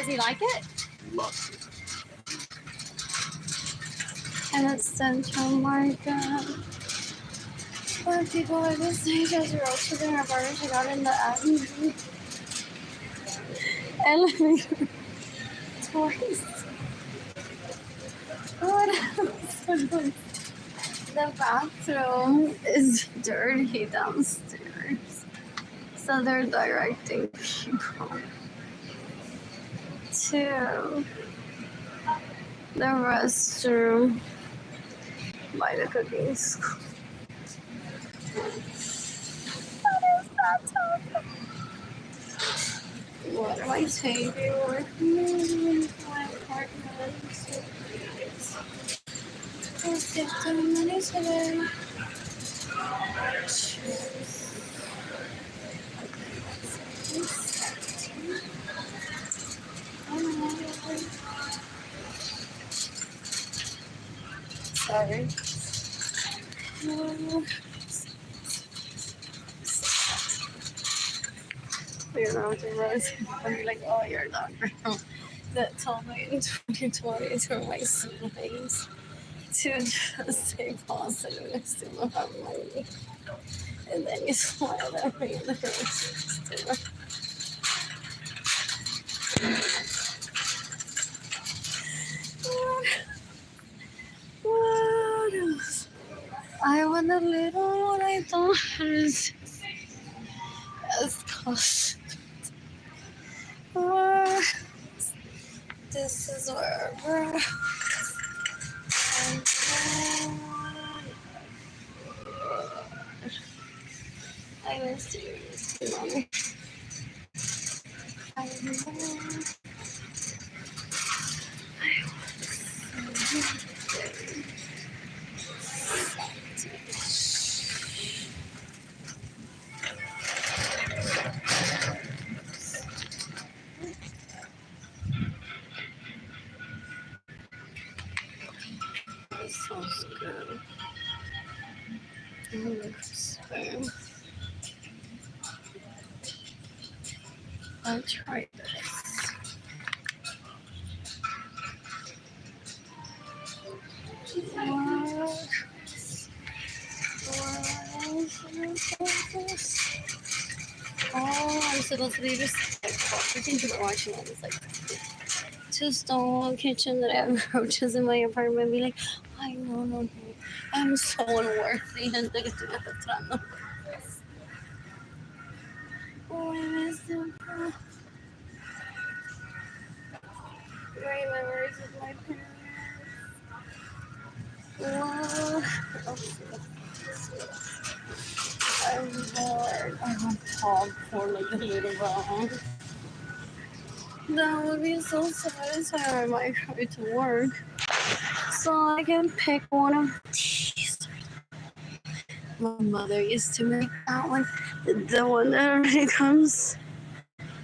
Does he like it? And it's Central Market. Where people are just saying there's roaches in our burgers. I got in the elevator twice. What else? The bathroom is dirty downstairs. So they're directing people to the restroom by the cooking school. What is that talking? What am I taking with me? My apartment. Let's get 10 minutes today. Sorry. You know, the rose. I'm like, oh, you're a doctor. That told me in 2020 to my siblings to just stay positive and still have money. And then you smile at me and the roses too. What else? I want a little what I thought was as cost. This is wherever. I was serious, mommy. I This sounds good. I'll try this. Oh, I'm supposed to be just. I think you were watching all this, like, just don't kitchen that I have roaches in my apartment. Be like, I no. I'm so unworthy. And que estoy arrastrando. Oh, I miss them. Great memories with my parents. Wow. I'm bored. I want popcorn like a little wrong. That would be so satisfying. I might try to work. So I can pick one of these. My mother used to make that one. The one that already comes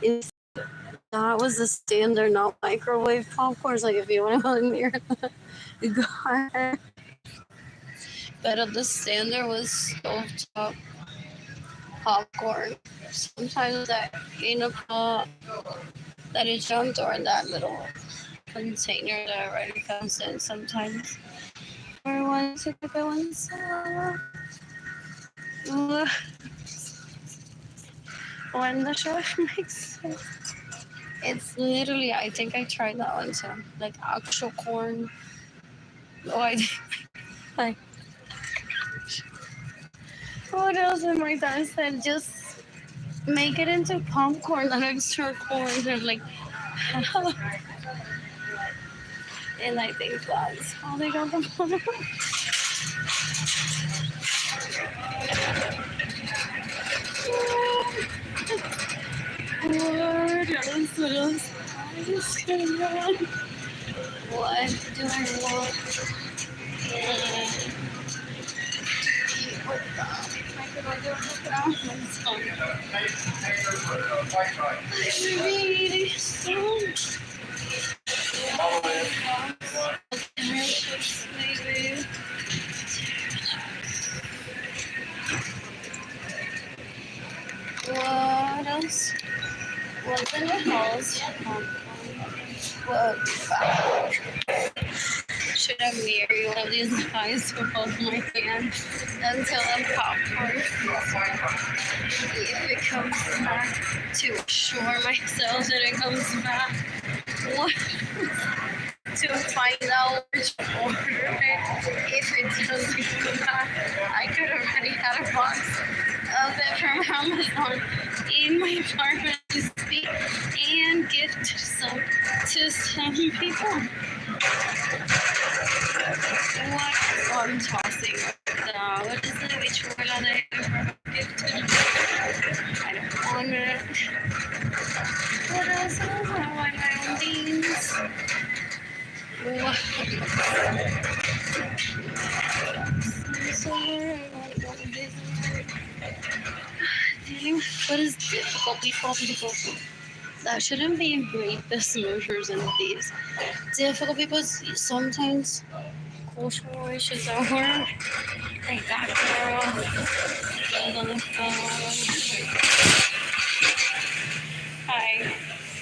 in. That was the standard, not microwave popcorn. Like if you want to go near that, go ahead. But the standard was stovetop popcorn. Sometimes that in a pot that is jumped or in that little container that already comes in. Sometimes I want to pick up one. When the chef makes it. It's literally, I think I tried that one too. Like actual corn. Oh, I did. Like, what else did my dad said? Just make it into popcorn, that extra corn. They're like, and I think that's how they got the popcorn. What else? What do I want? What else? What's in the house? What should I marry one of these guys who hold my hand until I'm popcorn? If it comes back, to assure myself that it comes back. What? To find out which order if it doesn't come back. I could already had a box of it from Amazon in my apartment to speak and gift to some people. What? Oh, I'm tossing. What is the bichuela de gift? I don't want it. What else? I don't want my own beans. What? What is difficult people? That shouldn't be in great measures in these. Difficult people sometimes cultural issues at work. Like that girl on the phone. Hi.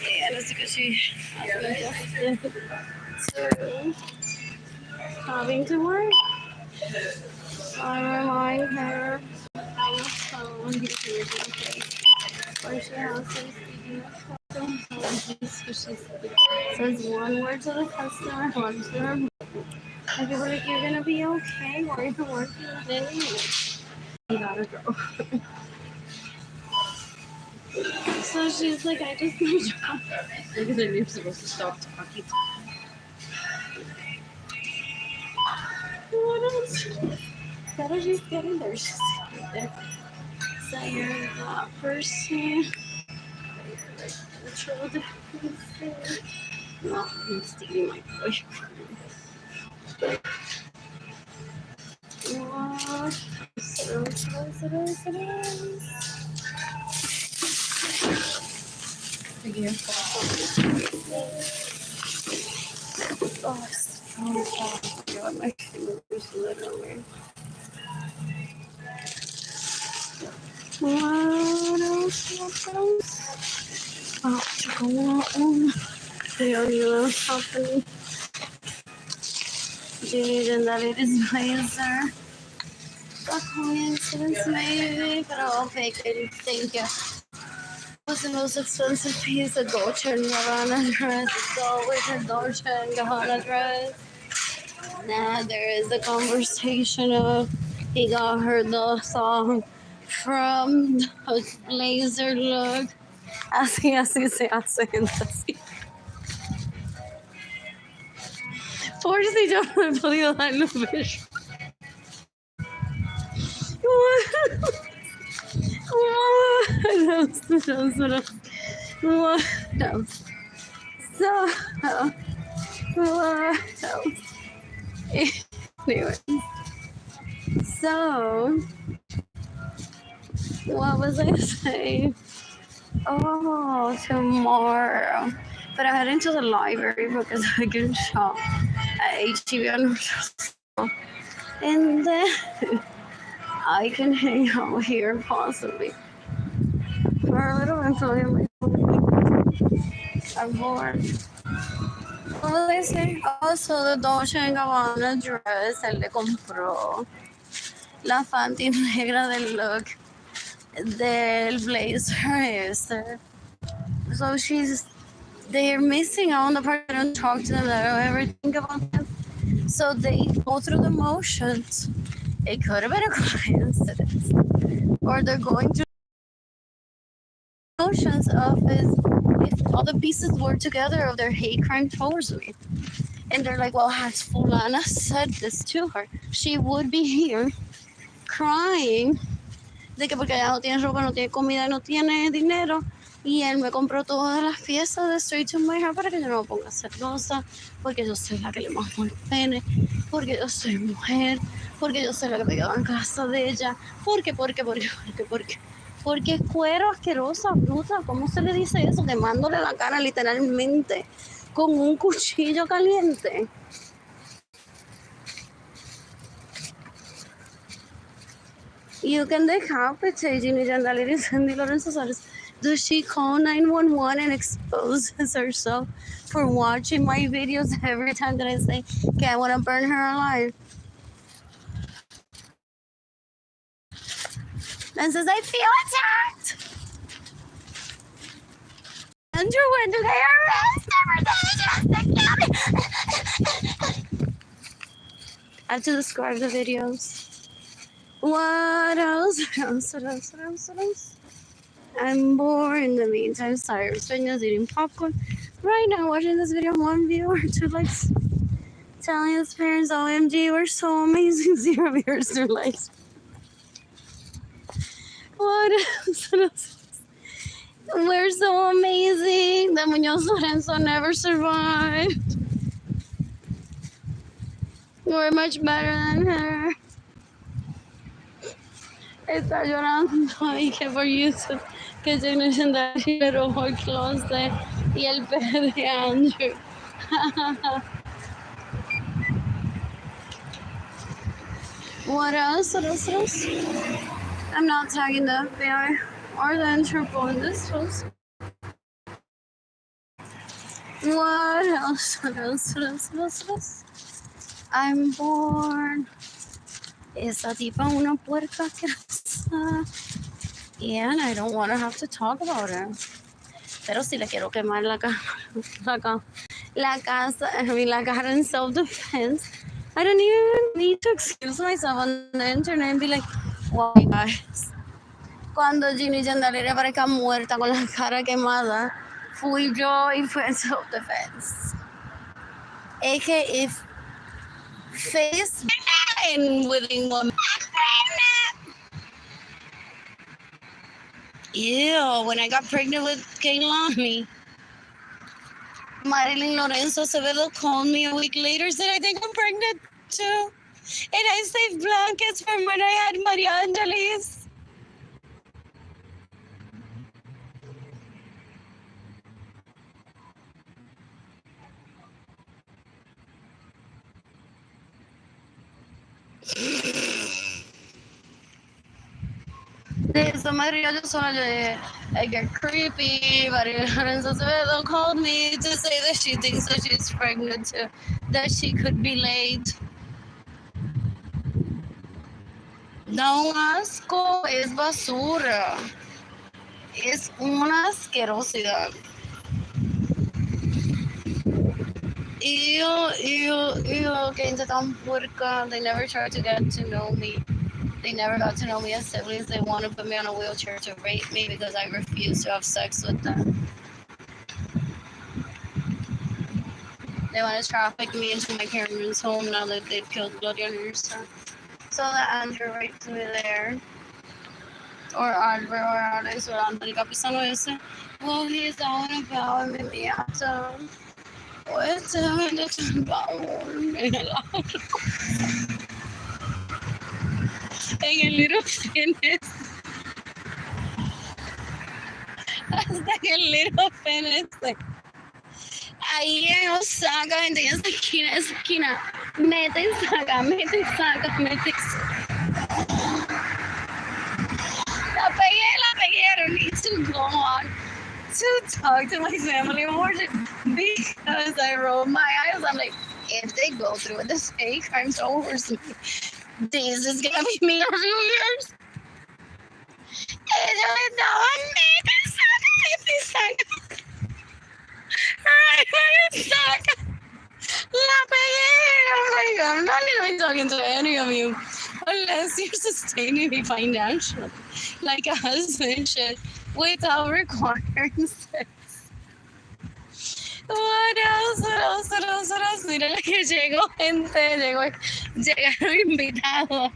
Yeah, that's because she has been so having to work. I remind her on the phone where she has been speaking so she says one word to the customer, one to her. And people are like, you're gonna be okay, why are you working today? You gotta go. So she's like, I just need a job. Because I knew I was supposed to stop talking. What else? Better she's getting there. She's getting there. So you're that person. The children. Not stealing my boyfriend. What? So. Again. Oh God, my fingers literally. What else? Oh, to go on. There happening. Dude, that it is blazer. A coincidence maybe, but I'll take it. Thank you. What's the most expensive piece of Dolce & Gabbana dress? It's always a Dolce & Gabbana dress. Nah, there is the conversation of he got her the song from the blazer look. Así se hace, así. Por si yo no he podido darle un beso. What else? So, what else? Anyway, so, what was I saying? Oh, tomorrow. But I'm heading to the library because I can shop at HEB and then I can hang out here possibly for a little until I'm bored. What was I saying? Also, the Dolce & Gabbana dress él le compró la panty negra del look del blazer ese. So they're missing out on the part. I don't talk to them, I don't ever think about them. So they go through the motions. It could have been a coincidence. Or they're going through the motions of if all the pieces were together of their hate crime towards me. And they're like, well, has Fulana said this to her? She would be here crying de que porque ella no tiene ropa, no tiene comida, no tiene dinero. Y él me compró todas las piezas de Straight to My Heart para que yo no me ponga celosa, porque yo soy la que le mamo el pene, porque yo soy mujer, porque yo soy la que me quedo en casa de ella, porque es cuero, asquerosa, bruta, ¿cómo se le dice eso? Quemándole la cara literalmente con un cuchillo caliente. You can decapitate Arlene Lorenzo. Does she call 911 and exposes herself for watching my videos every time that I say, okay, I want to burn her alive. And says, I feel attacked. Andrew went to get arrested for I have to describe the videos. What else? What else? I'm bored in the meantime. Sorry, Svenya's eating popcorn. Right now, watching this video, 1 viewer, 2 likes. Telling his parents, OMG, we're so amazing. 0 viewers, 2 likes. What else? We're so amazing. The Muñoz Lorenzo never survived. We're much better than her. Está llorando y que por YouTube que yo no entiendo el robot closet y el bebé de Andrew. What else? I'm not tagging the FBI or the Interpol in this post. What else? I'm bored. Esa tipa una puerca asquerosa. And I don't want to have to talk about her. Pero si le quiero quemar la cara in self-defense. I don't even need to excuse myself on the internet and be like, wow, guys. Cuando Ginny Jandaleri aparezca muerta con la cara quemada, fui yo y fue en self-defense. AK if face and within 1 minute. Ew, when I got pregnant with Kaylani, Arlene Lorenzo Acevedo called me a week later, said, I think I'm pregnant too. And I saved blankets from when I had Maria Angelis. De eso me río yo sola. I get creepy. Arlene Lorenzo Acevedo called me to say that she thinks that she's pregnant too, that she could be late. Da un asco, es basura. Es una asquerosidad. Ew, que gente tan puerca. They never tried to get to know me. They never got to know me as siblings. They want to put me on a wheelchair to rape me because I refuse to have sex with them. They want to traffic me into my parents' home now that they've killed Gloria and her son. So that Andrew raped me there. Or Albert or Alex or Anthony Capisano ese. Well, he's down about me, miata. What's the en el Little Fitness. Hasta que el Little Fitness. Ahí en Osaka, en esa esquina. Mete y saca. La pegué. I don't need to go on to talk to my family more because I roll my eyes. I'm like, if they go through with the same crimes over me, this is gonna be me in a few years. Ellos estaban mete y saca. La pegué. I'm not gonna be talking to any of you unless you're sustaining me financially, like a husband should, without requiring sex. What else? Mira que llegó gente, llegaron invitados,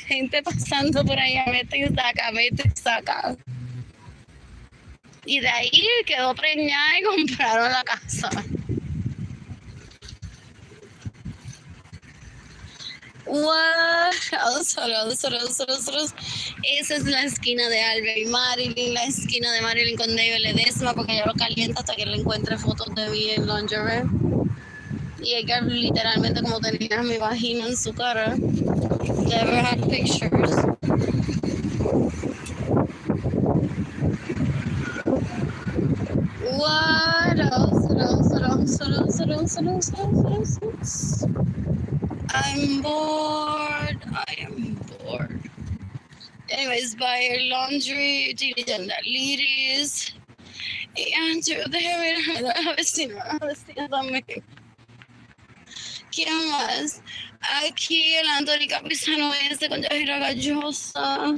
gente pasando por allá, mete y saca. Y de ahí quedó preñada y compraron la casa. What else? Esa es la esquina de Albert y Marilyn, la esquina de Marilyn con David Ledesma, porque ella lo calienta hasta que le encuentre fotos de mí en lingerie. Y ella literalmente como tenía mi vagina en su cara. Never had pictures. What else? I'm bored. I am bored. Anyways, buy laundry, diligencia liris. And déjame ver a la vecina también. ¿Quién más? Aquí el Anthony Capizano con Yajira Gallosa.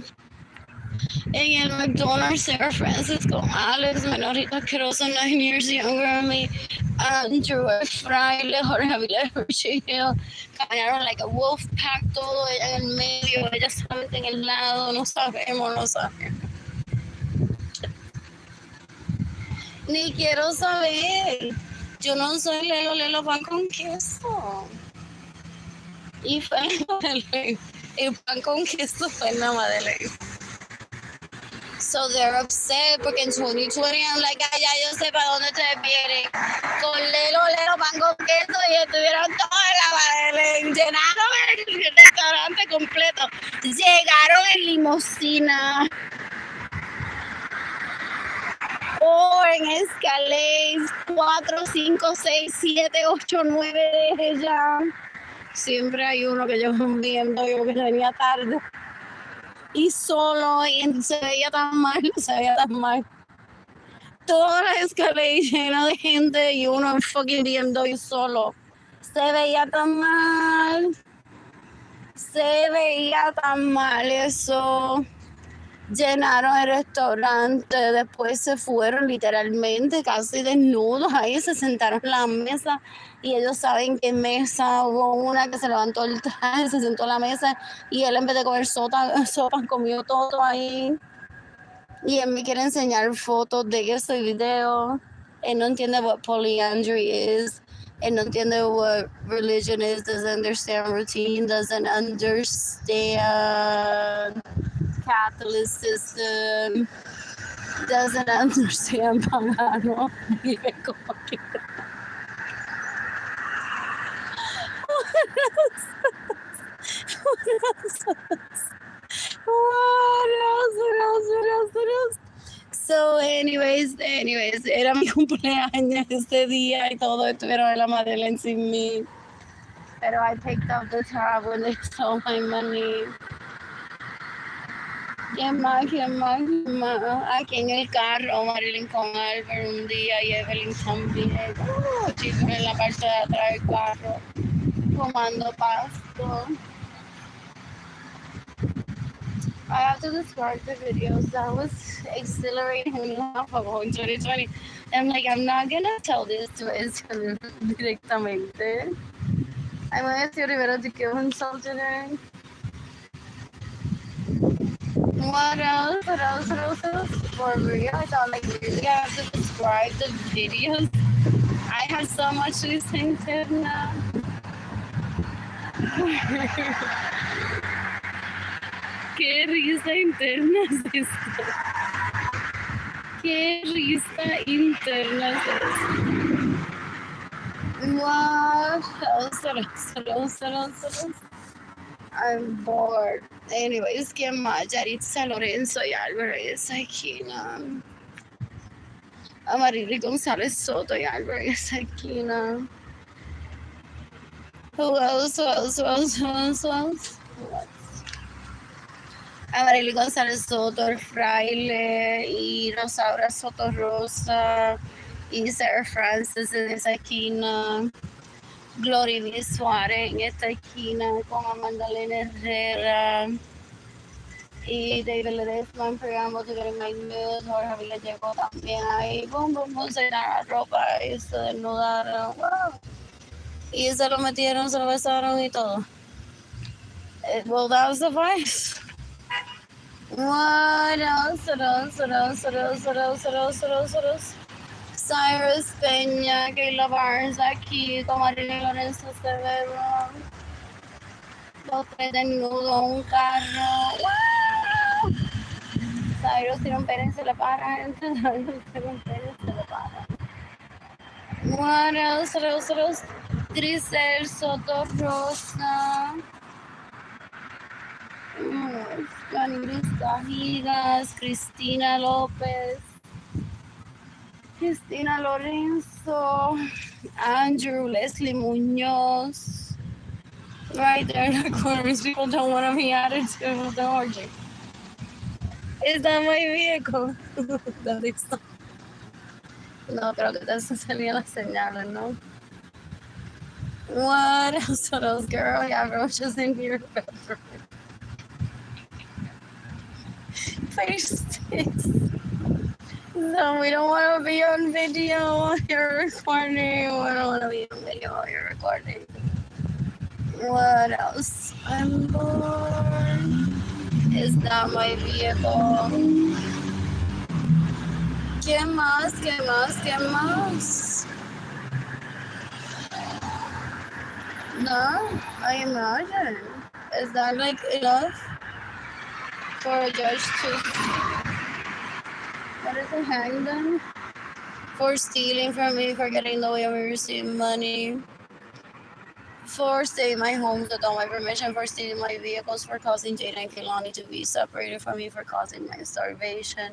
En el McDonald's, Sarah Francis con Alex, menorita asquerosa, 9 years younger than me. Andrew Fraile, Jorge Avilés, Hershey Hill. Caminaron like a wolf pack, todo ella en el medio, ella solamente en el lado, no sabemos. Ni quiero saber. Yo no soy Lelo pan con queso. Y fue el pan con queso fue en la Madeleine. So they're upset porque en 2020 I'm like, ya yo sé para dónde ustedes vienen. Con Lelo pan con queso y estuvieron todos en la Madeleine. Llenaron el restaurante completo. Llegaron en limusina. En Escalades, 4, 5, 6, 7, 8, 9 de ella. Siempre hay uno que yo viendo yo que venía tarde. Y solo, y se veía tan mal. Todas las Escalades llenas de gente y uno fucking viendo y solo. Se veía tan mal eso. Llenaron el restaurante, después se fueron literalmente casi desnudos, ahí se sentaron en la mesa y ellos saben que mesa hubo una que se levantó el traje, se sentó en la mesa y él en vez de comer sopas comió todo ahí y él me quiere enseñar fotos de eso y video. Él no entiende what polyandry is, él no entiende what religion is, doesn't understand routine, doesn't understand Catholicism, doesn't understand pagano. Vive como que So anyways, era mi cumpleaños ese día y todo estuvieron en la Madeleine sin mí. Pero I picked up the tab when they stole my money. ¿Quién más? Aquí en el carro, Marilyn con Albert un día y Evelyn también. Chicos en la parte de atrás del carro, fumando pasto. I have to describe the videos. That was exhilarating enough about 2020. I'm like, I'm not gonna tell this to Israel directamente. I'm gonna tell Rivera to kill himself today. What else? For real, I thought like really I have to describe the videos. I have so much to listen to now. Qué risa interna es esto. Qué risa interna es esto. Wow. I'm bored. Anyways, ¿quién más? Yaritza Lorenzo y Albert esa esquina. Amarili González Soto y Albert esa esquina. Who else? Amarili González Soto, el fraile y Rosaura Soto Rosa y Sarah Francis en esa esquina. Glory Lee Suárez en esta esquina con Amanda Elena Herrera y David Ledesma pegando de My News. Jorge Avila llegó también ahí, se llenaron la ropa y se desnudaron, wow. Y se lo metieron, se lo besaron y todo. Well, that was the vice. What else? Cyrus Peña, Kayla Barnes aquí, con Arlene Lorenzo Severo. Los tres desnudos, un carro. ¡Wow! Cyrus tiene un pene y se le para, gente. Cyrus tiene un pene y se le para. What else? Grisel Soto Rosa. Caniris Cajigas, Cristina López. Cristina Lorenzo. Andrew, Leslie Munoz. Right there in the corners. People don't want to be added to the orgy. Is that my vehicle? That is not. No, creo que te salía la señal, ¿no? What else? What else, girl? Yeah, roaches in your bedroom. Face sticks. No, we don't want to be on video while you're recording. We don't want to be on video while you're recording. What else? I'm bored. Is that my vehicle? ¿Qué más? ¿Qué más? ¿Qué más? No, I imagine. Is that like enough for a judge to, what is it, hang them? For stealing from me, for getting the way of receiving money, for staying in my home without my permission, for stealing my vehicles, for causing Jada and Kehlani to be separated from me, for causing my starvation,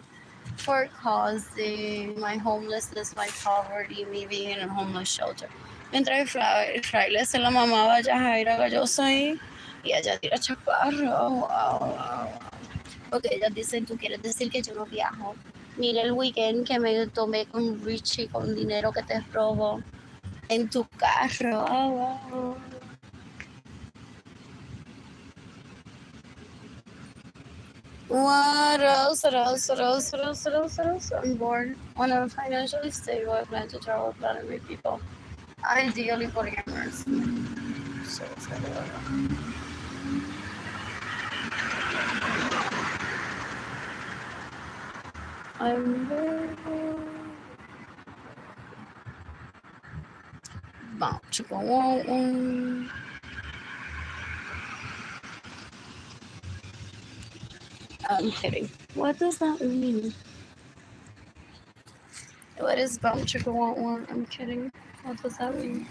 for causing my homelessness, my poverty, me being in a homeless shelter. Mientras el fraile se la mamaba a Jaira Galloso ahí, y ella tira chaparro. Porque ellas dicen, tú quieres decir que yo no viajo. Mira el weekend que me tomé con Richie con dinero que te robo en tu carro. What else? I'm bored. When I'm financially stable, I plan to travel, plan and meet people. Ideally polyamorous. So I'm bored. About to go on. I'm kidding. What does that mean? What is bum chicka want one? I'm kidding. What does that mean?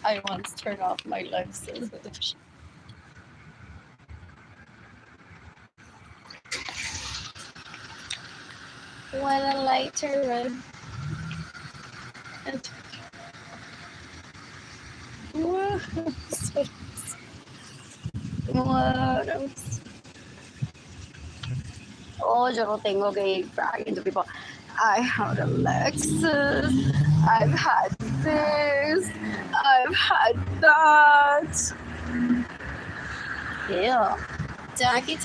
I once turned off my legs. When a light turned red. What else? Oh, yo no tengo que ir bragging to people. I had a Lexus. I've had this. I've had that. Yeah. Tacky.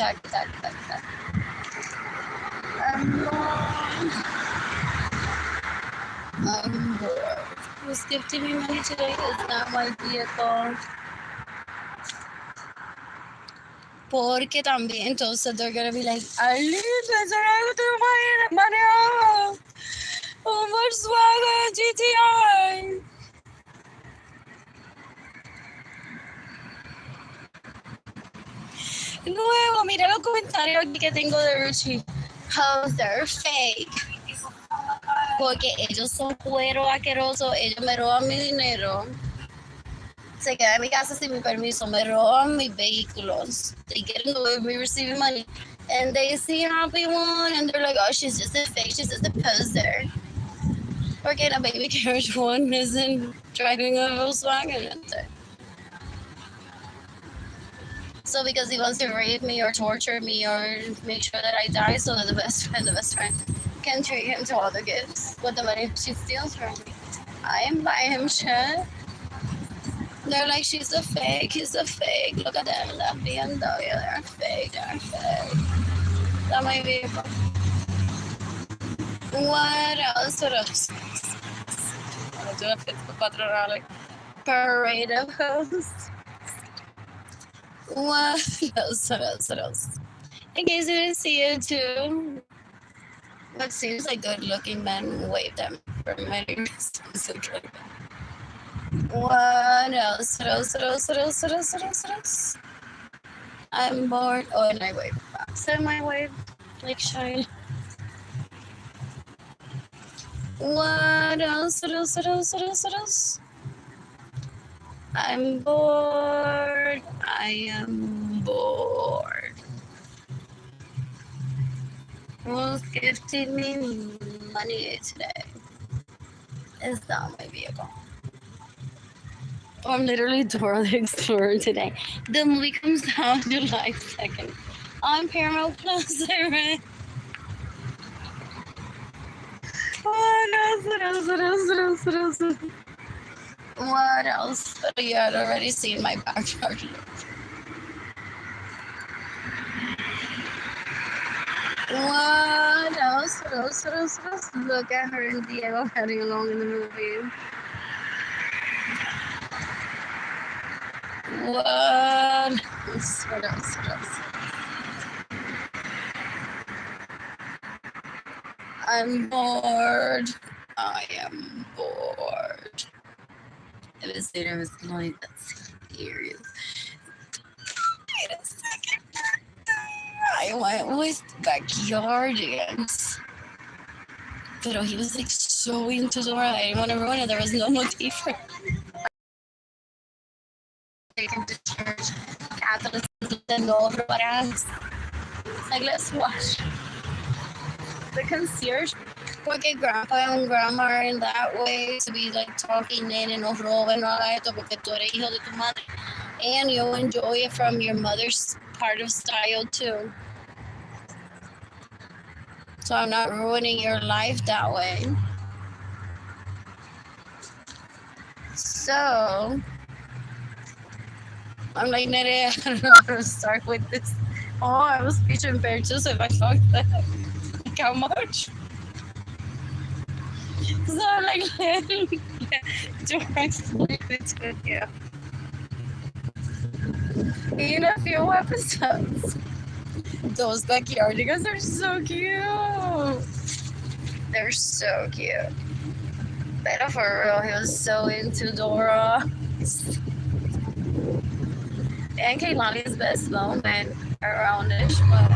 I'm bored. Who's gifting me money today is not my vehicle. Porque también, entonces they're gonna be like, Arlene, that's alright with the money off. Volkswagen GTI. Luego, mira los comentarios aquí que tengo de Richie. How they're fake. Porque ellos son cueros asquerosos, ellos me roban mi dinero. Se quedan en mi casa sin mi permiso, me roban mis vehículos. They get in the way of me receiving money. And they see happy one and they're like, oh, she's just a fake, she's just a poser. Porque la baby carriage one isn't driving a Volkswagen. So because he wants to rape me or torture me or make sure that I die so that the best friend can treat him to all the gifts with the money she steals from me. I am buying him shit. They're like, she's a fake, he's a fake. Look at them, that BMW, they're fake. That might be. What else? I'll do a patriotic parade of hosts. What else? In case you didn't see it too, what seems like good-looking men wave them from many distance. What else? I'm bored. Oh, and I wave back. Semi-wave, like shine. What else? I'm bored. I am bored. Who's gifting me money today? It's not my vehicle. I'm literally Dora the Explorer today. The movie comes out July 2nd on Paramount Plus. Right? What else? What else? But you had already seen my backyard. What else? Look at her and Diego heading along in the movie. What else? I'm bored. I am bored. And his dinner was like, that's serious. Wait a second. I went with backyardigans. But he was like so into Dora. I didn't want to ruin it. There was no motif for take him to church. Catholics and all over what else. Like, let's watch. The concierge, porque grandpa and grandma are in that way to be like talking in and over and all that, porque tú eres hijo de tu madre. And you'll enjoy it from your mother's part of style too. So I'm not ruining your life that way. So I'm like, Nere, I don't know how to start with this. Oh, I was speech impaired too, so if I fucked that, like how much? So I'm like, to explain it to you. In a few episodes. Those backyardigans are so cute. They're so cute. But for real, he was so into Dora. And Kehlani's best moment around-ish, but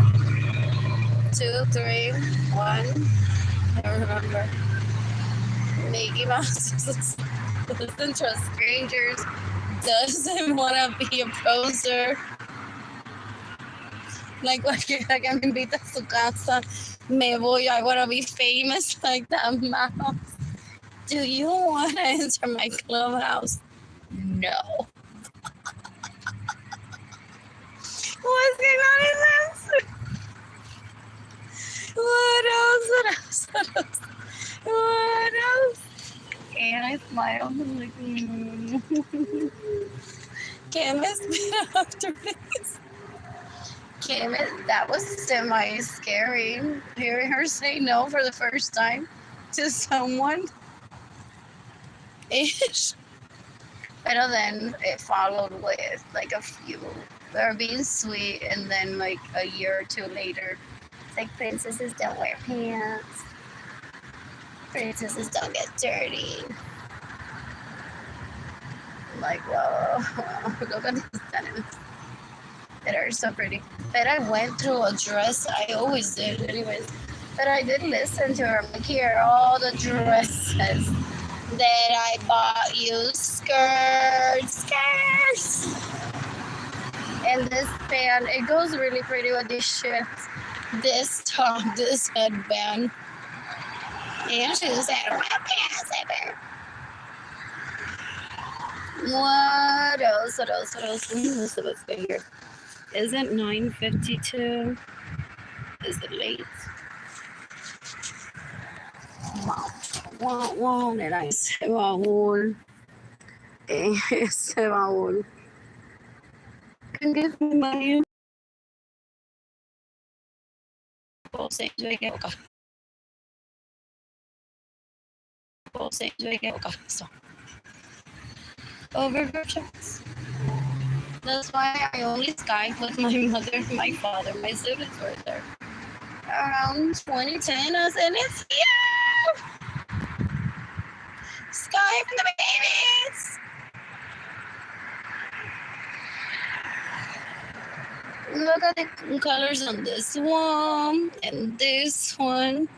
2, 3, 1, I don't remember. Mickey Mouse doesn't trust strangers, doesn't want to be a poser. Like, cualquiera que me invita a su casa, me voy, I want to be famous like that mouse. Do you want to enter my clubhouse? No. What's going on in this? What else? And I smiled and like, Can't miss me after this. That was semi-scary. Hearing her say no for the first time to someone. Ish. But then it followed with like a few. They're being sweet, and then like a year or two later, it's like princesses don't wear pants. Princesses don't get dirty. I'm like, whoa, look at these denims. That are so pretty. But I went through a dress. I always did, anyways. But I did listen to her. Like, here are all the dresses that I bought you. Skirts. And this band, it goes really pretty with these shit. This top, this headband. And she just had my pants ever. What else? Let's go here. Isn't 9:52? Is it late? Wow, nena, ese baúl. Ese baúl. Can you give me money? Over checks. That's why I only Skype with my mother, my father, my siblings were there. Around 2010, I said, it's you! Skype and the babies! Look at the colors on this one and this one.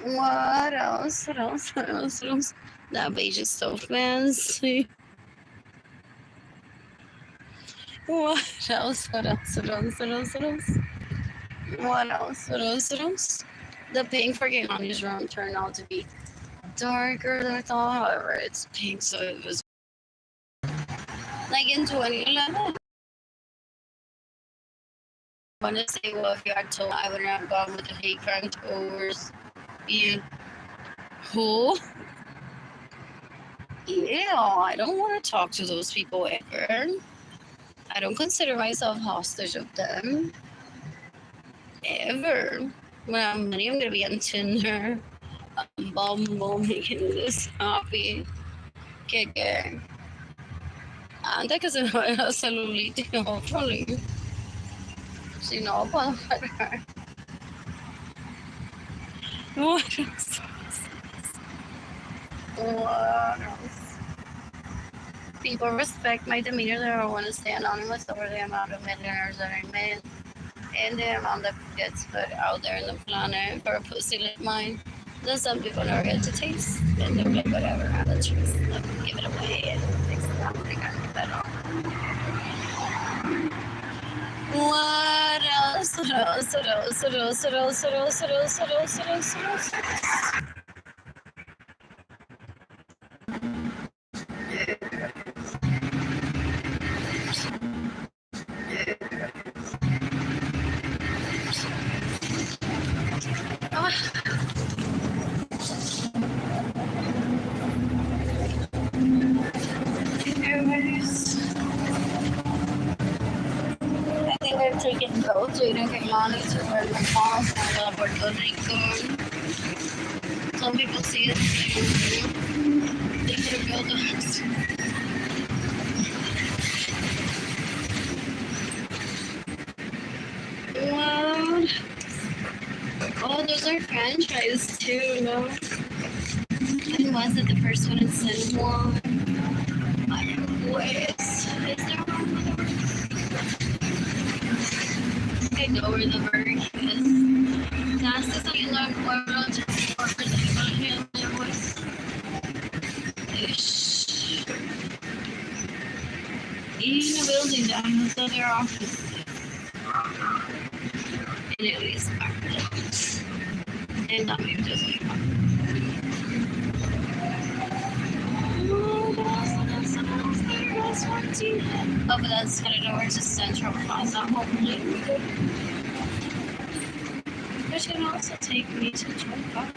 What else? That beige is so fancy. What else? The pink for Keanu's room turned out to be darker than I thought. However, it's pink, so it was like in 2011. I want to say, well, if you had told, I would not have gone with the hate crime tours. You who? Yeah, I don't want to talk to those people ever. I don't consider myself hostage of them ever. When I'm money, I'm gonna be on Tinder, Bumble, making this happy. Que antes que se me vaya la celulitis, hopefully. Si no, puedo parar. What else? What else? People respect my demeanor. They don't want to stay anonymous over the amount of millionaires that I met and the amount that gets put out there in the planet for a pussy like mine. Then some people never get to taste, and they're like, whatever, let's just give it away and fix it out. They gotta get that off. What else? What else? What else? What else? What else? What else? What else? What else? What else? What else? I think we've taken both Jade and Kaimani to where the mom from Puerto Rico. Some people see it. They could have built a house. Wow. Oh, those are franchise too, no? And was it the first one in San Juan? Is there one? I know where the Burger King is. That's the second one for just workers that got him there was. In a building that has their office. And it is packed. And not maybe just like oh, but that's headed over to Central Plaza, hopefully. Which can also take me to drive up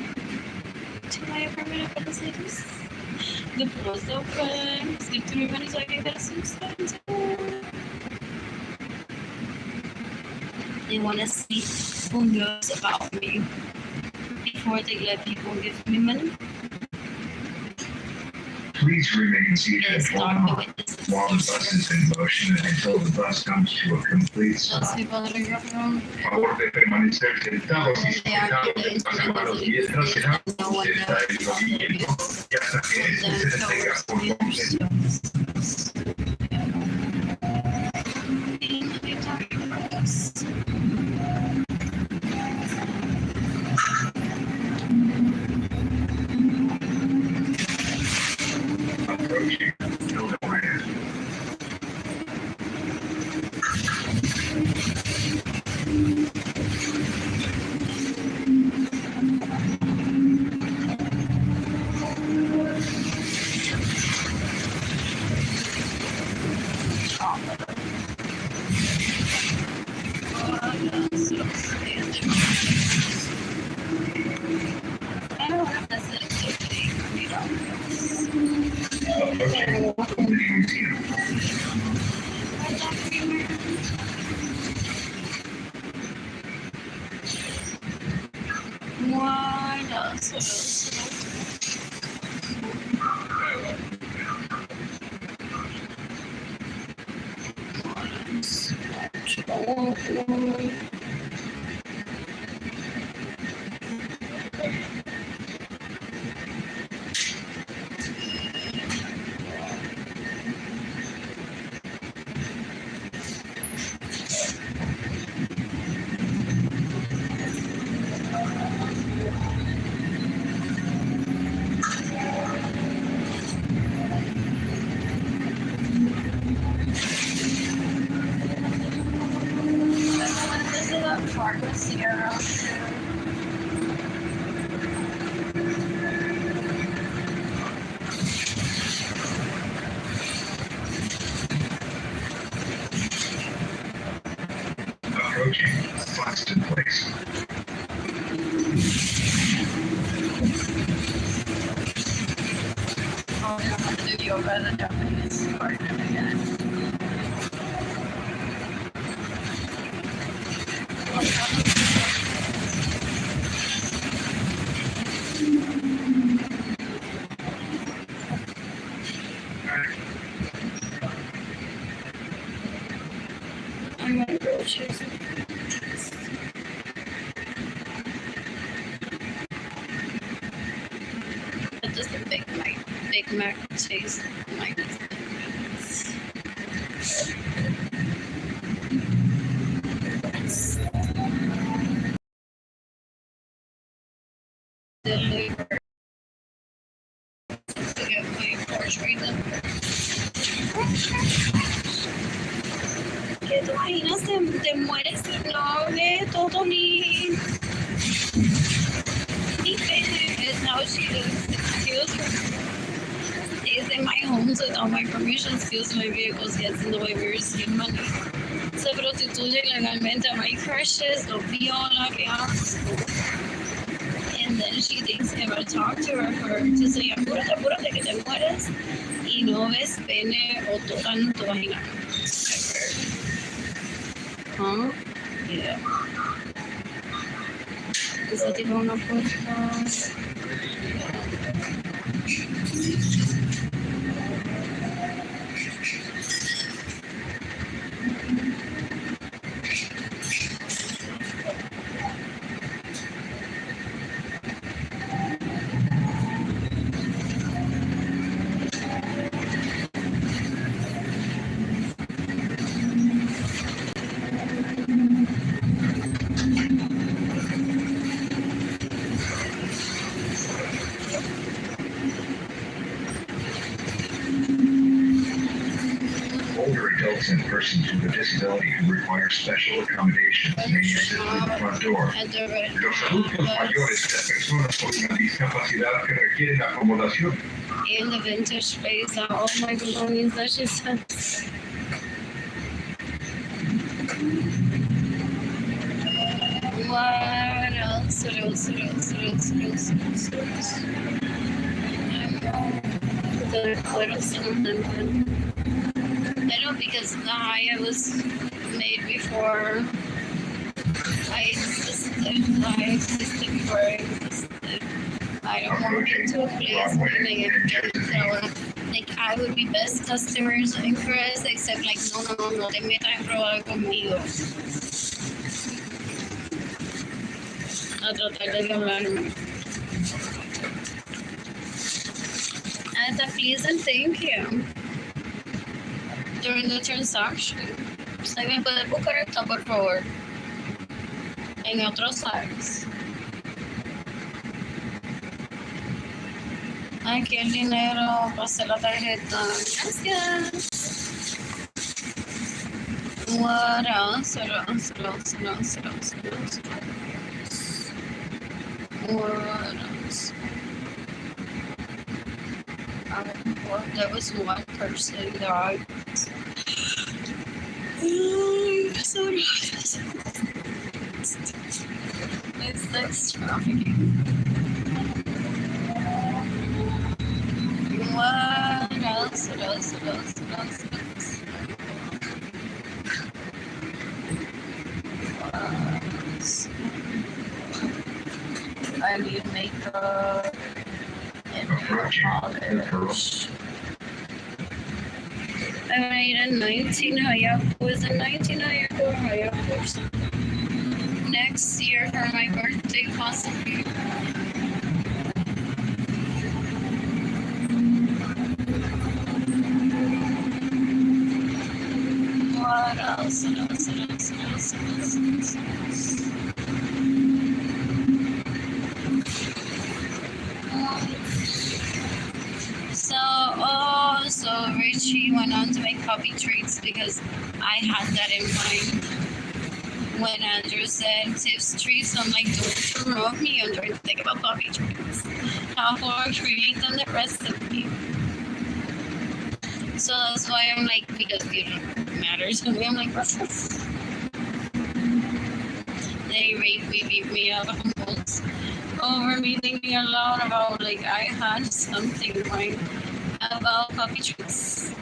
to my apartment at the cities. The pool's open. Skip 3 minutes, I can get some stuff. They want to see who knows about me before they let people give me money. Please remain seated while the bus is in motion until the bus comes to a complete stop. Favor de permanecer sentados y sujetados de las manos y dejar que está el movimiento y hasta que se detenga por completo. Approaching Hildebrand. approaching. Fast in place. Oh, I have to do yoga the Japanese part again. I'm gonna go chase it. What does the Big Mac taste like? Deliver to get my Porsche reason. ¿Qué te imaginas? Te mueres y no ves todo ni pene. Is how she is. Excuse her. Stays in my home without my permission. Steals my vehicles. Gets in the way. We're stealing money. Se prostituye legalmente a my crushes. Lo viola. Que asco. And then she thinks I'm gonna talk to her to say, apúrate que te mueres y no ves pene o tocan tu vagina. Huh? Yeah. Esa tiene una puerta. Older adults and persons with a disability who require special accommodations may enter through the front door. Los adultos mayores y las personas con una discapacidad que requieren acomodación. In the vintage space, all my belongings that she says. What else? What else? What else? What else? What else? What else? What else? I know because the Haya was made before I existed before I existed. I don't want to go to a place and they get like I would be best customers in Chris except like no te metas en probar conmigo. A tratar de hablarme. And please and thank you. During the transaction. Usted me puede buscar esto, por favor. En otros sites. Aquí el dinero, pasé la tarjeta. Gracias. What else? What else? What else? What else? What else? What else? What else? There was one person that I so nervous. It's sex trafficking. What else? What else? What else? What else? What else? I need makeup. Approaching. I made a 19 Hayaku. Is it 19 Hayaku or Hayaku? Next year for my birthday, possibly. What else? What else? What else? What else? What else? So Richie went on to make puppy treats because I had that in mind when Andrew said tips treats. I'm like, don't promote me and don't think about puppy treats. How to create them the recipe. So that's why I'm like, because it matters to me. I'm like, what's this? rape me, beat me up over me thinking aloud about like I had something right about puppy treats.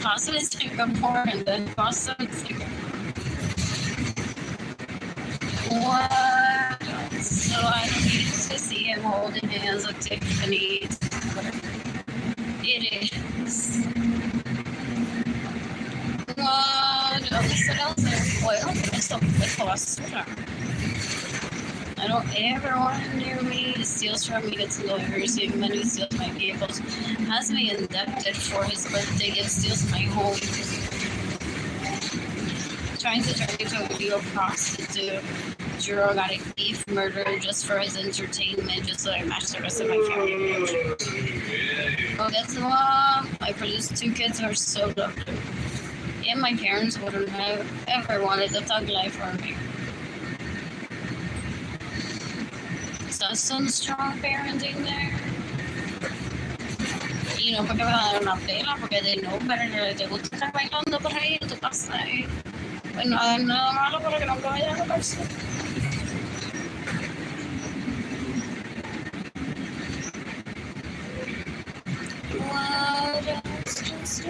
Possibly Singapore and then possibly Singapore. What? So I don't need to see him holding hands with Tiffany. It is. What else? Well, stop the cost. I don't ever want him near me. He steals from me, gets lawyers, even when he steals my vehicles. Has me indebted for his birthday gift, steals my home. Trying to turn me to a real prostitute, drug addict, thief, murderer, just for his entertainment, just so I match the rest of my family. Well, guess what? I produced 2 kids who are so lovely. And my parents wouldn't have ever wanted a thug life for me. So that's some strong parenting there. Y no porque me va a dar una pela, porque they know better, te gusta estar bailando por ahí en tu casa. Pues no hagan nada malo para que nunca vayan a la cárcel. What else just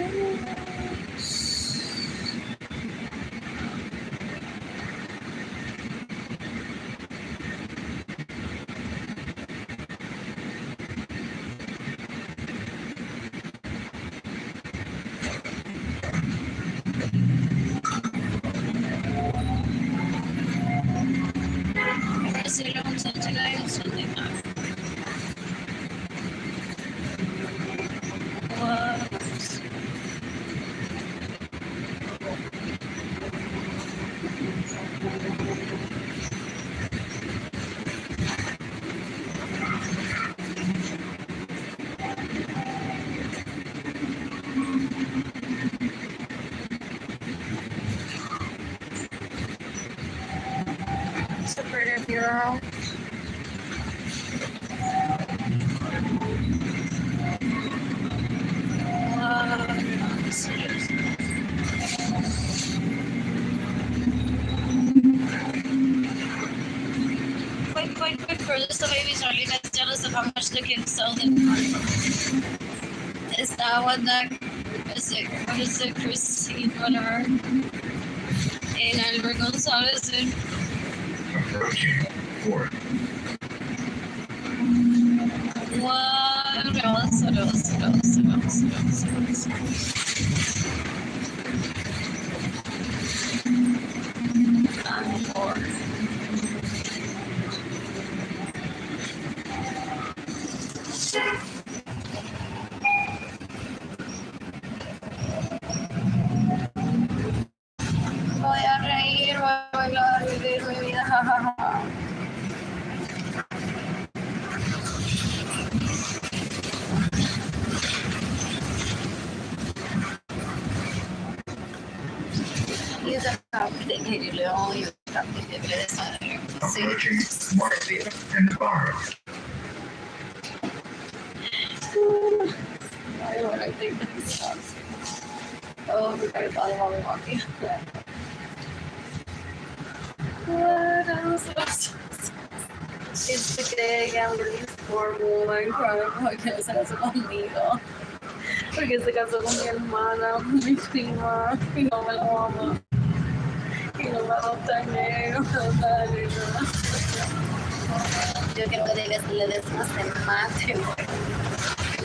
sit on today or something like what else? It's a pretty girl. Quick, for this, the babies are even jealous of how much the kids sell them. Is that what that is it? What is it, Christine, whatever? And Albert Gonzalez and Approaching 4. what else? Voy a reír, voy a bailar, vivir mi vida, jajaja. Y esa capita que yo le odio, capita que le desmadre. Approaching Market and the bar. I don't know, I think this sucks. Oh, we gotta buy while we're walking. What else? Es que Arlene Lorenzo porque se casó conmigo. Porque se casó con mi hermana, con mi prima, y no me lo ama. Y no me adopta negro, no me adopta negro. Yo quiero que le des más en mate, güey.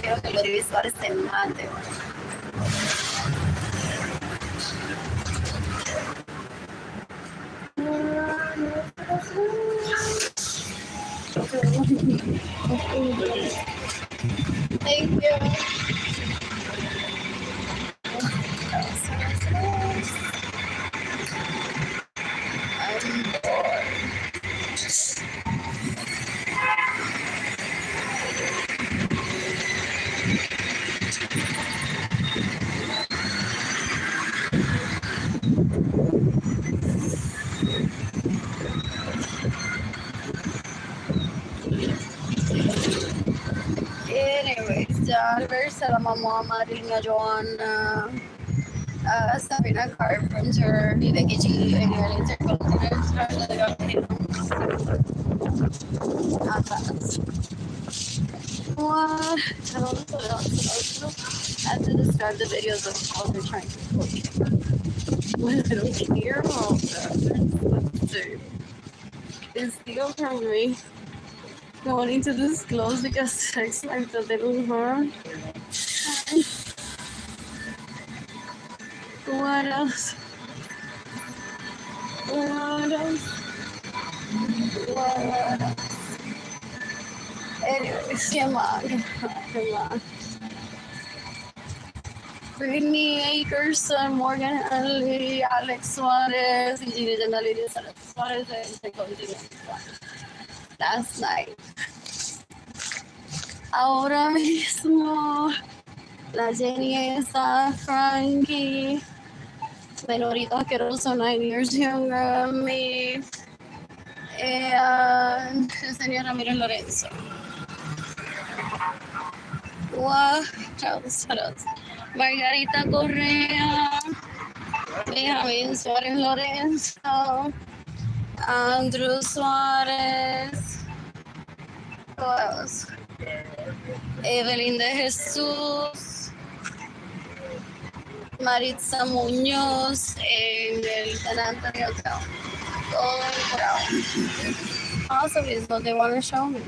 Quiero que lo visuales en mate, güey. Thank you. I'm bored. Anyways, ya al verse la mamá Marina Joana. Sabrina Carpenter, Vive Gigi, en el Intercontinental. What? I don't know what else. I have to describe the videos of how they're trying to cook. But I don't care about that. Dude. It's still from me wanting to disclose because sex life that they don't harm. What else? What else? What else? Anyways, come on. Come on. Brittany Akerson, Morgan Stanley, Alex Suarez, y Gina Lidia Suarez, and last night. Ahora mismo, la Jenny está Frankie, menorito asqueroso, 9 years younger than me, and el señor Arlene Lorenzo. What else? What else? Margarita Correa, Benjamin Suarez Lorenzo, Andrew Suarez, who else? Evelyn de Jesus, Maritza Muñoz, en el San Antonio Hotel. Todo el also is what they want to show me.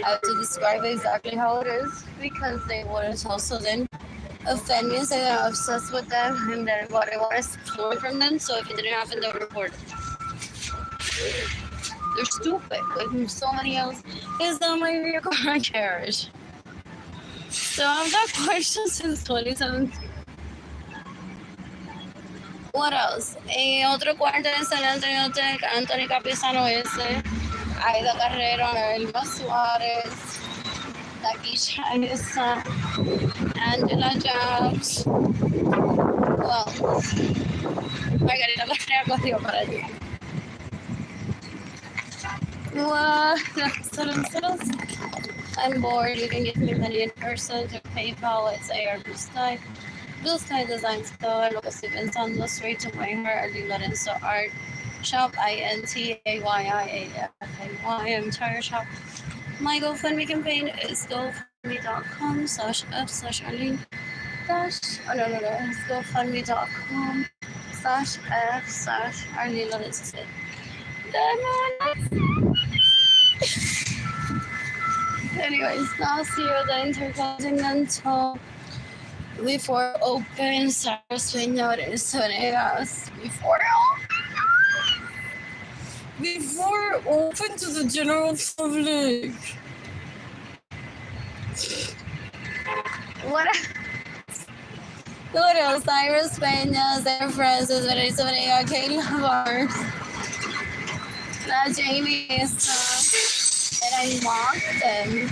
I have to describe exactly how it is because they would also then offend me and say that I'm obsessed with them and then what I want is more from them. So if it didn't happen, they'll report it. They're stupid. Like so many else. It's not my vehicle, my carriage. So I've got questions since 2017. What else? Otro cuarto en San Antonio Tech, Anthony Capizano ese, Aida Carrero, Elba Suárez, Takisha esa, Angela Jobs. Well, Margarita Correa corrió para allí. What? I'm bored. You can give me money in person to PayPal. It's AR Blue Sky. Blue Sky Design Store. Lo que estoy pensando, straight to my heart. Arlene Lorenzo Art Shop. INTAYIAFAY. I'm Tire Shop. My GoFundMe campaign is gofundme.com/f/Arlene. It's gofundme.com/f/Arlene Lorenzo. Anyways, now see you the Intercontinental before open. Sarah Señores Venegas before open to the general public. What else? Cyrus Peña, Sarah Francis, Vanessa Venega, Kayla Bars, Jamie Esta, and I mocked them.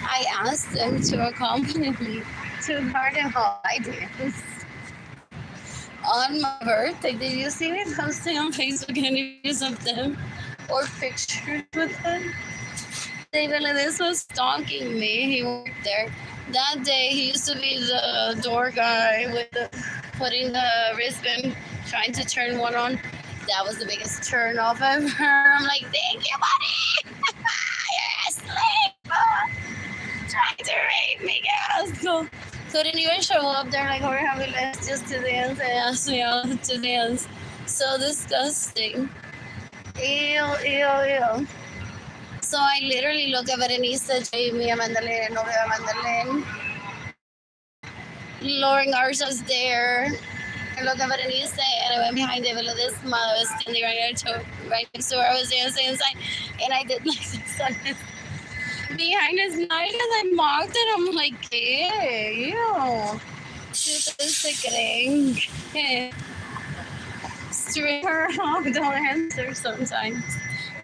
I asked them to accompany me to Garden Hall Ideas on my birthday. Did you see me posting on Facebook images of them or pictures with them? David Ledis was stalking me. He worked there. That day, he used to be the door guy with putting the wristband, trying to turn one on. That was the biggest turn off ever. I'm like, thank you, buddy. You're asleep. Trying to rape me, guys. So, couldn't even show up there like we're having less just to dance and ask me out to dance. So disgusting. Ew. So I literally look at Berenice, Jamie, Amanda Lynn, Amanda Lynn. Lauren Garza's there. I look at Berenice and I went behind David Ledesma. I was standing right next to her. I was dancing inside and I did like this behind his knife and I mocked it. I'm like, ¿qué? Ew. Ustedes se creen que string her off, don't answer sometimes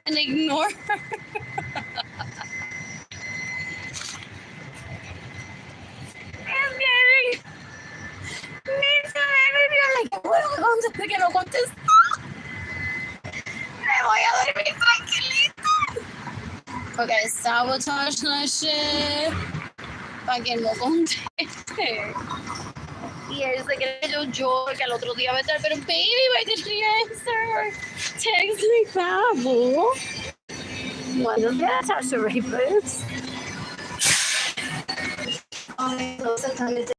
and ignore her. I'm getting like, bueno, conteste que no contestó. Me voy a dormir tranquilita. Okay, sabotage that shit. Pa' que no conteste. Y él se cree que yo lloro, que al otro día va a estar, pero baby, why did you answer? Text me back, boo. Cuando te attach to rapist. Ay, no se están metiendo.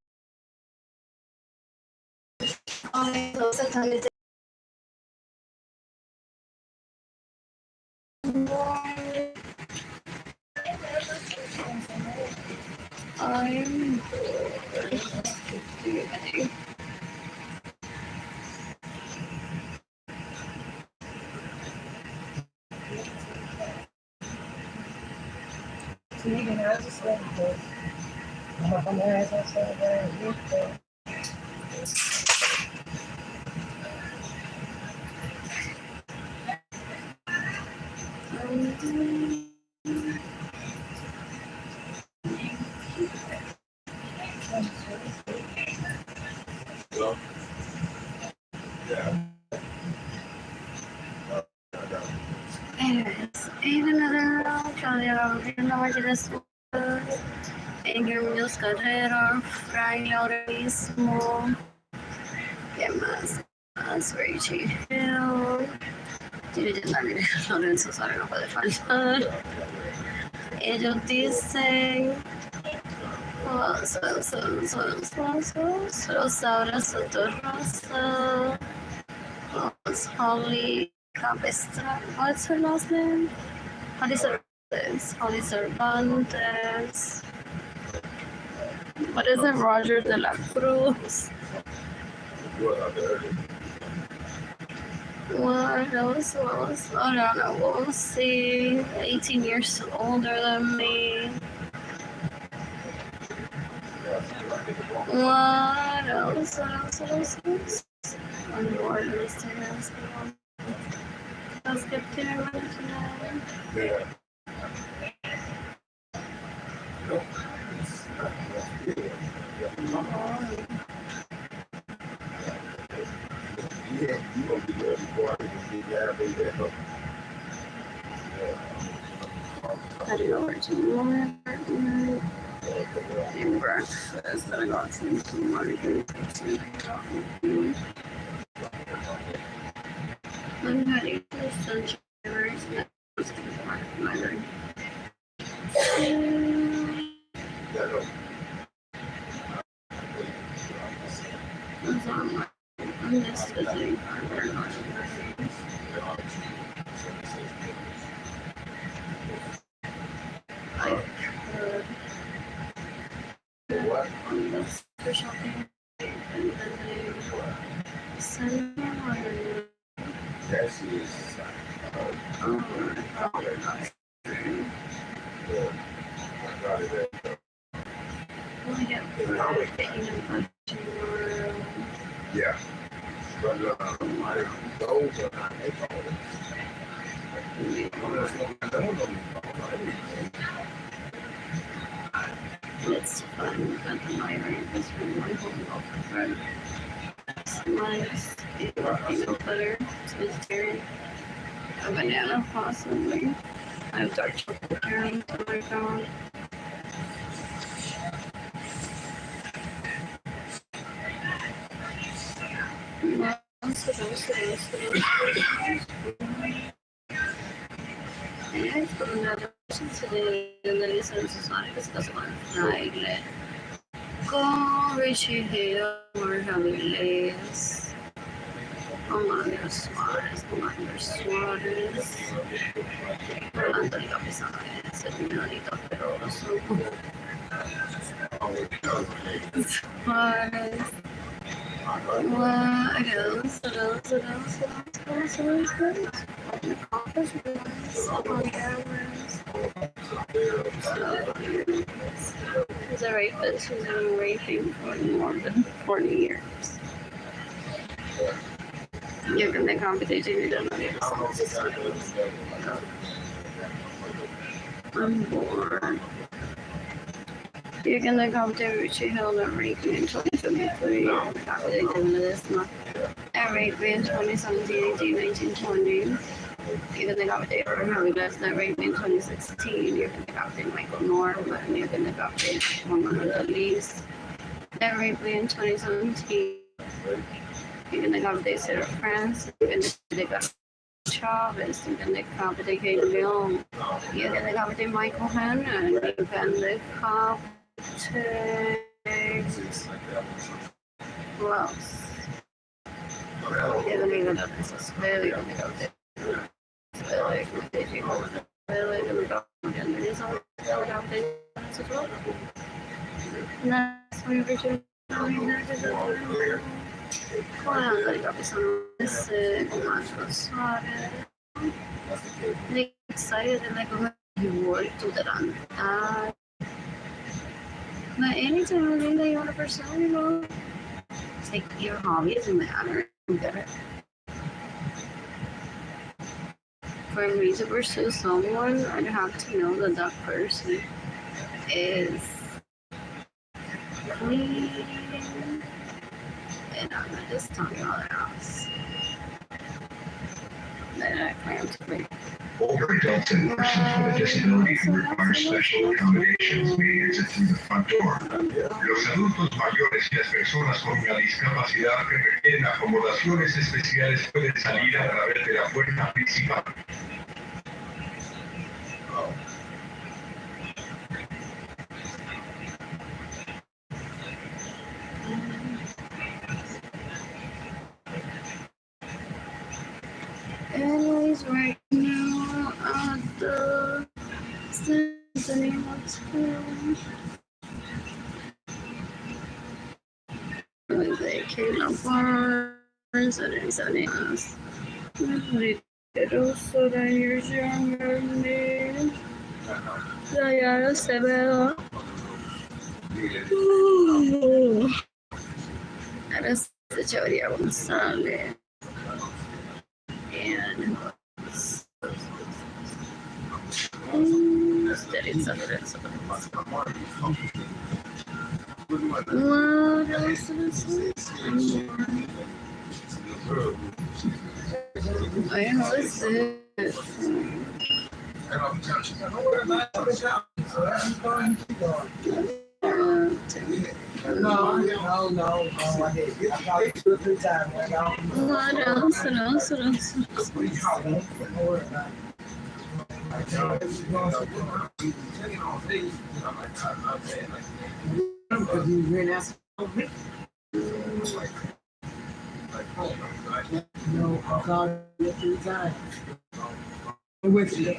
Ay, no se están metiendo. I'm anyways, ain't another una máquina super. Engels carrera, Frank ahora mismo. ¿Qué más? Más Rachie Hill. Tiene Arlene Lorenzo, ahora no puede faltar. Ellos dicen. Rosaura Soto-Rosa. Holly Cabestra. What's her last name? Holly Cervantes. Holly Cervantes. What is it? Roger de la Cruz. What else? I don't know. We'll see. 18 years older than me. What else? One more listing as well. Let's get to it tonight. Heading over to Martin. And breakfast. Then I got some Martin. I'm heading to the Sunshine. I'm just visiting for for shopping and then they send me one. Yes, yes. Yeah. But those are not it's fun at the library. This one, my home office. It's nice. Peanut butter. So it's very a banana, possibly. I have dark chocolate caramel to my phone. Con Richie Hill, Marjamiles, Commander Suarez, Anthony Capizano, señorita Peroso, Suarez. What else? He's a rapist who's been raping for more than 40 years. You can make competition, you don't know yourself. I'm bored. You can make competition, Richie Hill and raping in 2023. Competition this month. And raping in 2017, 18, 19, 20. You can think of it for Harry Best that raped me in 2016. You can think of it Michael Norm, but you can think of it Mama Elise. That raped in 2017. Even the government said of France, even the government Chavez, even the government Kate Leon, even the government Michael Hannon, even the government. Who else? Even the government. But anytime I think that you want to pursue, it's like your hobby doesn't matter. For me to pursue someone, I'd have to know that that person is clean, and I'm not just talking about their house. Then I plan to bring. Older adults and persons with a disability who require special accommodations may exit through the front door. Los adultos mayores y las personas con una discapacidad que requieren acomodaciones especiales pueden salir a través de la puerta principal. Anyways, right now at the Symphony Hospital. With a Kayla Barnes and 7 ass. Also, that years younger than me. Diana Sevilla. Era essa teoria Gonçalves. And studied Lorenzo. What else I was it. No. What else? No, I called you 3 times. I'm with you.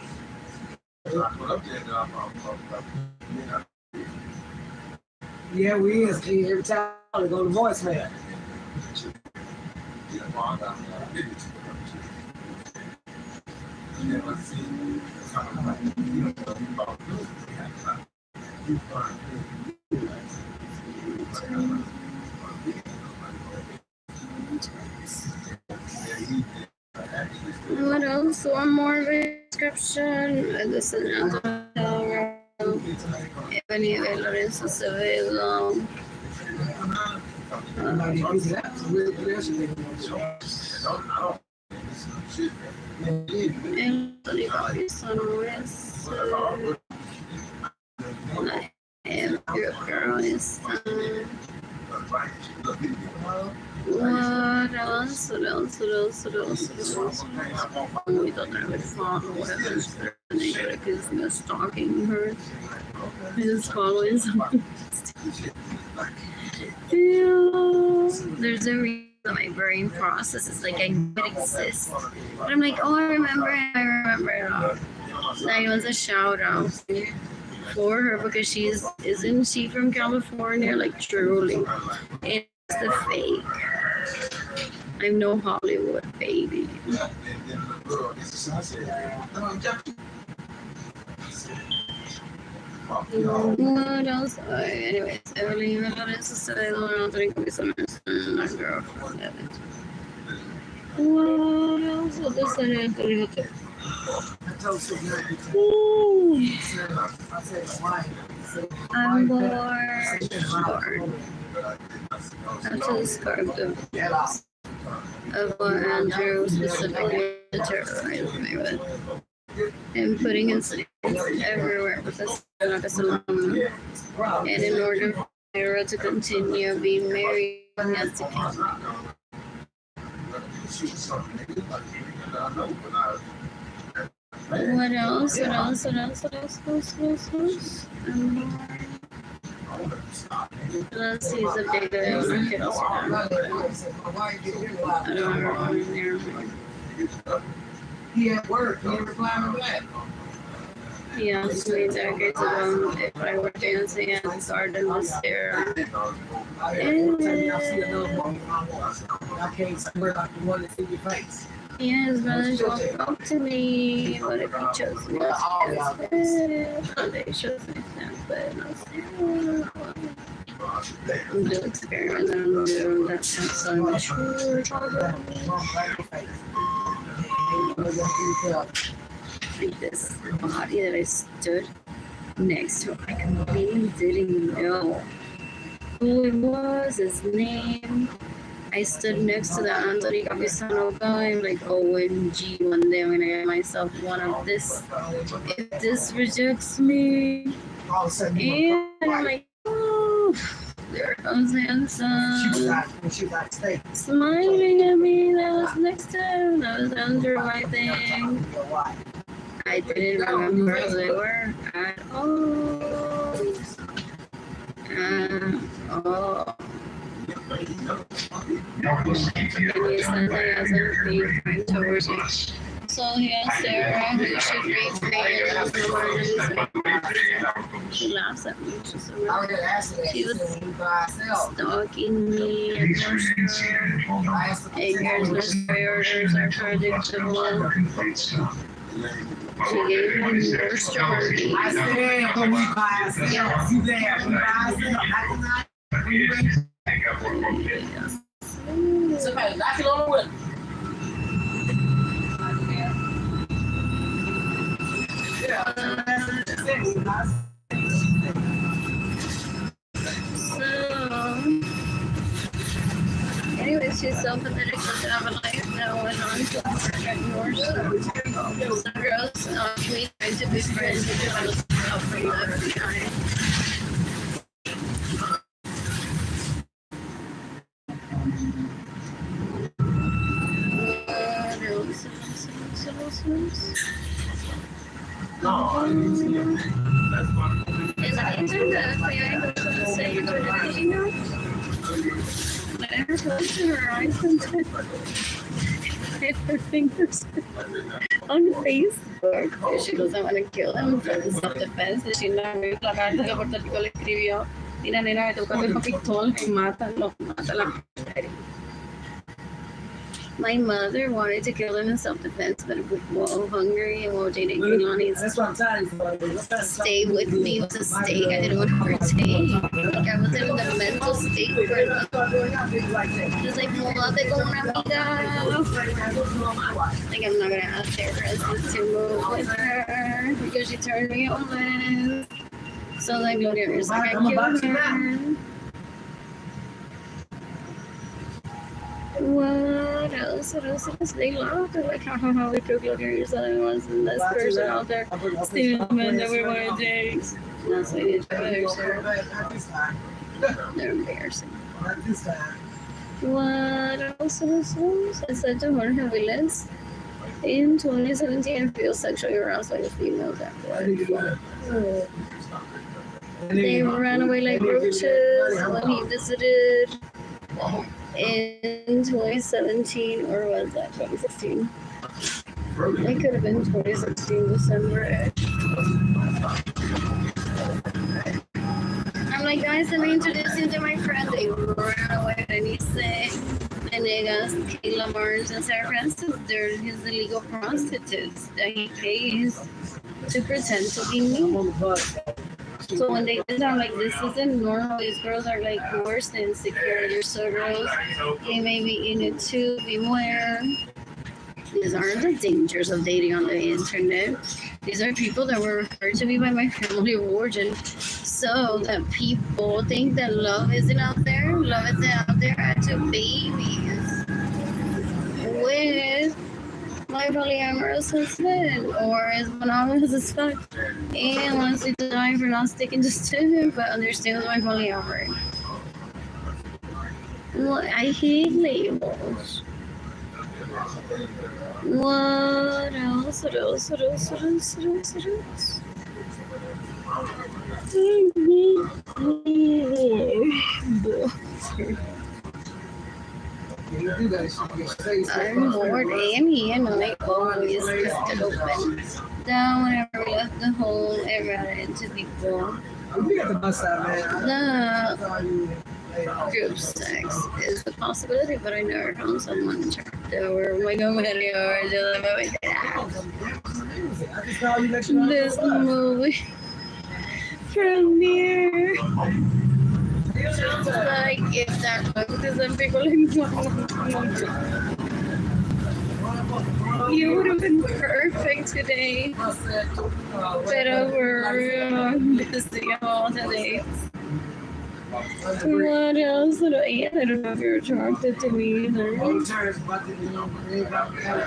Yeah, we is. Every time we go to voicemail. What else? One more description. This is another Arlene Lorenzo Sevilla. Anthony Robinson West. And your girl is. What else? We don't know if whatever because they're stalking her. Just following someone. There's a reason my brain processes like I know it exists. But I'm like, oh, I remember it all. That was a shout out for her because isn't she from California? Like truly. It's the fake. I'm no Hollywood baby. What else? Anyways, Arlene Lorenzo said I don't drink with my girlfriend. What else? What is that? I'm bored. After described of what Andrew specifically terrorized me with. And putting his everywhere with this alone. And in order Myra to continue being married. Yes, to what else? What else? What else? What else? What else? Let's see the bigger He at work. He replying back. yeah, sweet decades ago, if I were dancing and the garden was there. I can't swear like the one that see your face. Yes, brothers won't talk to me. What if he chose me? They chose me, but I'm doing experiments and I'm doing that so much. Like this body that I stood next to, I completely didn't know who it was, his name. I stood next to the Anthony Capisano guy. I'm like, OMG, one day I'm gonna get myself one of this. If this rejects me, and I'm like, oh, there comes handsome, smiling at me. That was next to him. That was under my thing. I didn't remember who they were at all. Oh. And he said that as a big friend towards me. So he asked Sarah who should be free and she laughs at me. She was stalking me and here's my orders are predictable. She gave me more strawberries. I said, go we buy ourselves. You there? We buy ourselves. Somebody knock it on the window. Anyways, she's so pathetic to have a life that went on to ignore some girls. We tried to be friends with develop stuff from left behind. Is it internet? May I go to say you're going to be now? Let her go to her eyes and her fingers on Facebook. She doesn't want to kill him for self-defense. She never la carta que Puerto Rico le escribió. Mira, nena, tu papel con pistola y mata la mujer. My mother wanted to kill him in self-defense, but while hungry and while dating Kehlani's stay with me was a stake. I didn't want to partake. Like I wasn't in the mental state for it. Just like, mudate con una amiga. Like I'm not gonna ask therapists to move with her because she turned me homeless. So like Gloria is like, I killed her. What else? What else? They laughed. They're like, how we could look at yourself once and this person out there stealing the men that we want to date. That's what they do. They're embarrassing. What else? I said to Jorge Villas in 2017, I feel sexually aroused by the females after. They ran away like roaches when he visited. In 2017, or was that 2016? It could have been 2016, December. I'm like, guys, let me introduce you to my friend. They ran away and he said, Venegas, Kayla Barnes, and Sarah Francis, they're his illegal prostitutes that he pays to pretend to be me. So when they did, I'm like, this isn't normal. These girls are like worse than insecure. They're so gross. They may be in it too. Beware. These aren't the dangers of dating on the internet. These are people that were referred to me by my family of origin. So that people think that love isn't out there. Love isn't out there. I took babies with my polyamorous husband, or as monogamous as fuck, and wants to die for not sticking just to him, but understands my polyamory. What? I hate labels. What else? What else? What else? What else? What else? What else? I'm bored and here, no, like always left it open. Down whenever we left the home, it ran into people. The group sex is a possibility, but I never found someone checked over my comedy or this movie premiere. Like if that was some people you would have been perfect today, but we're busy all today. What else? I don't know if you're attracted to me either. What else?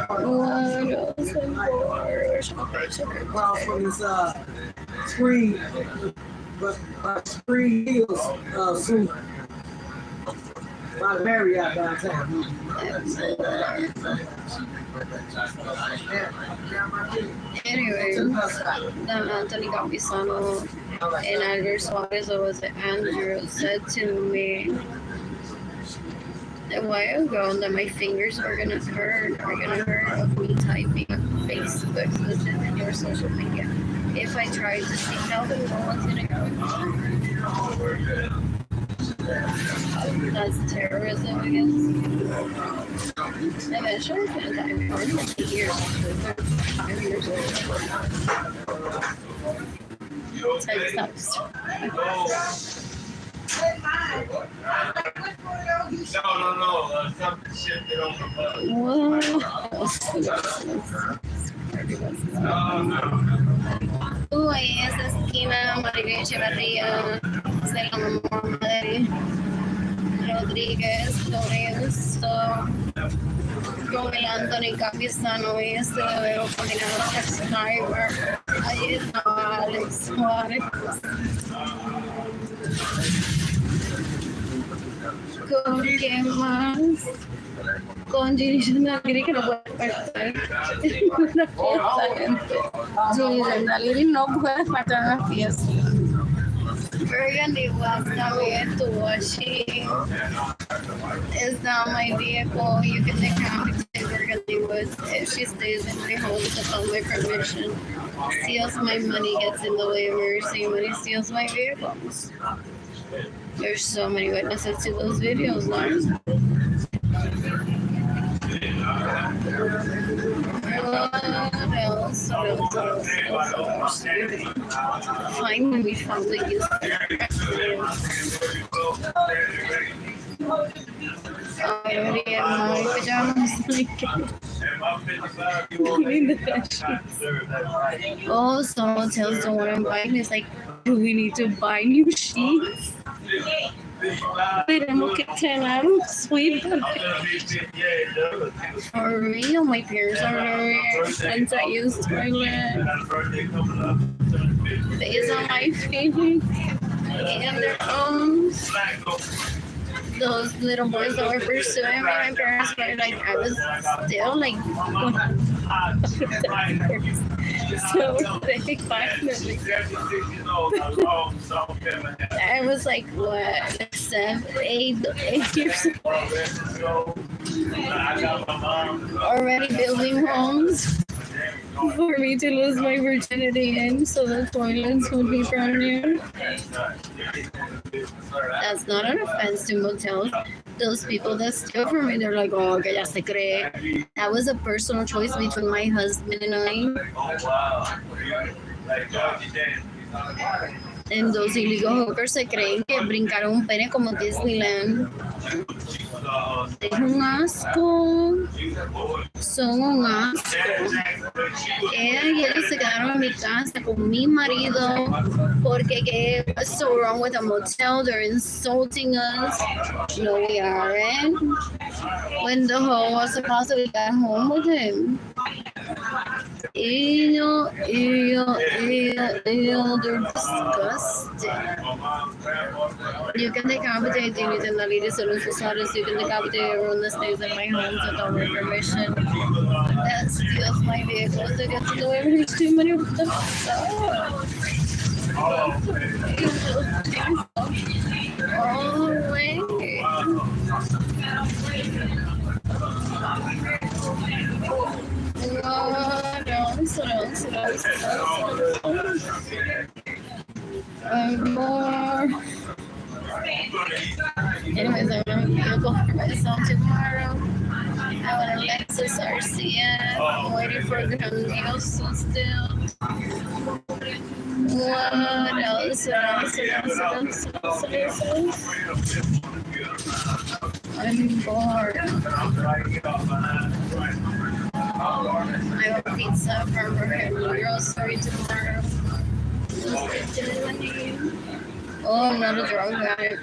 I'm bored. Well, from this screen, but screen heels suit. By the Marriott downtown. Anyway, Anthony Capisano and Andrew Suarez, or was it Andrew, said to me a while ago that my fingers are gonna hurt of me typing on Facebook, specifically your social media. If I try to seek help, and no one's gonna go. That's terrorism, I guess. Eventually, it's gonna die. We're like 8 years. 5 years old. Type stops. No. Something shifted over. Ahí esa esquina, Maribel Echeverría, se la madre Rodríguez, Lorenzo, con el Anthony Capisano y este veo coordinador de Sniper. Ahí está Alex Suárez. ¿Con quién más? Con Gigi Naliri, que no puede faltar. Gigi Naliri no puede faltar en la fiesta. Burgundy was también estuvo allí. It's not my vehicle. You can take her to Burgundy Woods if she stays in my home without my permission. Steals my money, gets in the way of her receiving money, steals my vehicles. There's so many witnesses to those videos now. What else? Finally, we finally used it. Already in my pajamas, Oh, some hotels don't want to buy. It's like, do we need to buy new sheets? Tenemos que tener un suite. For real, my parents are very expensive. I use toilet. Based on my feelings and their own. Those little boys that were pursuing me, my parents were like, I was still like, so they finally. I was like, what, 7, 8 years old. Already building homes for me to lose my virginity in, so the toilets would be brand new. That's not an offense to motels. Those people that steal from me, they're like, oh, que ya se cree. That was a personal choice between my husband and I. And those illegal hookers se creen que brincaron un pene como Disneyland. Es un asco. Son un asco. Ella y él se quedaron en mi casa con mi marido porque what's so wrong with a motel? They're insulting us. No, we aren't. When the hoe was supposed to be at home with him. Ew, they're disgusting. You can decapitate anything that it is on societies. You can decapitate everyone that stays in my homes without my permission. That steals my vehicles. They get to do everything. Many of them suck. Oh, wait. What else? More. Anyways, I'm gonna go for myself tomorrow. I want a Lexus RCF. I'm waiting for Grandioso still. What else? I'm bored. I want pizza from her grocery tomorrow. Oh, I'm not a drug guy.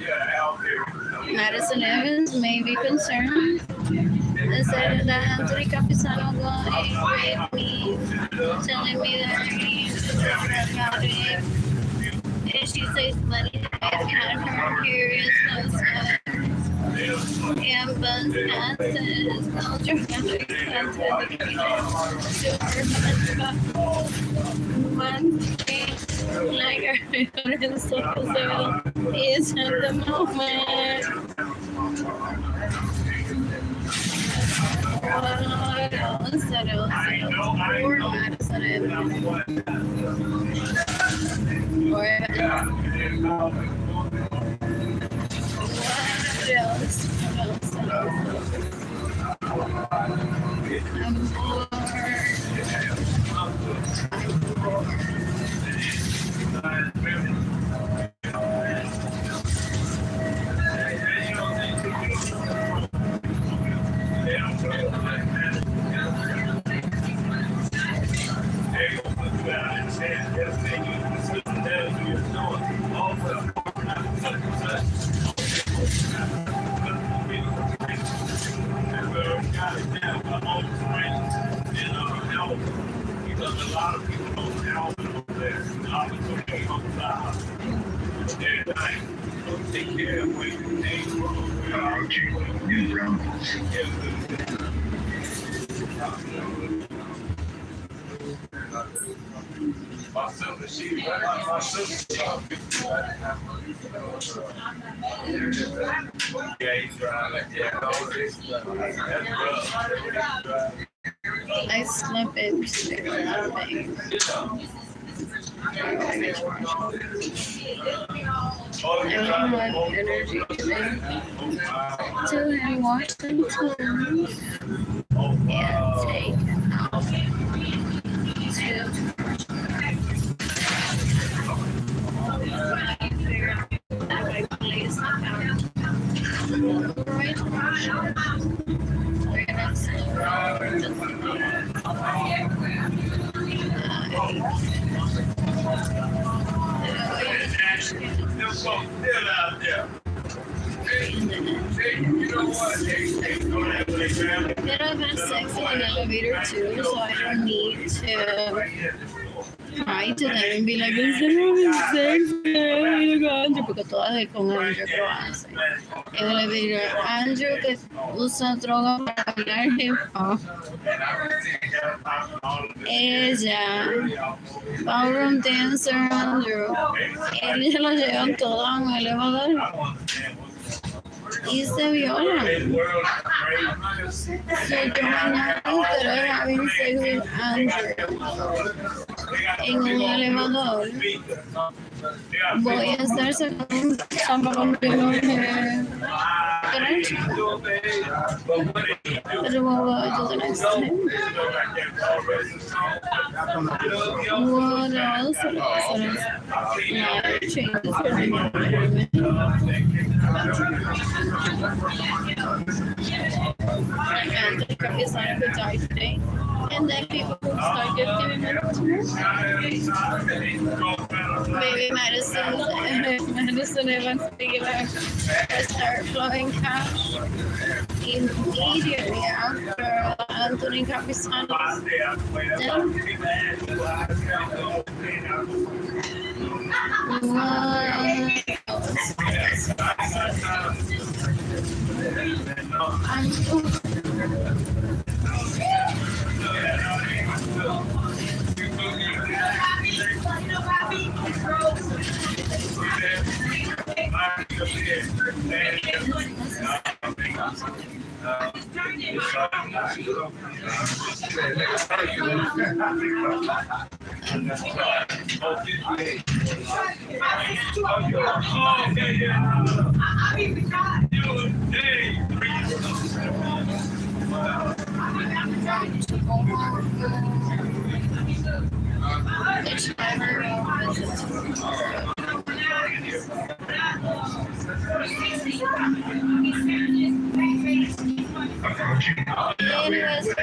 Madison Evans may be concerned. They said that Anthony Capisano got with me, telling me that he's about it. And she says money I've had her periods, and buzz passes, ultraviolet one thing like I heard in social is at the moment. What else? Poor Madison Evans. What else? I'm bored. I slept in today. I don't have energy today to wash some clothes and take out But I've had sex in an elevator too, so I don't need to try to them and be like, "Is there sex?" Porque todas con Andrew que lo hacen. En el elevator, Andrew que usa droga para hablar hip hop. Ella, ballroom dancer Andrew, ella la llevan toda a un elevador. Y se violan. So yo mañana estaré having sex with Andrew en un elevador. Voy a estar sacando un zampón de los pero what will I do the next time? What else? Life changes for the environment. And the cup is not a good die today. And then people will start giving it to maybe Madison Evans start flowing cash immediately after Anthony Capistrano.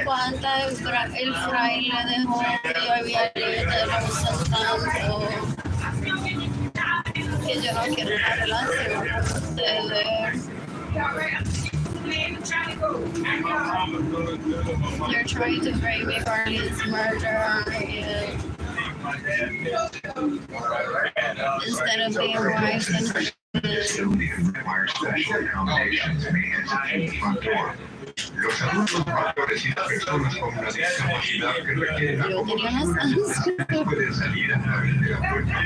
Cuánta el fraile dejó que yo había leído de rosas tanto que yo no quiero una relación con ustedes. They're trying to break me for his murder instead of being wise and facility could require special accommodations and maintenance at the front door. Los adultos mayores y las personas con una discapacidad que requieren acomodaciones pueden salir a través de la puerta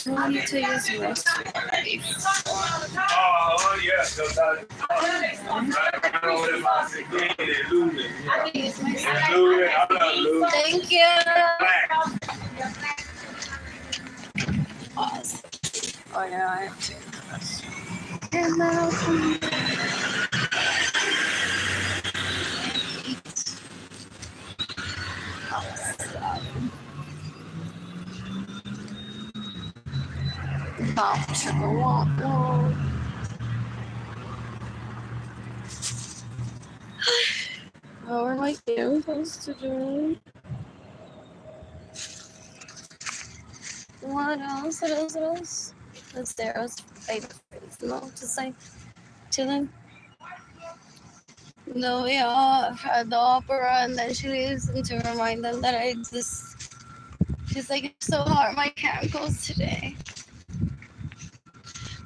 I need to use this. Oh, yeah. Thank you. Awesome. Oh, yeah, I have to. And then I'll come. How are my campers to do? What else? That's Sarah's favorite place. No, just like chilling. No, we all had the opera, and then she leaves and to remind them that I exist. She's like, it's so hard, my cat goes today.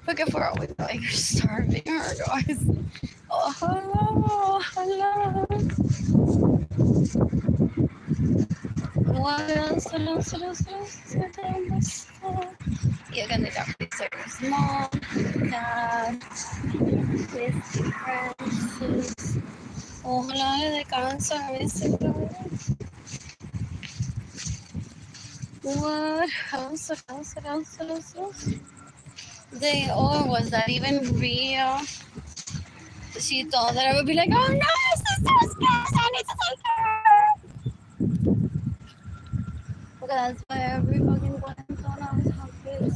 Look if we're always like starving her, guys. Oh, hello. What else? You're gonna get Sarah's mom, dad, Misty Francis. Ojalá le dé cáncer a Misty Francis. What else? Was that even real? She thought that I would be like, oh no, this is so scared, I need to take her. Okay, that's why every fucking cuarentona always have this.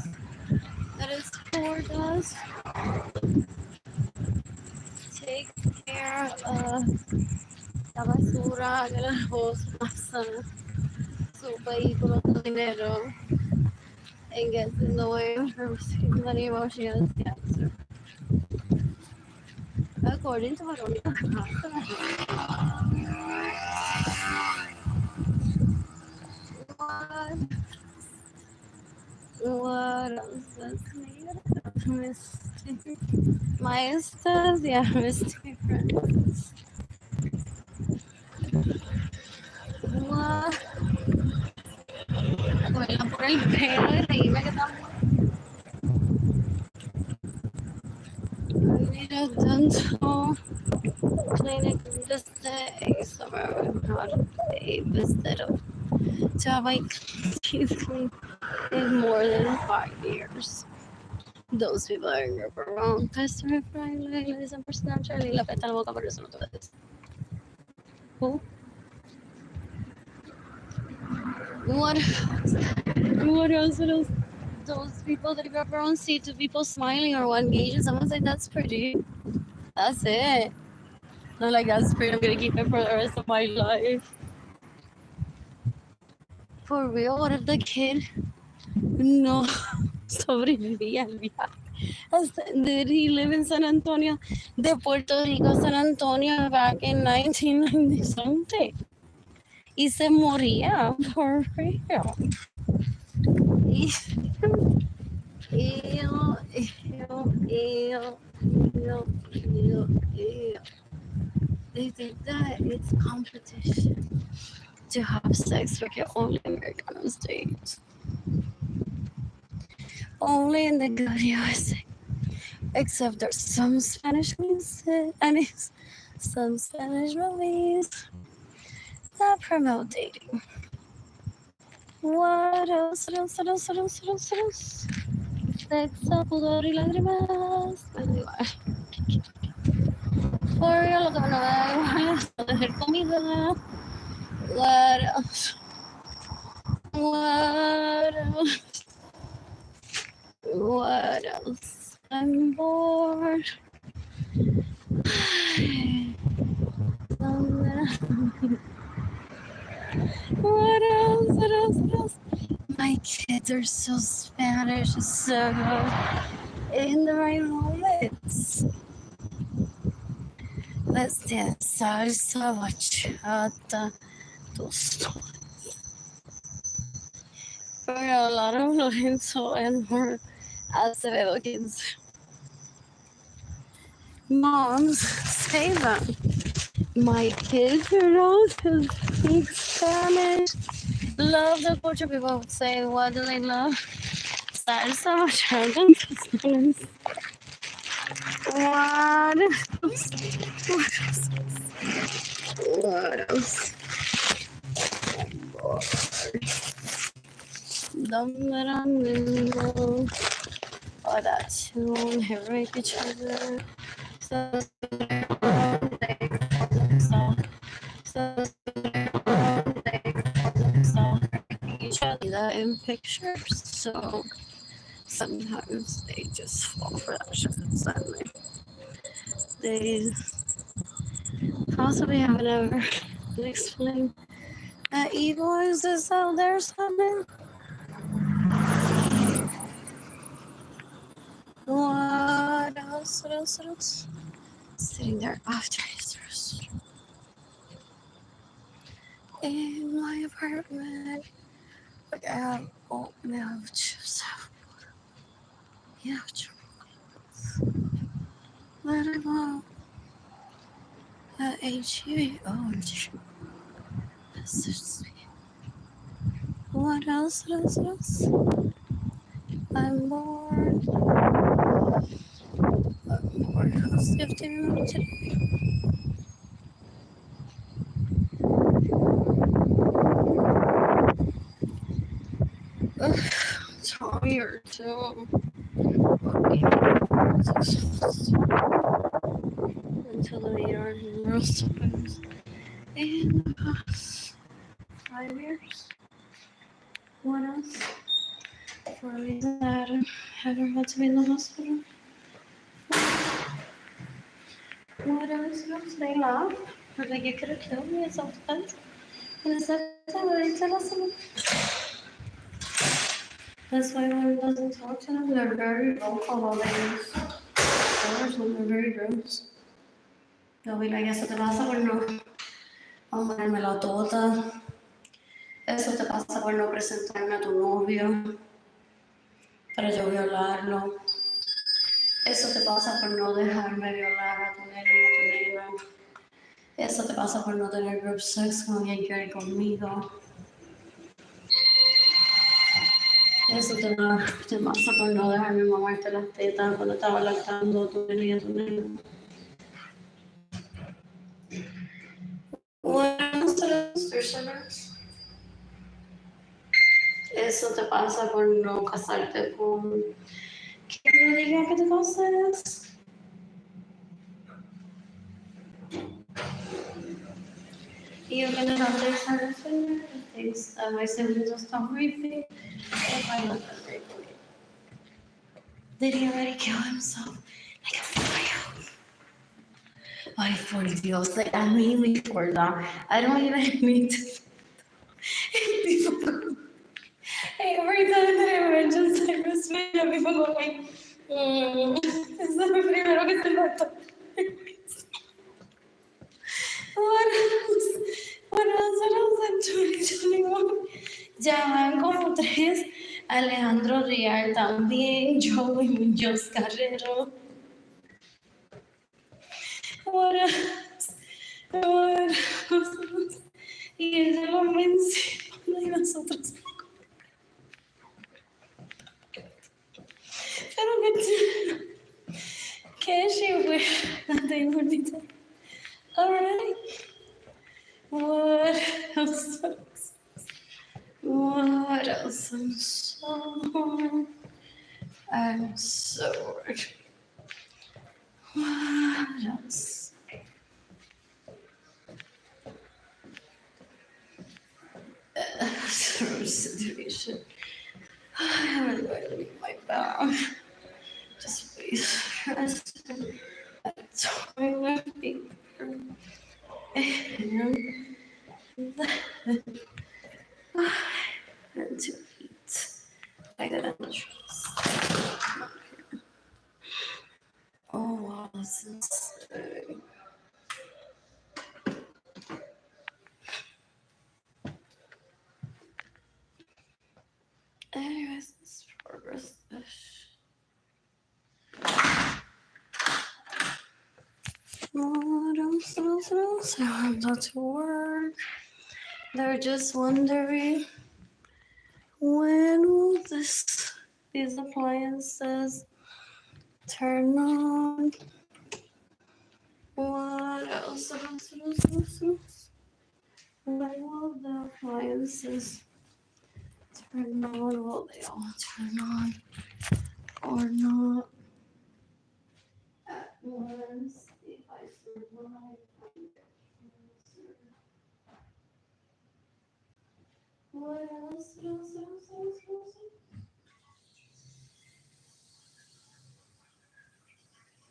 That is for us. Take care of la basura que las cosas pasan. Su vehículo, su dinero. And gets in the way of her receiving any emotional cancer. According to Veronica what else does Misty? Maestras, yeah, Misty Francis. What? Bueno, por el pelo y reírme que estamos. I need a dental clinic this day, so I would not pay instead of to have my teeth cleaned in more than 5 years. Those people are in group wrong. Customer friendly, listen personal, Charlie, la pesta la boca, por eso no te voy a decir. Who? What? What else? What else? Those people that got wrong, see two people smiling or one engaging, someone's like, that's pretty. That's it. Not like that's pretty, I'm gonna keep it for the rest of my life. For real, what if the kid no sobrevivía al viaje? Did he live in San Antonio? De Puerto Rico, San Antonio back in 1990 something. Y se moría, for real. Ew, ew, ew, ew, ew. They think that it's competition to have sex with your only American state. Only in the good USA. Except there's some Spanish music, some Spanish movies that promote dating. What else? What else? What else? What else? What else? What else? Sexo, pudor y lágrimas. Bueno, igual. For real, lo que me da igual es tener comida. What else? What else? What else? I'm bored. What else? What else? What else? My kids are so Spanish, so good. In the right moments. Let's dance salsa, bachata, tosto. For a lot of Lorenzo and more Acevedo kids. Moms, say that. My kids are those who speak Spanish. Love the culture. People would say, what do they love? Salsa, bachata, tostones. What else? What else? Oh, that tune, heroic each other. So, each other in pictures. So sometimes they just fall for that shit suddenly. They possibly haven't ever explained that evil is just out there something. What else? What else? What else? Sitting there after his rest in my apartment. Like I have oatmeal chips. Yeah, let it go. HUA orange. That's so sweet. What else? What else? What else? I'm bored. I'm bored. Who's 15 minutes today? Ugh, tired too. Until the 8 hours in the roast sometimes. In the past 5 years. What else? For a reason that I haven't had to be in the hospital. What else? They laugh. They're like, you could have killed me. It's self-defense. And it's like, that's why one doesn't talk to them. They're very vocal while they use words when they're very gross. They'll be like, eso te pasa por no amarme la tota. Eso te pasa por no presentarme a tu novio para yo violarlo. Eso te pasa por no dejarme violar a tu nene y a tu nena. Eso te pasa por no tener group sex con alguien que quiere conmigo. Eso te pasa por no dejarme mamarte las tetas cuando estaba lactando a tu nene y a tu nena. Buenas personas. Eso te pasa por no casarte con ¿Qué le diga que te cosas? Y you're gonna have their side finger. My siblings will stop breathing. If I look at it. Did he already kill himself? Like a fire. Ay, por Dios, like, a mí me importa. I don't even need to. Every time that I mention Cyrus Smith, people go like, es lo primero que se nota. What else in 2021? Ya van como tres. Alejandro Rial también, Joey Muñoz Carrero. What else? What else? Y ella lo menciona y nosotros. Pero que she wish that they would be dead. Alright. What else? What else? I'm so worried. What else? Situation. I haven't going to leave my bag. Just please rest. Toilet paper. And to eat. I gotta trust. Oh wow, this is anyways, let's progress this. What else? I have not to work. They're just wondering when will these appliances turn on? What else? When will the appliances turn on? Will they all turn on or not? At once, if I survive, I get cancer. What else?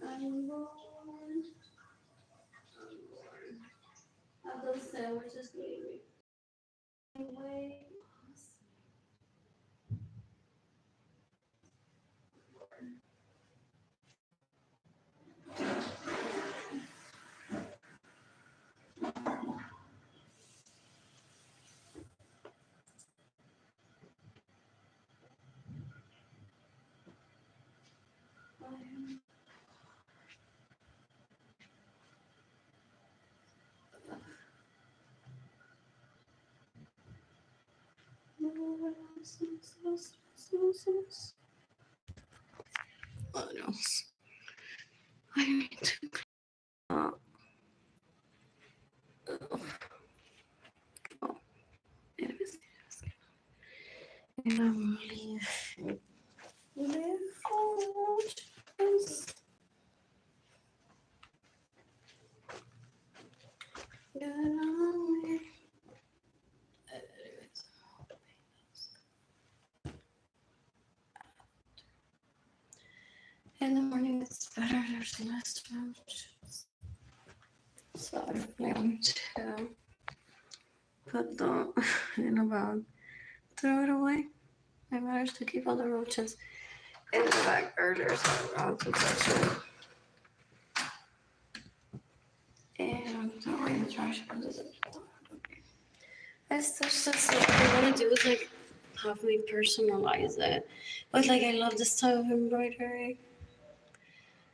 I'm bored. Have those sandwiches made me wait. What else? I need to it is and I'm leaving. Live for this. Get on me. In the morning it's better, there's less functions. So I plan to put the in a bag, throw it away. I managed to keep all the roaches in the bag earlier, so I don't have to touch it. And throw away the trash. It's just like what I want to do is like have me personalize it. But like I love this type of embroidery.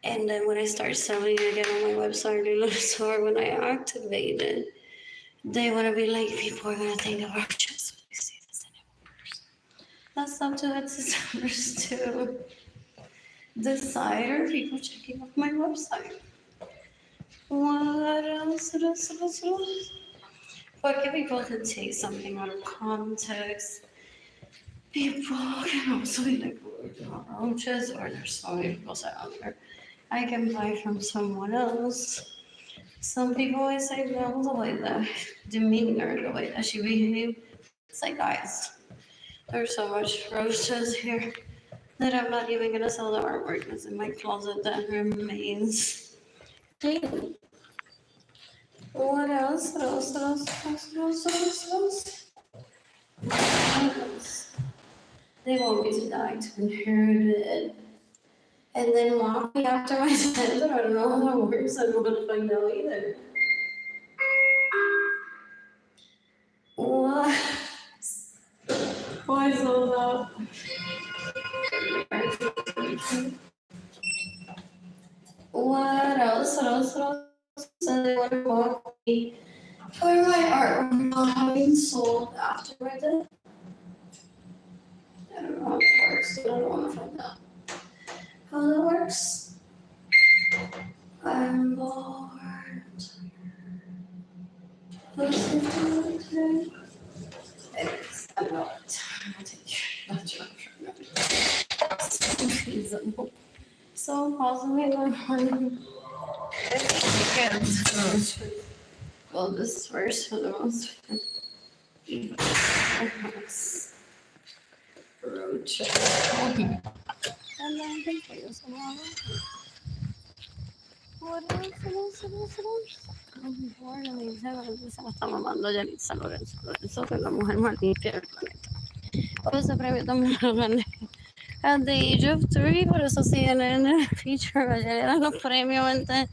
And then when I start selling it again on my website, when I activate it, they want to be like, people are going to think of just when they see this in That's up to Etsy sellers to decide, or people checking out my website. What else? Porque people can take something out of context people can also be like roaches, or there's so many people out there I can buy from someone else. Some people always say, no, the way that demeanor, the way that she behaved. It's like, guys, there's so much roaches here that I'm not even gonna sell the artwork that's in my closet that remains clean. What else? What else? What else? What else? What else? What else? What else? They want me to die to inherit it. And then mock me after my death. I don't know how that works. I don't know if I know either. What? Why so loud? What else? What else? What else? So they want to mock me for my artwork not having sold after my death. I don't know how that works. I don't want to find out how that works. I'm bored. What's the time today? Anyways, I'm not. I'll take care of that. Feasible. So possibly my one. Well, this first for the most. Roaches. And then thank you so much. What else? What else? What else? What else? I'm bored and se la está mamando ya Arlene Lorenzo. Lorenzo, que es la mujer más limpia del planeta. Por ese premio también lo gané. At the age of 3, por eso CNN feature ayer eran los premios entre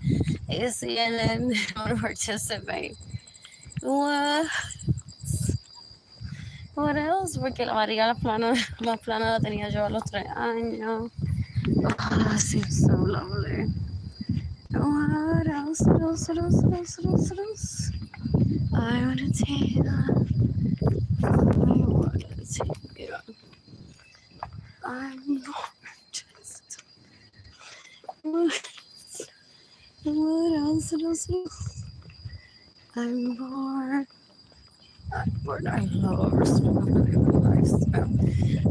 CNN don't participate. What else? Porque la barriga más plana la tenía yo a los 3 años. Oh, seems so lovely. What else? What else? What else? What else? What else? What else? I wanna take it on. I wanna take it on. I'm just. What else? What else? What else? I'm bored. I'm bored. I love lifestyle.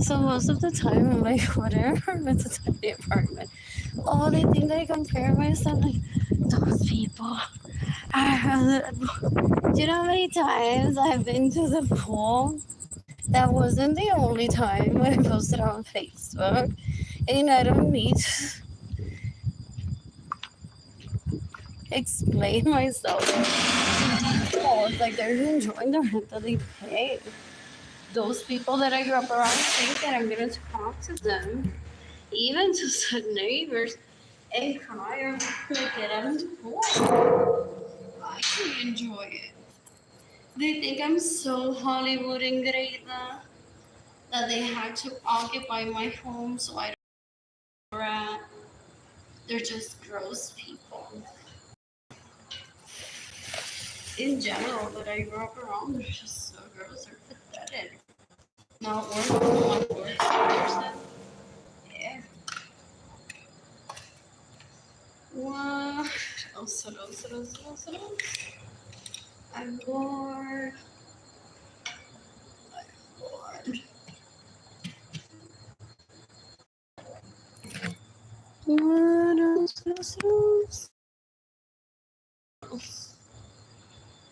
So most of the time I'm like, whatever, it's a tiny apartment. Oh, they think they compare myself like those people. Do you know how many times I've been to the pool? That wasn't the only time I posted on Facebook. And I don't need to explain myself. Oh, it's like they're enjoying the rent that they pay. Those people that I grew up around think that I'm gonna talk to them, even to the neighbors, and cry or like get out of the pool. I can enjoy it. They think I'm so Hollywood and great that they had to occupy my home so I don't rat. They're just gross people. In general, that I grew up around, they're just so gross. They're pathetic. Not one person. Yeah. What else? What else? What else? What else? What else? I'm bored. I'm bored. What else? What else? What else?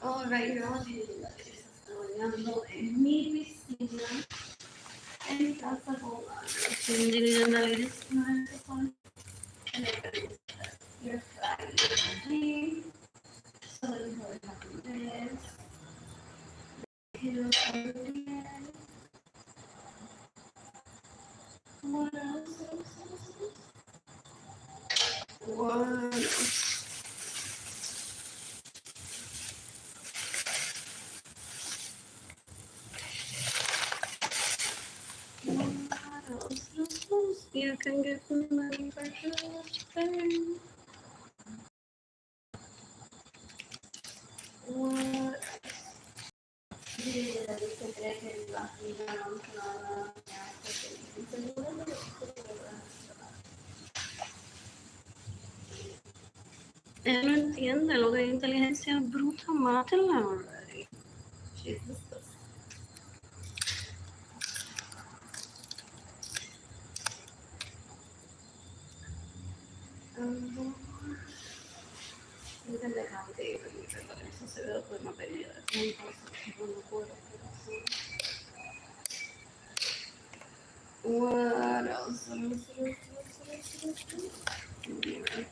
Oh, right now, estoy hablando en mi piscina. En casa con estoy dividiendo la dirección. Your family. So that you are happy this. What else? What else? You can give me money for anything. What? Él no entiende lo que es inteligencia bruta, mátenla already. Jesus. Sí, eso se ve por una pérdida de tiempo, no puedo hacer eso. What else? Yeah.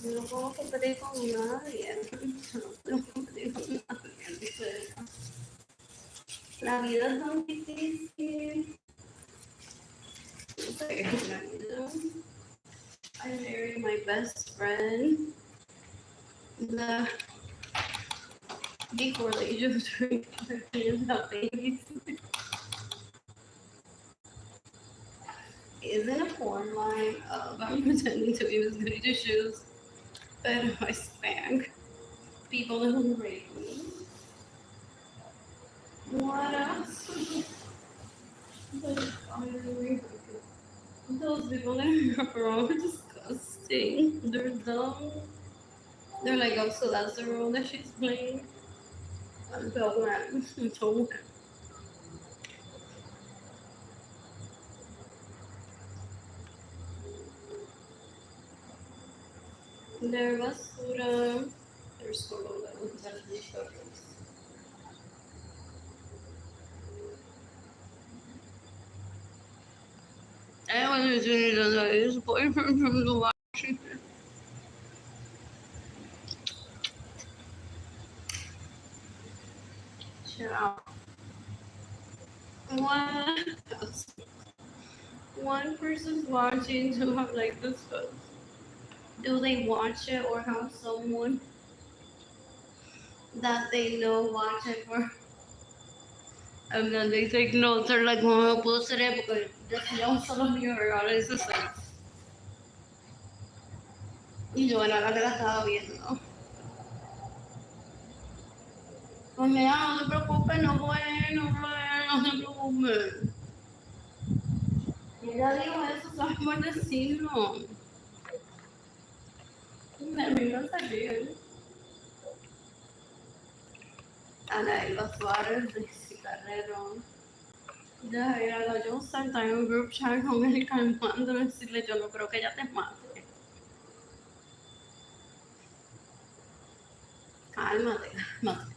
Yo no puedo competir con nadie. Yo no puedo competir con nadie. La vida es tan difícil. No sé, la vida. I married my best friend. Before the age of 15 babies. Is in a porn line of I'm pretending to be Miss Goody Two Shoes, but I spank people who rape me. What else? Those people that are disgusting. They're dumb. They're like, oh, so that's the role that she's playing. I'm told him. They're basura. They're solo levels. I wasn't doing his boyfriend from the Washington. Ciao. One person's watching to have like this. Do they watch it or have someone that they know watch it for? And then they take notes. They're like, no, puedo hacer eso porque decía un solo mío, ahora es así. Y yo era la que la estaba viendo. Pues mira, no te preocupes, no fue, no te preocupes. Y ella dijo eso, ¿sabes por decirlo? Me vino a salir. Anaela Suárez de Cigarrero. Ya era yo saltar en un group chat con él calmando, decirle yo no creo que ella te mate. Cálmate, cálmate.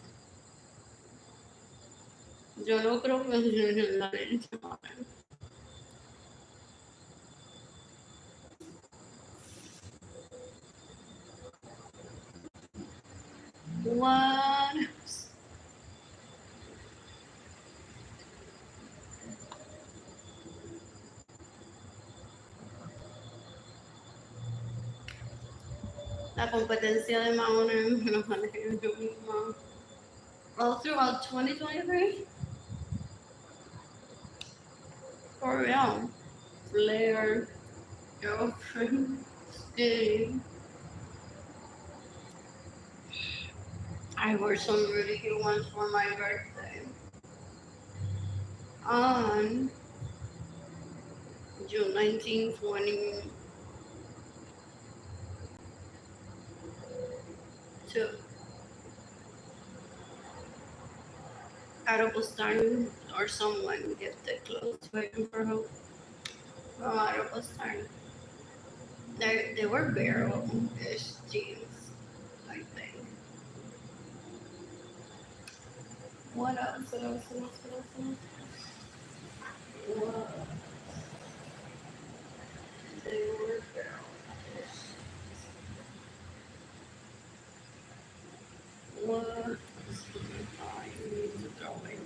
Yo no creo que la ley te mate. What? La competencia de Mahone me lo manejé yo misma. All throughout 2023? For real. Flair, girlfriend, Steve. I wore some really cute ones for my birthday. On June 19, 2022. Arable Stern or someone gifted clothes waiting for hope from Arable Stern. They were barrel-ish jeans, I think. What else? What? They were barrel-ish. What? I need to throw away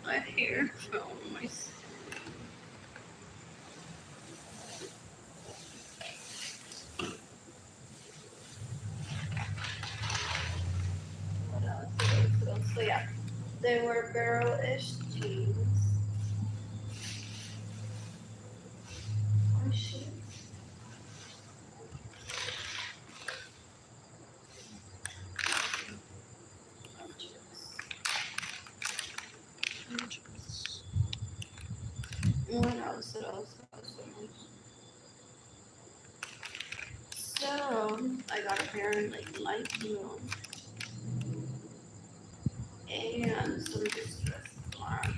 my hair from my skin. What else? So yeah, they were barrel-ish jeans. Oh shit. What else? So I got a pair in like light blue and some distressed black.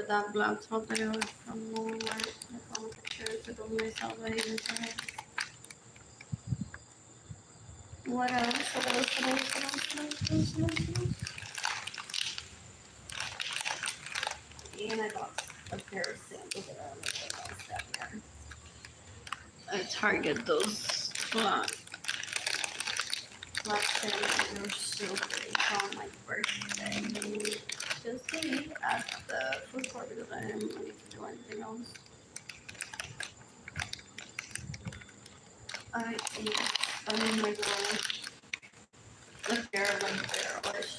that black top that I was from Walmart. I found a picture to go myself. I even said, what else? What else? What else? What else? What else? What else? What else? And I got a pair of sandals that I like that here. I Target those black sandals are so great on my birthday. Just to eat at the food court because I didn't really need to do anything else. I ate, oh my god, the barrelish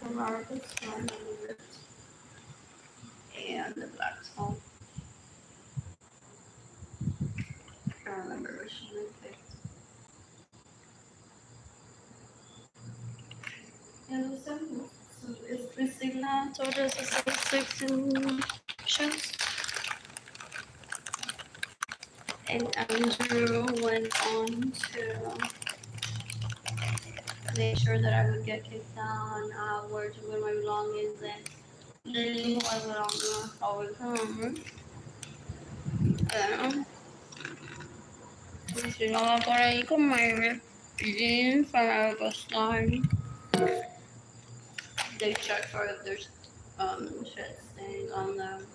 from our restaurant and the black salt. I can't remember which one I picked. And so it's Priscilla told us to say 6 shoes. And Andrew went on to make sure that I would get kicked out where to put my belongings and Lily was around always home. Si no va por ahí con my jeans para acostar. They check for if there's shit staying on them.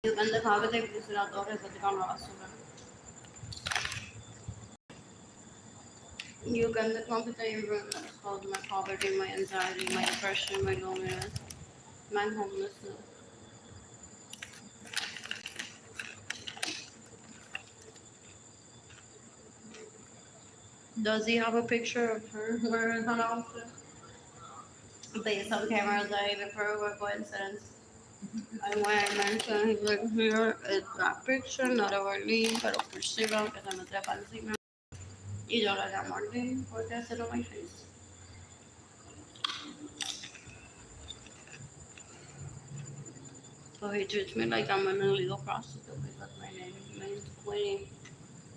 Yo pendejaba que te puse la torre que te con la basura. You can the competent room that's called my poverty, my anxiety, my depression, my loneliness, my homelessness. Does he have a picture of her wearing that outfit? Based on cameras that even prove a coincidence. And when I mentioned he look here, it's that picture, not of Arlene, pero Priscilla, que se me trepa encima. Y yo la llamo Arlene porque I said on my face. So he treats me like I'm an illegal prostitute because my name means Winnie,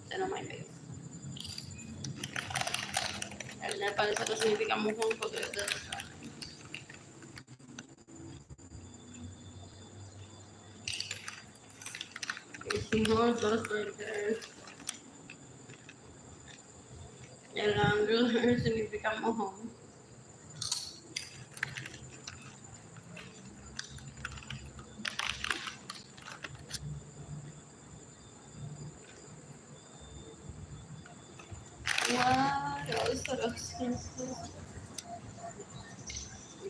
said on my face. Él le parece que significa mojón porque es de esa. Y si no, entonces el ángulo significa mojón. What else?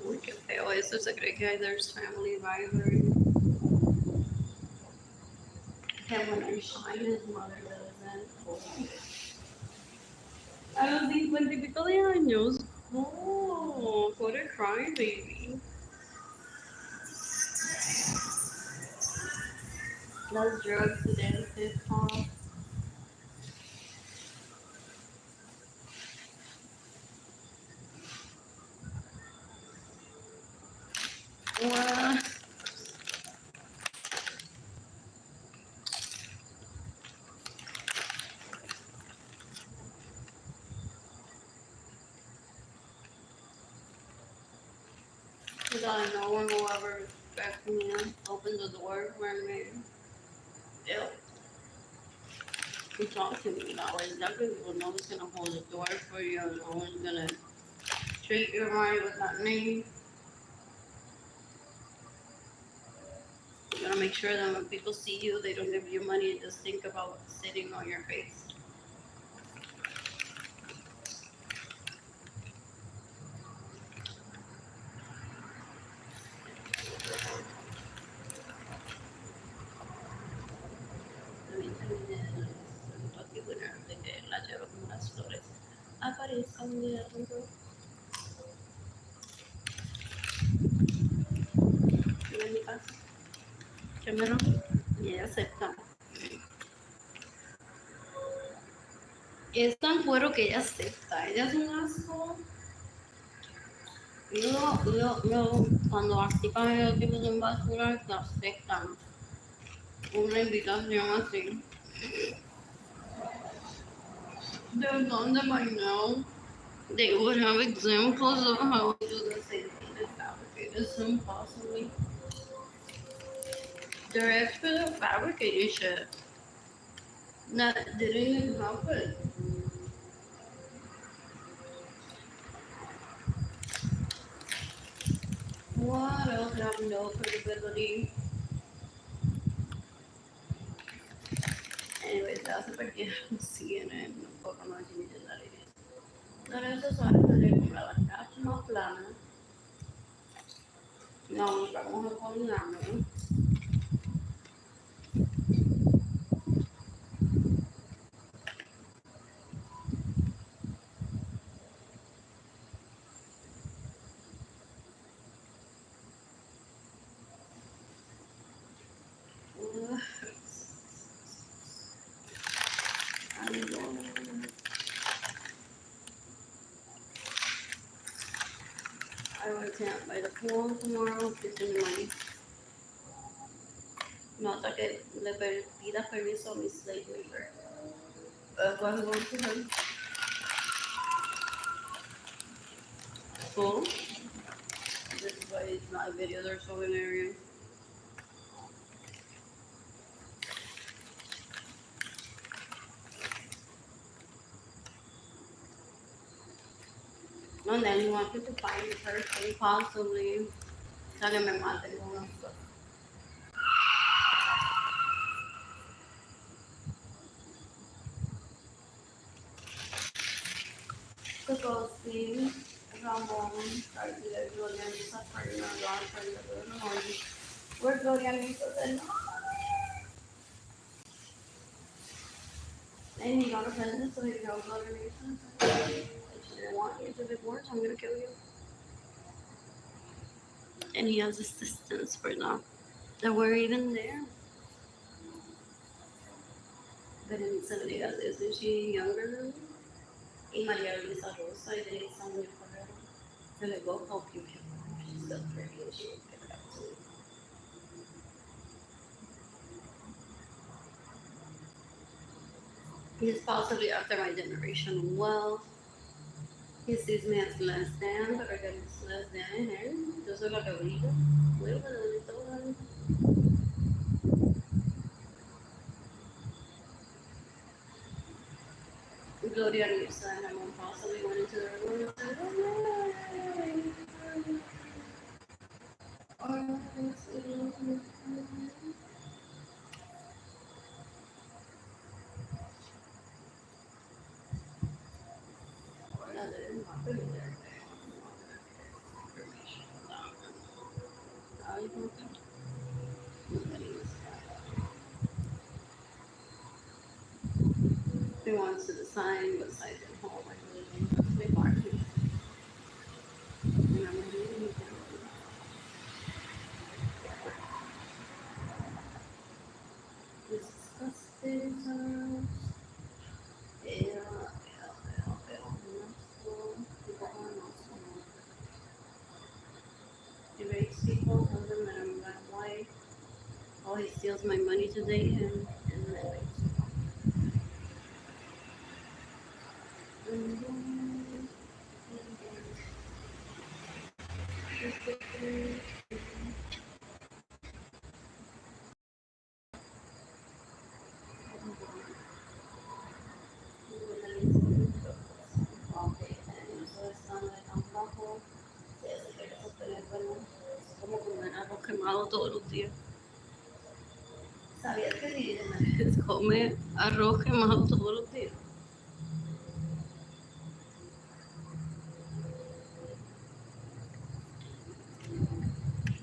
Uy, qué feo eso, se cree que there's family rivalry. And when I shine, his mother doesn't. A los 50 y pico de años. Oh, what a cry baby. Las drugs, the dance, hip hop. What? Because no one will ever respect me and open the door for me. Ew. You talk to me that way. Exactly, people no one's gonna hold the door for you. No one's gonna treat you right with that name. You gotta make sure that when people see you, they don't give you money and just think about sitting on your face. Aparezcan de adentro. En mi casa. Que menos. Y ella acepta. Es tan fuero que ella acepta. Ella es un asco. Yo, cuando participan en los tipos de basura, que aceptan. una invitación así. There's on them I know they would have examples of how we do the same thing as fabricators, some possibly. They're experts at fabricating shit. That didn't even happen. What else have no credibility? Anyways, that's if I get CNN, no poco más millonario. No necesariamente de comprar la casa más plana. No, nos vamos a coordinar. I went to by the pool tomorrow, get the money. Nota que le pida permiso a mi slave labor. Cuando voy to her school, this is why my videos are so hilarious. And then he wanted to find the person possibly. Sabe me mata con una cosa. Ghosting, Ramon, Cartier, Julian, suffering, Ron, we're Julian, and he got offended, so he goes on a reason. I didn't want you to divorce, I'm gonna kill you. And he has assistants for now that were even there. But in Senegal, isn't she younger than me? Y María Luisa Rosa, y de San Luis Correo. So they both help you. She's still pretty and she would give it up to me. He's possibly after my generation. Well, he sees me as less than, but I got less than in here. Yo soy la cabrita. Little bit of little. Gloria Lisa and her mom possibly went into the room and said, oh, he wants to design what size at home. I really think hard. He rapes people, tells them that I'm black and white. Oh, he steals my money to date him, and then rapes como comer arroz quemado todos los días. ¿Sabías que si come arroz quemado todos los días?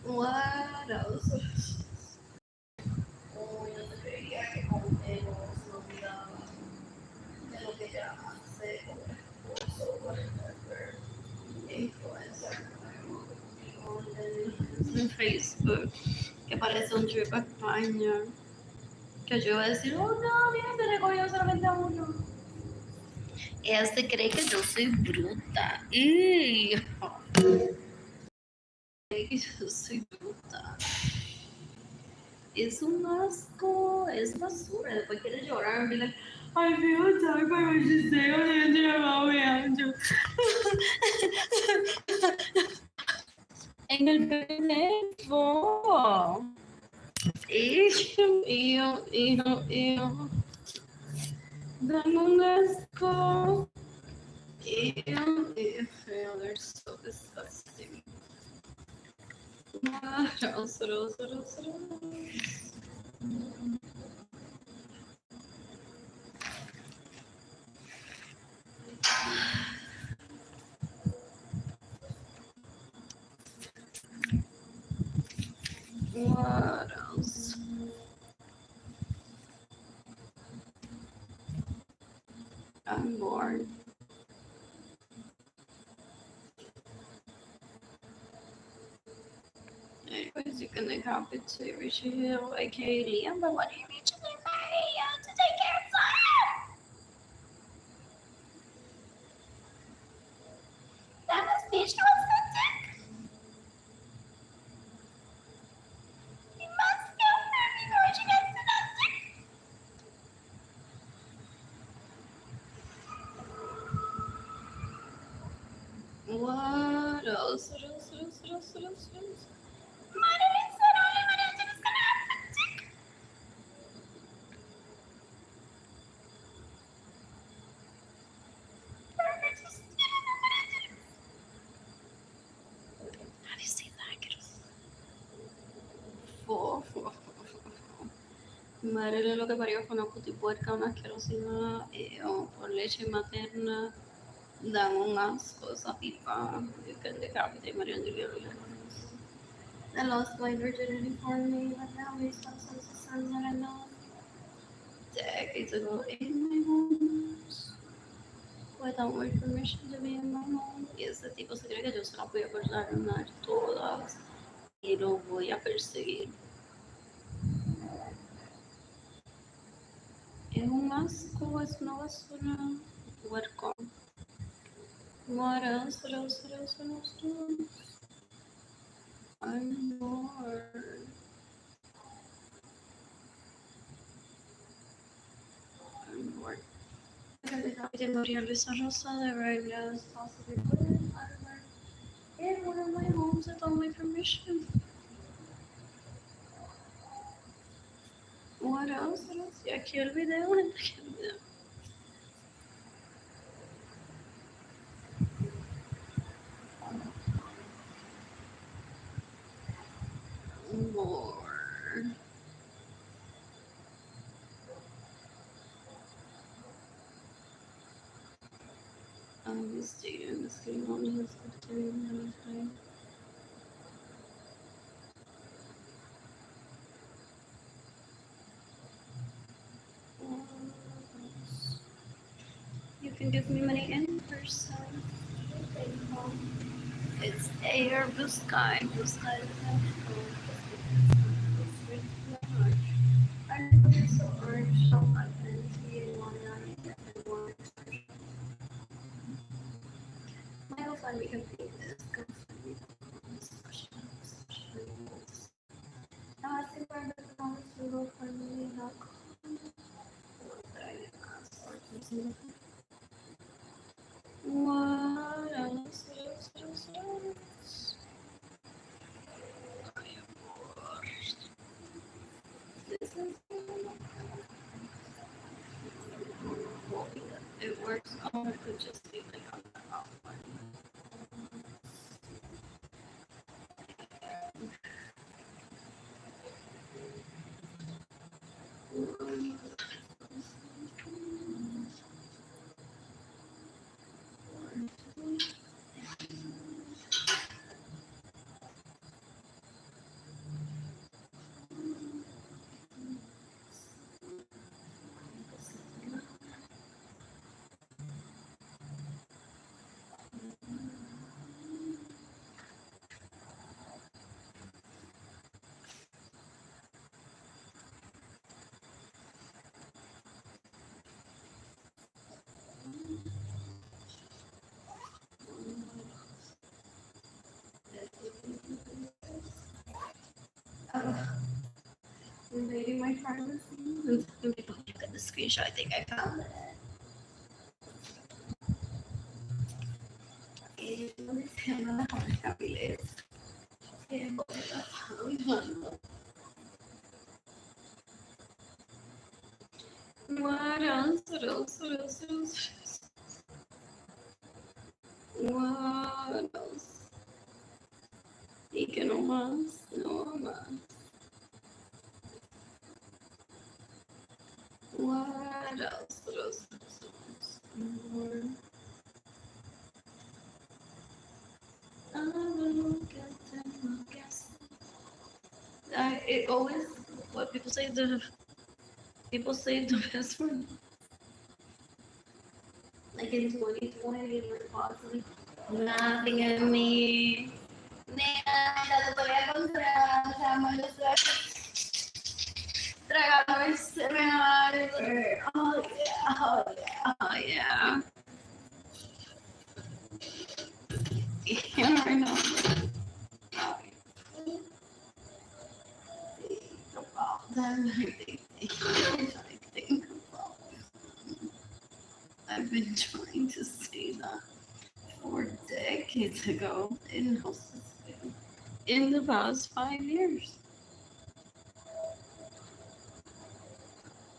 What else? Oh, yo te creía que con él se me olvidaba de lo que ya hace como esposo, whatever, influencer, en Facebook, que parece un trip a España. Que yo iba a decir, oh no, mira, se recogió solamente a uno. Ella se cree que yo soy bruta. Y que yo soy bruta. Es un asco, es basura. Después quiere llorar, be like, I feel tired, but I just say, oh, en el pendejo. Ew. Dame un asco. Ew. They're so disgusting. Gross. What else? I'm bored. Anyways, you can decapitate Richie Hill, aka Liam, but what do you need to do Maria to take care of fire? That must be she was sick. You must kill her before she gets to that sick. What else? Marilyn said only Maria is gonna have a sick. Have you seen that? Marilyn lo que parió fue una putipuerca, una asquerosidad, por leche materna. Dan un asco esa pipa. You can decapitate Maria Angelina. I lost my virginity for me, but now we have some sisters that I know decades ago in my homes without my permission to be in my home. Y ese tipo se cree que yo se la voy a perdonar todas y lo voy a perseguir. Es un asco, es una basura. Huerco. What else? I'm bored. I Maria Luisa Rosa de Reglas possibly in one of my homes without my permission. What else? Y aquí el video, aquí el video. More. This student is getting on his 15 minutes. You can give me money in person. It's air, blue sky. Blue sky is I know it's so orange, so my friends eating one night and one. Michael find we can beat this. Go find me now I think we're the ones who go for me, not what else? It works. Oh, it could just be like on the offline. invading my privacy and telling people, look at the screenshot. I think I found it. No diciendo las horribles. Que voy a what else? What else? What else? What else? What else? Y que no más, no más. What else? What else? More. I will get them, I guess. It always, what people say, the best one. Like in 2020, we're possibly laughing at me. Nena, todavía con tragándome semanal. Oh yeah, oh yeah, oh yeah. Yeah, I know. Think about. I've been trying to say that for decades ago in the past 5 years.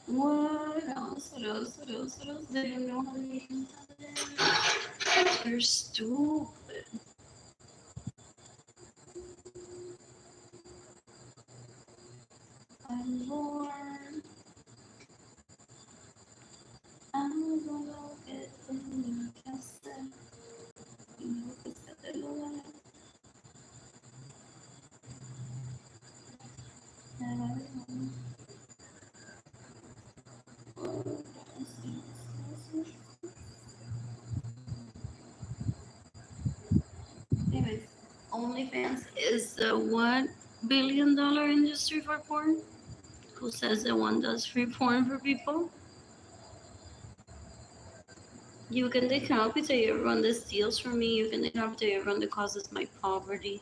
What else? What else? What else? What else? They don't know how to make intelligent. They're stupid. I'm born. I'm gonna get in the castle. You know, it's got the lower. Anyways, OnlyFans is the $1 billion industry for porn. Who says that one does free porn for people? You can decapitate everyone that steals from me. You can decapitate everyone that causes my poverty.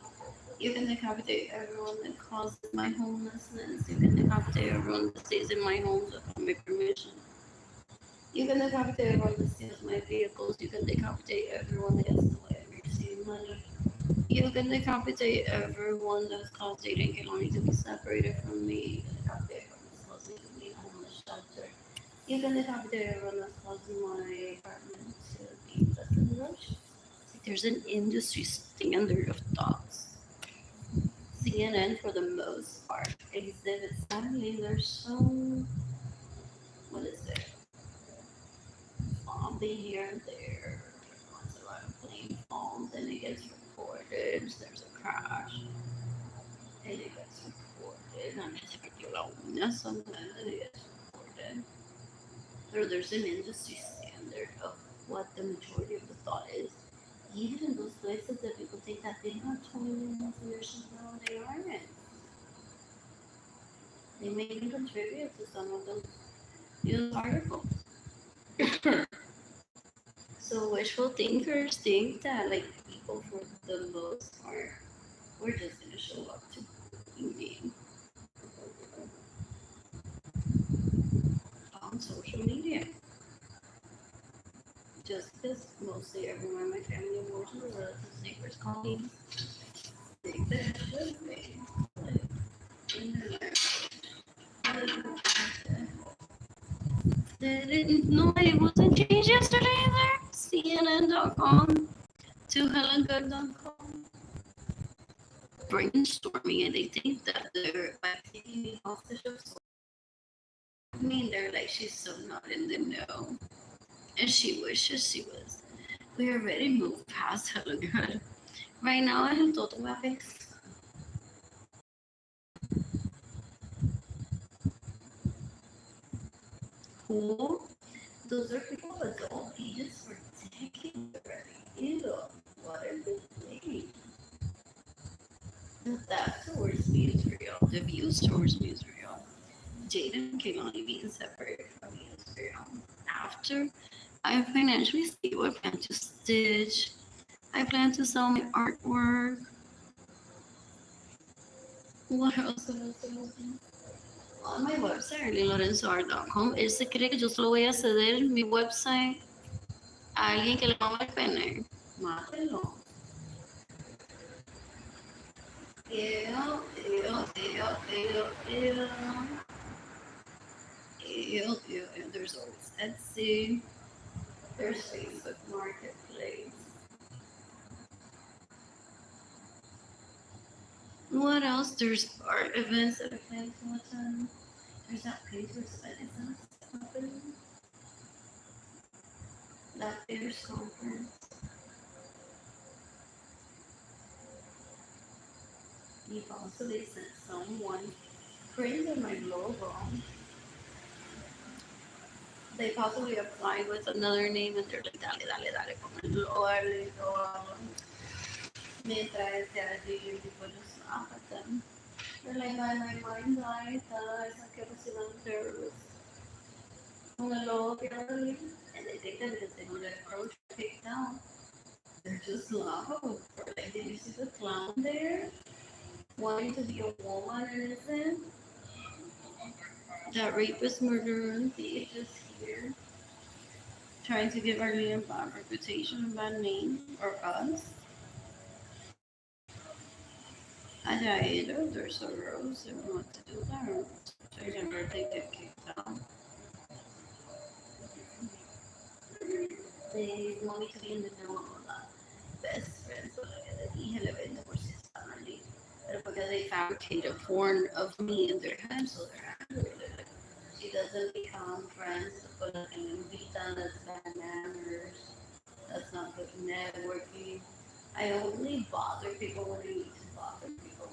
You can decapitate everyone that causes my homelessness. You can decapitate everyone that stays in my home without my permission. You can decapitate everyone that steals my vehicles. You can decapitate everyone that gets in the way of receiving money. You can decapitate everyone that's caused dating can only to be separated from me. You can decapitate everyone that's caused me to be in homeless shelter. You can decapitate everyone that's causing my apartment to be less than rush. There's an industry standard of thoughts. CNN, for the most part, exhibits. Sadly, they're so. What is it? Bombing here and there. Once a lot of plane falls and it gets reported. There's a crash. And it gets reported. And it's particular sometimes it gets reported. There's an industry standard of what the majority of the thought is. Even in those places that people think that they have 20 minutes in their show, no, they aren't. They may even contribute to some of those news articles. So wishful thinkers think that like people for the most part, we're just gonna show up to being on social media. Just because mostly everyone in my family works with relatives, neighbors, colleagues, think that it should be. Like, internet. Didn't know it wasn't changed yesterday either. CNN.com to HelenGood.com. Brainstorming, and they think that they're by taking me off the show. So I mean, they're like, she's so not in the know. And she wishes she was. We already moved past Helen Good. Right now, I have total graphics. Who? Those are people with adult ages for decades already. Ew, what are they thinking? That's the worst me is real. The views towards me is real. Jaden and Kimani being separated from me is real. After I financially stable, I plan to stitch. I plan to sell my artwork. What else? on my website, arlenelorenzoart.com. Él se cree que yo solo voy a ceder mi website a alguien que le va a pena. Mátelo. There's always Etsy. There's Facebook Marketplace. What else? There's art events that are planning to attend. There's that place where Spanish happening. That there's conference. You've also they sent someone printed my logo. They possibly applied with another name and they're like, dale, con el logo. Mientras they people just laugh at them. They're like, my mind died, esa que reciban terrorists. Con el logo que and they think that because they know that approach picked down. They're just laughable. Like, did you see the clown there? Wanting to be a woman innocent? That rapist, murderer, and thief is here. Trying to give Arlene a bad reputation, a bad name, or us. Allá ellos, they're so gross, they don't know what to do there. They never they get kicked out. They want me to be in the know of that. Best friends, so le dije el evento por si están allí. Pero porque they fabricate a porn of me in their head, so they're angry. Like, she doesn't become friends con la que me invitan, that's bad manners, that's not good networking. I only bother people when I need to bother people.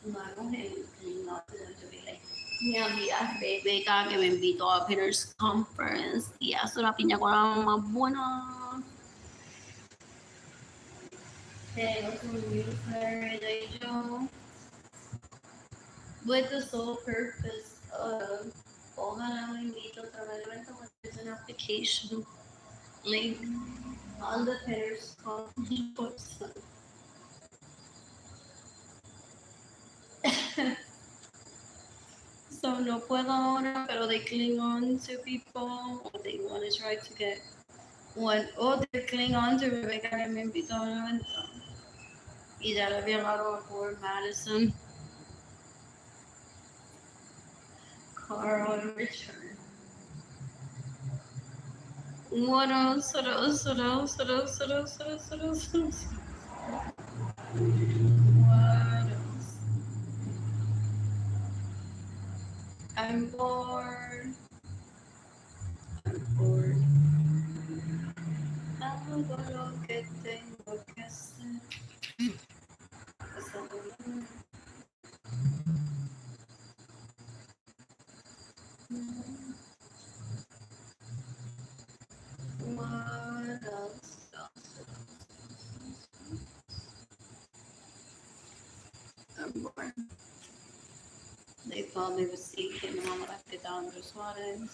I'm not going to not to them to be like, mi amiga Rebeca que me invitó a Peter's conference y hace una piña colada más buena. Tengo su newsletter de ello with the sole purpose of ojalá me invito otra vez when there's an application link on the Peter's conference website. So no puedo ahora, pero they cling on to people, or they want to try to get one, or they cling on to Rebecca que me invitó a un evento. Y ya le había hablado a Ford Madison, Carl, and Richard. What else? What else? What else? What else? What else? What else? What else? What else? What else? I'm bored. I'm bored. Hago lo que tengo que hacer. What else? I'm bored. They thought they would see him on Andres Suarez.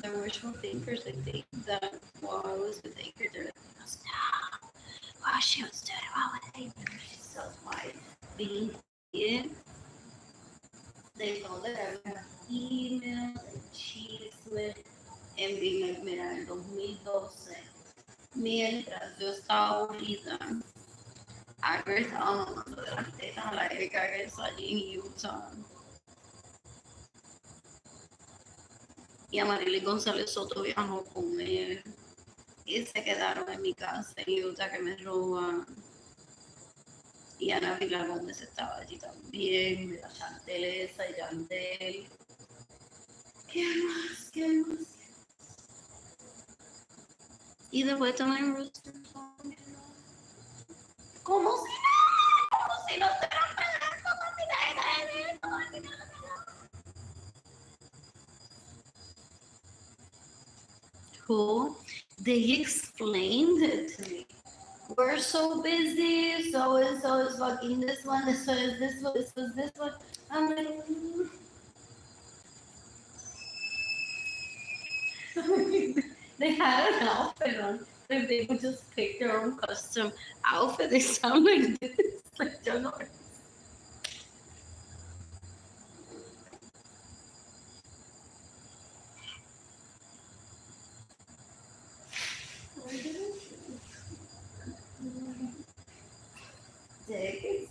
They're wishful thinkers. They think that while I was with Aker, they're like, no, while she was doing well with Aker, she's so white. Being it, they thought that I would have emails and chismes and being like, mira, en 2012, mientras yo estaba aburrida, Aker estaba mamando de las tetas a la Erika que está allí en Utah. Y a Marily González Soto viajó con él y se quedaron en mi casa en Utah que me roban. Y Ana Pilar Gómez estaba allí también, la Chantelesa y Yandel. ¿Qué más? ¿Qué más? Y después también Rooster Song. Como si no te Who they explained it to me. We're so busy, so and so is fucking this one, this one is this one, this was this one. I'm like, they had an outfit on. If they would just pick their own custom outfit, they sound like this. Like, yo no.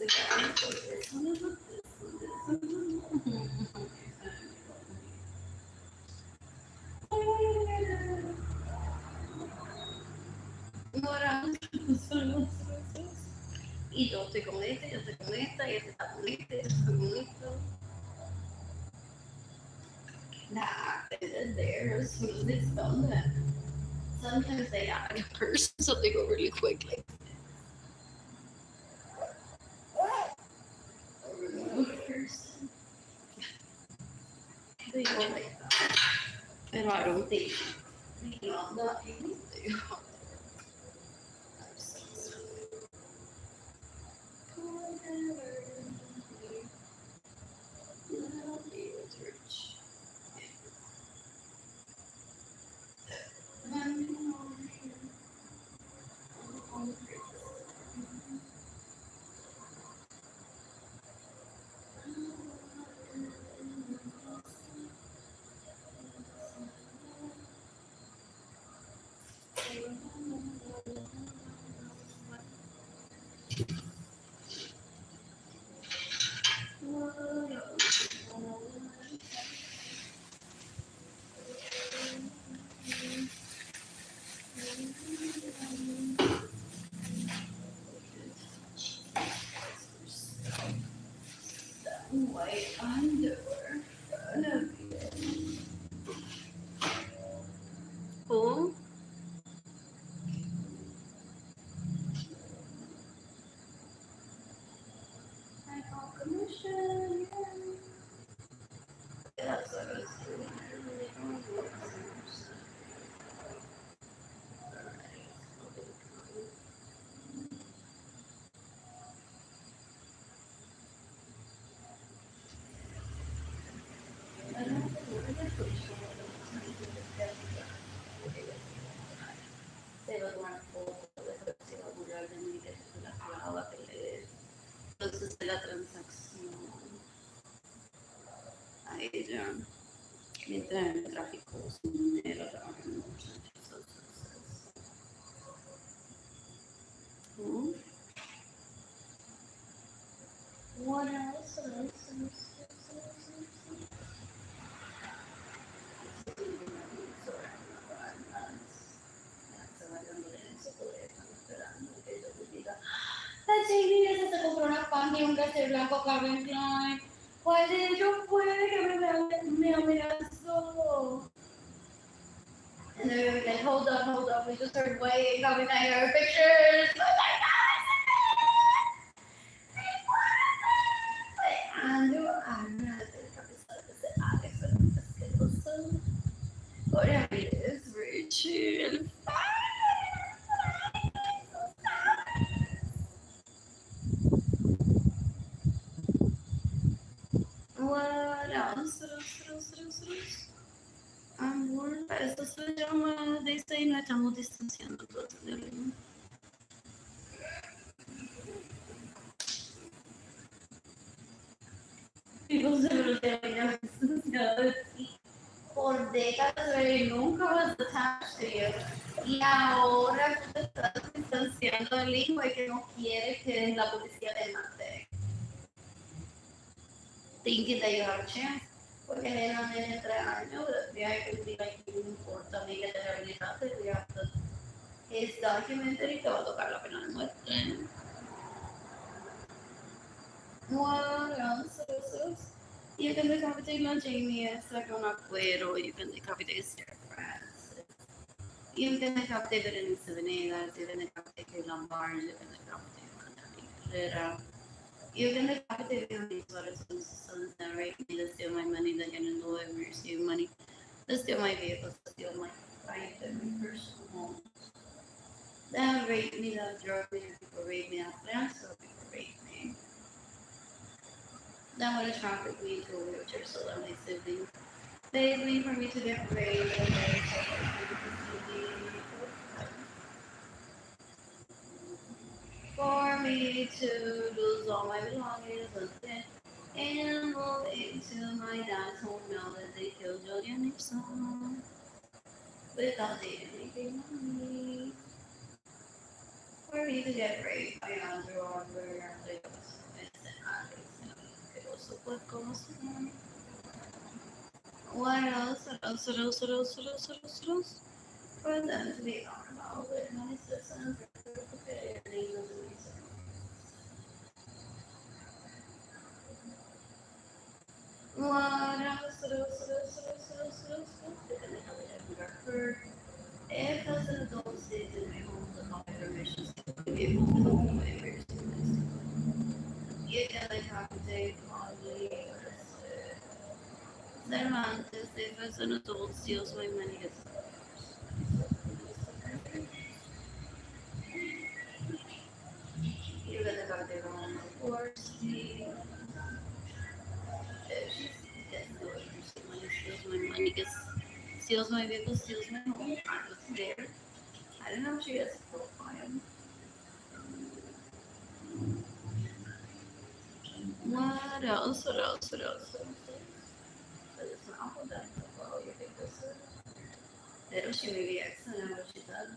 again. So this one is with this one. Ahora, y yo estoy con este, yo estoy con esta, y este está con este, y este está con esto. Nah, they're as soon as it's done that. Sometimes they add a person, so they go really quickly. Person. They go like that. And I don't think beyond that, they are. White underwear. Cool. I got commission. Yeah, that's what I was doing. I don't know what the commission se lo marcó, se lo murió de que se la pagaba que le entonces de la transacción a ella mientras el tráfico su dinero what else? La Jamie se compró una pan y un café blanco Calvin Klein. ¿Cuál de ellos fue que me amenazó? And they were like, hold up, we just started waiting, Calvin Klein, our pictures. Oh my God! Ando, ahora es very chill. What else? Amor, esto se llama, dice, y no estamos distanciando todo de mí. People se me lo habían distanciado de ti. Por décadas, y nunca was attached to you. Y ahora tú te estás distanciando del hijo y que no quiere que la policía te mate. Thinking that you have a chance. Porque en la nena de 3 años, they could be like, no importa a mí que te rehabilitaste, we have to. Es documentary, te va a tocar la pena de muerte. What else? You can decapitate la Jamie, saca un acuero, you can decapitate Sarah Francis. You can decapitate Berenice Venegas, you can decapitate Lombard, you can decapitate Herrera. You can decapitate these sons that rape me, that steal my money, that get into it, receive money, that steal my vehicles, that steal my life, and my personal home. That rape me, that drug me, people rape me, that plans, so people rape me. That would have trafficked me to a wheelchair so that my siblings begged me for me to get raped and then for me to lose all my belongings and move into my dad's home now that they killed Jody and her son without doing anything on me. For me to get raped by Andrew Arbor pues, ¿cómo se llama? What else? For them to be on about with my sisters. What else? If as an adult stays in my home without my permission, to be able to go home my first y ella de probably Cervantes, if as an adult steals my money, even if I did wrong, of course, she gets no interesting money, steals my money, gets, steals my vehicle, steals my home. I was there. I don't know if she has a profile. What else? But it's not all that well, you think this is. Pero she may be excellent at what she does.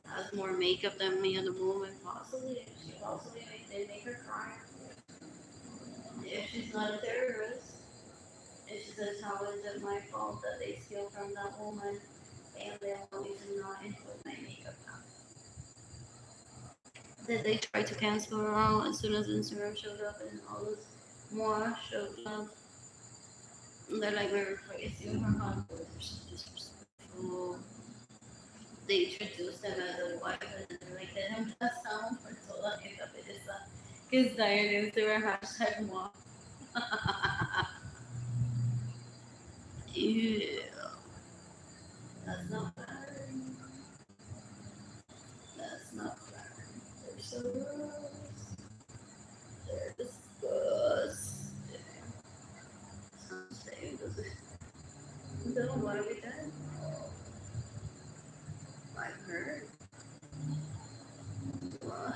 Has more makeup than me at the moment, possibly. She possibly they make her cry. If she's not a terrorist, if she says how is it my fault that they steal from that woman and they want me to not include my makeup now. Did they try to cancel her out as soon as Instagram showed up and all this more showed up? They're like, we're replacing her husband. They're so disrespectful. They introduced them as a wife and then they're like, they don't pass down for toda esta pereza que está en Instagram hashtag moi. Ew. That's not flattering. That's not flattering. They're so gross. They're disgusting. I'm saying this is no, what have we done? I've heard. What?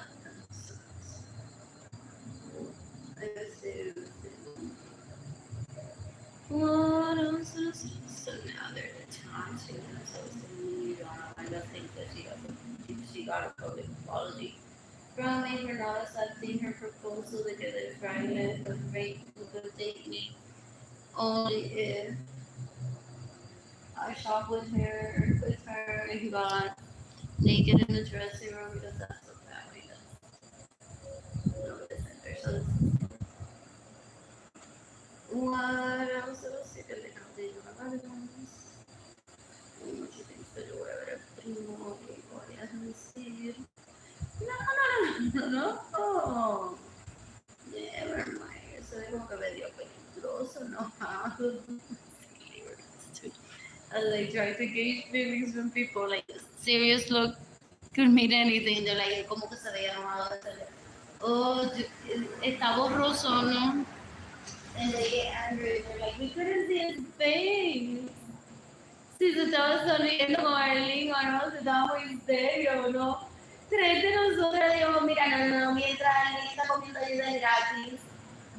I guess they what else? So now they're the time to social media. I just think that she got a public apology from me for not accepting her proposal because it's Friday the rate would take me only if I shop with her and got naked in the dressing room because that's what family does. No, it isn't there. So what else? They do a lot of things. Mucho tiempo yo voy a ver el primo y voy a decir no. Never mind. Eso es como que medio peligroso, no. And they try to gauge feelings from people like a serious look could mean anything. They're like, como que se veía enojado. Oh, está borroso, ¿no? And they get angry. They're like, we couldn't see his face. Si se estaba sonriendo con Arlene o no, se estaba muy serio, ¿no? Tres de nosotros dijimos, mira, no, mientras Arlene está comiendo ayuda gratis,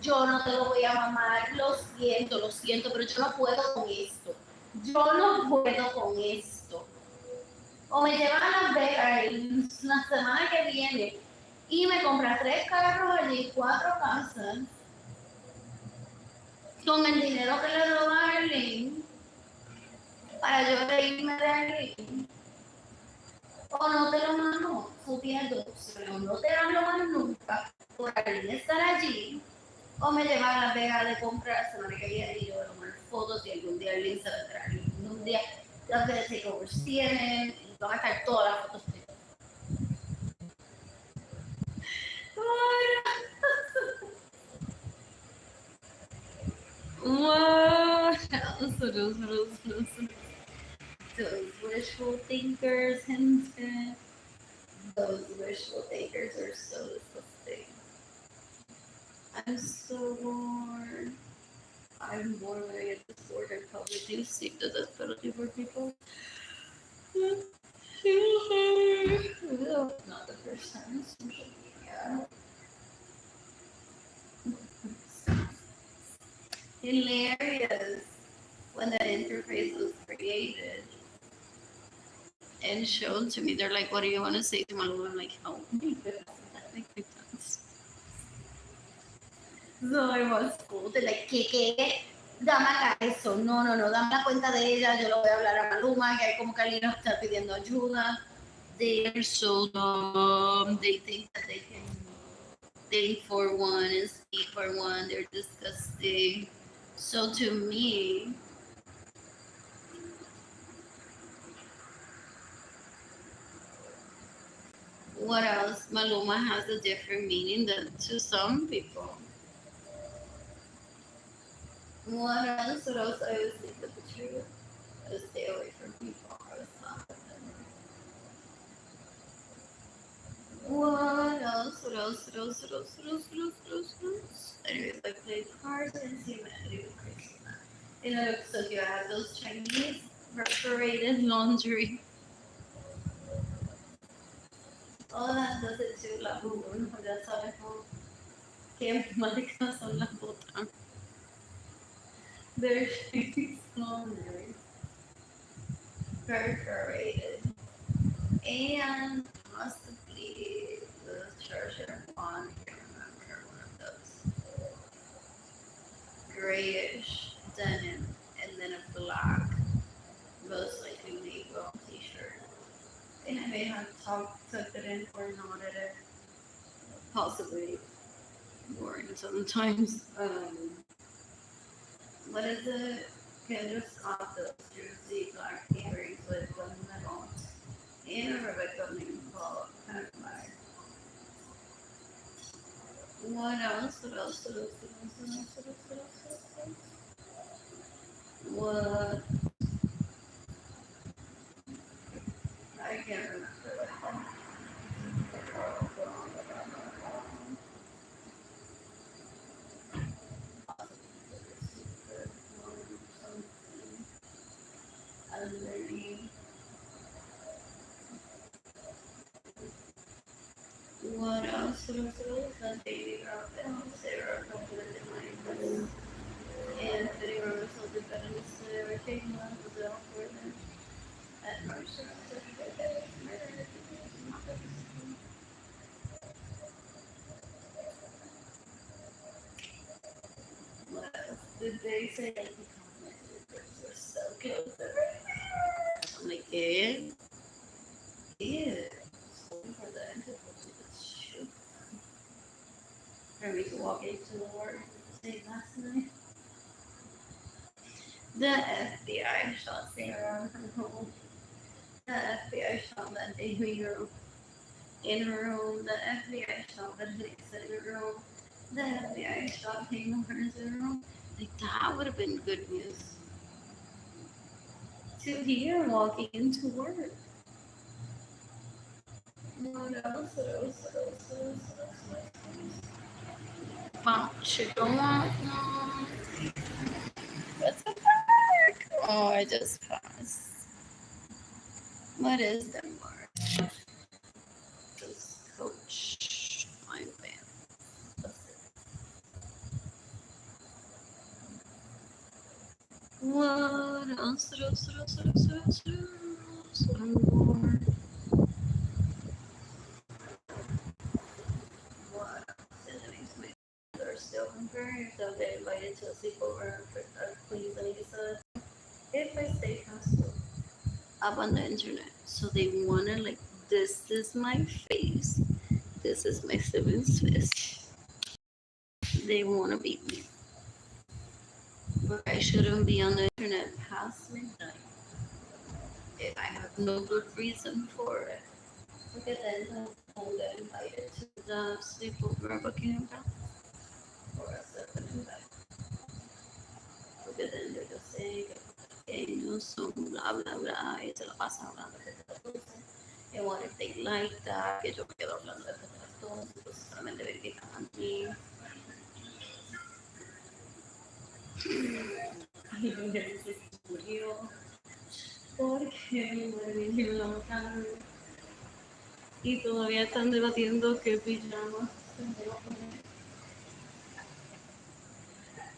yo no te lo voy a mamar, lo siento, pero yo no puedo con esto. Yo no puedo con esto. O me llevan a Las Vegas la semana que viene y me compran 3 carros allí, 4 casas, con el dinero que le roba a Arlene, para yo reírme de Arlene. O no te lo mando, subiendo, pero no te lo mando nunca por Arlene estar allí. O me llevan a Las Vegas de comprar la semana que viene y yo voy a tomar fotos y algún día Arlene se va a entrar. Un día las de takeovers tienen y van a estar todas las fotos. What? Those wishful thinkers, hinted. Those wishful thinkers are so disgusting. I'm so bored. I'm bored when I get this bored. I probably do seek the death penalty for people. Not the first time. Yeah. Hilarious when that interface was created and shown to me. They're like, what do you want to say to my mom? I'm like, help me. That makes sense. So it was cool. They're like, ¿qué? Dame acá eso. No, dame la cuenta de ella. Yo lo voy a hablar a Maluma, que hay como que alguien nos está pidiendo ayuda. They are so dumb. They think that they can think for one and speak for one. They're disgusting. So to me, what else? Maluma has a different meaning than to some people. What else? What else? I always think of the truth. I stay away from people. I was not with them. What else? What else? What else? What else? What else? What else? What else? What else? Anyways, I played cards and see humanity with Christina. You know, so you have those Chinese perforated laundry. All that does it to la boom. That's how I hope. Que maricas son las botas. They're Chinese laundry. Perforated. And possibly the treasure one. I can't remember one of those. Grayish denim and then a black, most likely Negro t-shirt. And I may have tucked it in or knotted it. Possibly worn sometimes. What is it? Okay, just off those Jersey black earrings with one metal. And a Rebecca Mingle kind of vibe. What else? What else? What else? What else? What else? What else? What else? What else? What? I can't remember. Underneath. What else? What else? What else? That baby girl, Sarah, complimented my dress. And fitting rooms will be better than Sarah. Taking one of the for them. At Mercer. What else? Did they say that he complimented the dress were so good? I'm like, yeah. Yeah. For the shoot. For me to walk into the work last night. The FBI shot Sarah on her home. The FBI shot that baby girl in her room. The FBI shot that Hickson in her room. The FBI shot Hayden Hearns in her room. Like, that would have been good news to hear walking into work. What else? What else? What else? What else? What else? Wow, should go on. What's the park? Oh, I just passed. What is Denmark? This coach. Fine band. What else? What else? What else? What else? What else? What else? One more. What else? They're still confirmed, so they invited to a sleepover for please and Lisa. If I stay hostel up on the internet. So they wanna like, this is my face. This is my sibling's face. They wanna beat me. But I shouldn't be on the internet past midnight if I have no good reason for it. Look at that. I'm invited to the sleepover at Buckingham Palace. Or a second invite. Look at them, they're just saying que ellos son bla bla bla y se la pasan hablando de estas cosas. And what if they like that? Que yo me quedo hablando de estas cosas, pues solamente verifican a mí. Y yo me murió porque me vinieron a matar y todavía están debatiendo qué pijama se me va a poner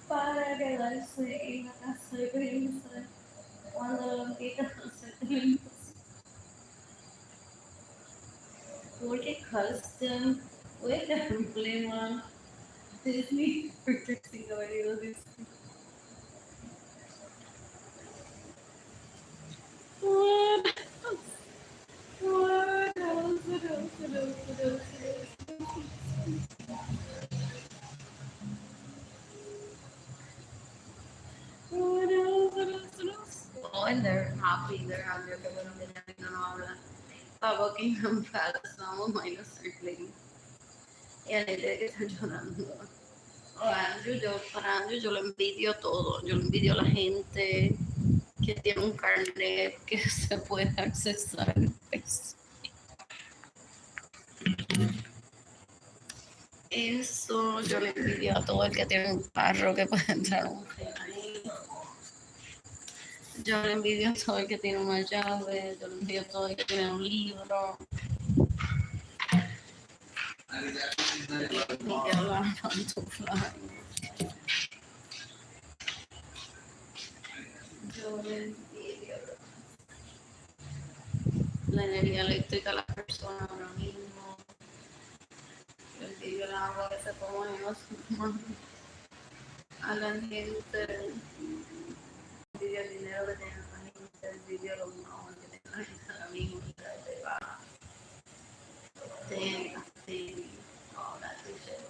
para quedarse en la casa de prensa cuando lo quitan a hacer televisión. Porque custom with the emblema Disney for texting nobody will be. What else? What else? What else? What else? What else? What else? What else? What else? Oh, and they're happy. They're happy. Que bueno que ya no habla. Pa Buckingham Palace, vamos minus Arlene. Y a Nerea que está llorando. Para Andrew yo lo envidio todo. Yo lo envidio a la gente que tiene un carnet que se puede accesar. Eso yo le envidio a todo el que tiene un carro que puede entrar a un carnet. Yo le envidio a todo el que tiene una llave. Yo le envidio a todo el que tiene un libro. Y que la pantufla. Yo le envidio la energía eléctrica a las personas ahora mismo. Yo envidio el agua que se toma en los manos. A la gente. Envidio el dinero que tiene la gente. Envidio los manos que tiene la gente ahora mismo. Que va. All that good shit.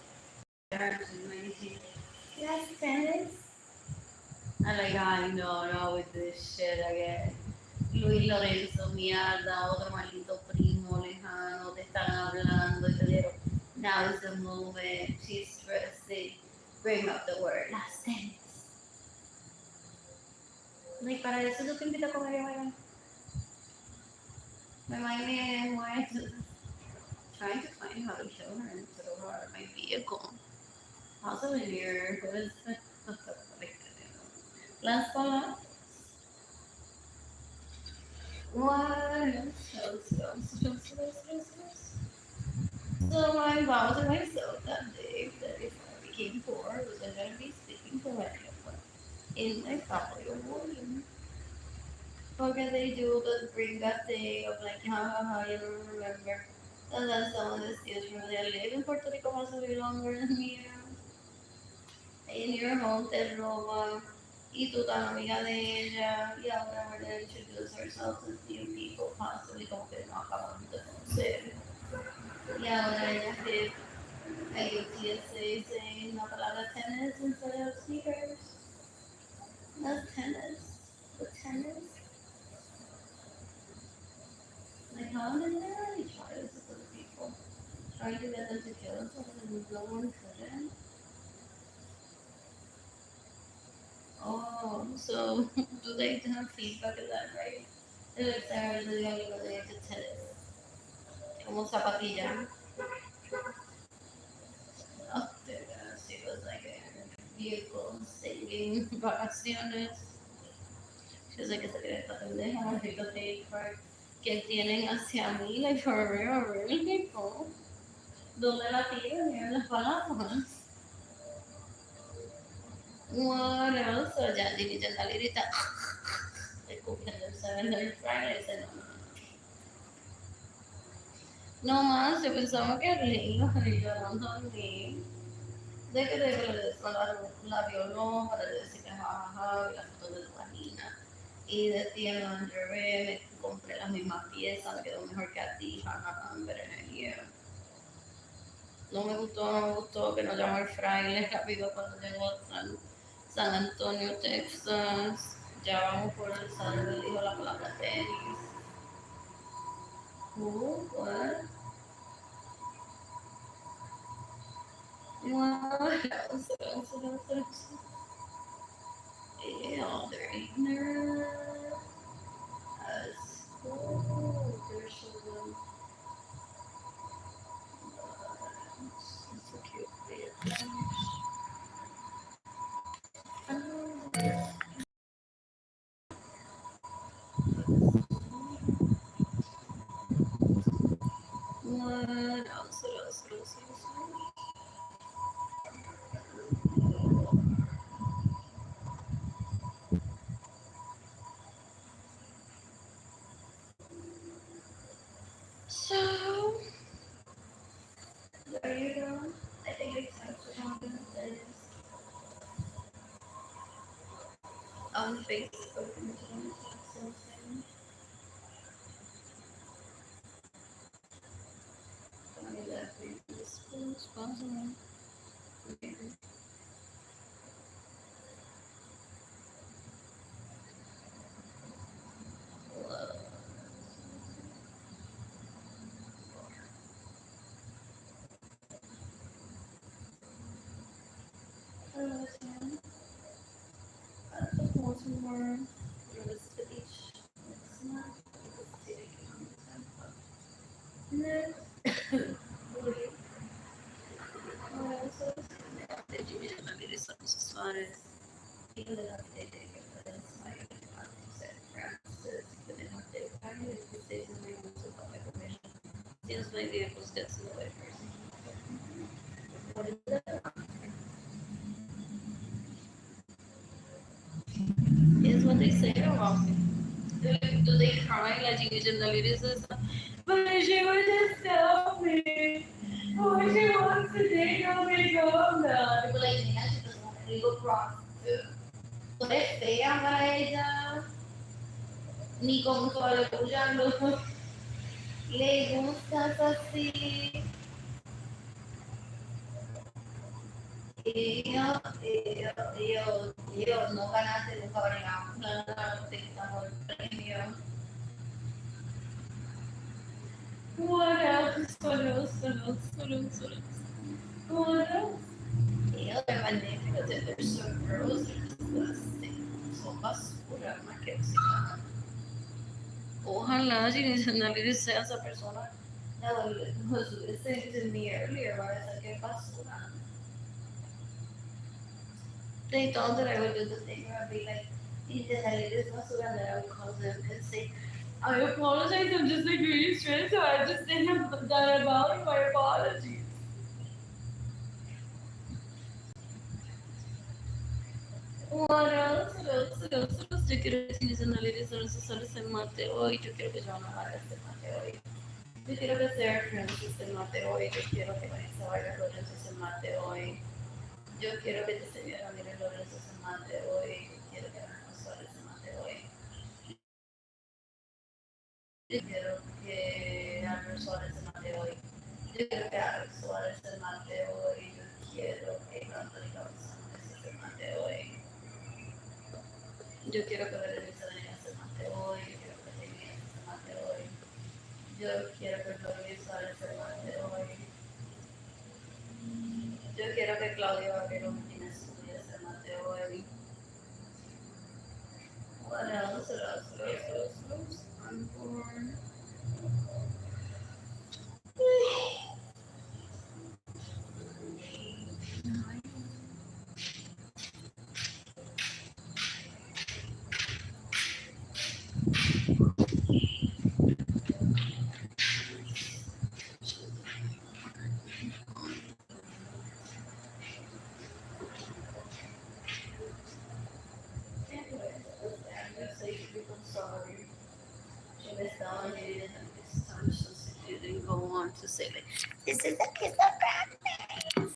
Yes, tennis. I'm like, ay, no, with this shit again. Luis Lorenzo, mierda, otro maldito primo lejano, te están hablando y te dieron, now is the moment, she's stressing, bring up the word, las tennis. Like, para eso yo te invito a comer y bailar. Me imagino, trying to find how to show her and throw her out of my vehicle. Also in here, las palabras. What else? So my vow to myself that day that if I became poor, I was going to be speaking for anyone in my family or volume. Because they do the bring that thing of like, you don't remember. And then someone is usually live in Puerto Rico has to be longer than me. In your home te roban y tú tan amiga de ella y ahora we're going to introduce ourselves as new people possibly como que no acabamos de conocer. Y ahora ella did a UTSA saying la palabra tennis instead of sneakers. That's tennis. The tennis. Like how did they really try this with other people? Trying to get them to kill each other and no one couldn't. Oh, so do they have feedback of that, right? They're really related to tennis. Como zapatilla. Up there, she was like a vehicle singing vacaciones. She was like, esa que esta pendeja, fíjate, que tienen hacia mí, like for real, really, ¿no? ¿Dónde la tiran? En las palabras. What else? So ya, Jimmy ya sale ahorita. Te copian el 7 Friday, ese no. No más, yo pensaba que Arlene y llorando a mí. De que la violó para decir que jajaja, y la foto de la vagina. Y decía, no, me compré las mismas piezas, me quedó mejor que a ti, jajaja, pero yeah. No me gustó que nos llamó el fraile rápido cuando llegó a San Antonio, Texas. Ya vamos por el salón, dijo la palabra tenis. What? What else? Yeah, they're ignorant. As there's children. It's a cute bit. What else? on Facebook. Since my vehicles gets in the way first. What is that? Is what they say about me. Do they cry like you generally says? But she would just tell me. Oh, she wants to take a big home now. People like, mira, she doesn't want to go cross. Tú eres fea para ella. Ni con solo escuchando. Le gustas así. Y yo no ganaste nunca bregamos. No te quitamos el premio. What else? What else? What else? What else? What else? What else? They're magníficos. They're so gross. They're disgusting. Son basura, más que oxidada. Ojalá si nadie sea esa persona. No, was listening to me earlier where I said, "Qué basura." They thought that I would do the thing where I'd be like, "Salir es basura," and then I would call them and say, "I apologize. I'm just like really stressed, so I just didn't have that about my apologies." What else? What else? What else? What else? Yo quiero que si dicen a solo se mate hoy. Yo quiero que Joana Mara se mate hoy. Yo quiero que Sarah Francis se mate hoy. Yo quiero que Vanessa Vargas Lorenzo se mate hoy. Yo quiero que la señora Arlene Lorenzo se mate hoy. Yo quiero que Arlene Suárez se mate hoy. Yo quiero que Arlene Suárez se mate hoy. Yo quiero que Arlene Suárez se mate hoy. Yo quiero que Anthony González se mate hoy. Yo quiero que Berenice Daniel se mate hoy. Yo quiero que Daniel se mate hoy. Yo quiero que Claudia Suárez se mate hoy. Yo quiero que Claudia Vaquero Martínez se mate hoy. What else? What else? What else? What else? I'm born. Sorry. She missed out on it and this time so she didn't go on to say like this is a kiss of practice.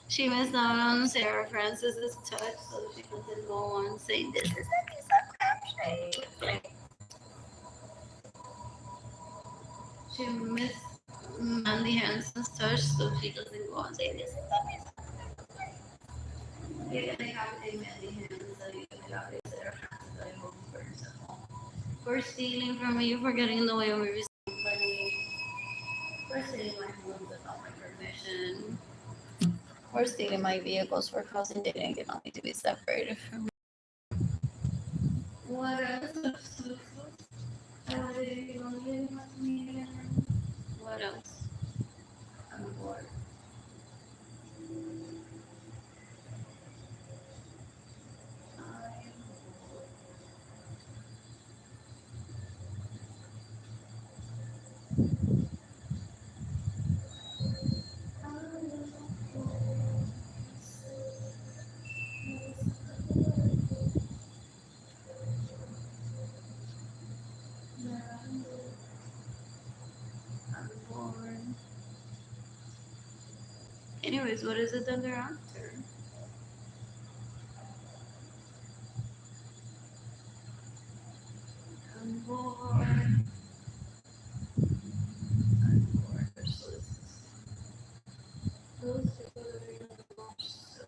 She missed out on Sarah Francis's touch, so she couldn't go on saying this is a kiss of practice. She missed Mandy Hanson's touch, so she doesn't go on saying this is a kiss of practice. You're gonna have to Mandy Hanson, you're gonna have to Sarah Francis, I hope first of all. For stealing from me, for getting in the way of me receiving money, for stealing my homes without my permission, for stealing my vehicles, for causing dating and economy to be separated from me. What else? What else? I'm bored. Anyways, what is it that they're after? I'm bored. I'm bored. So this is those people that are gonna watch so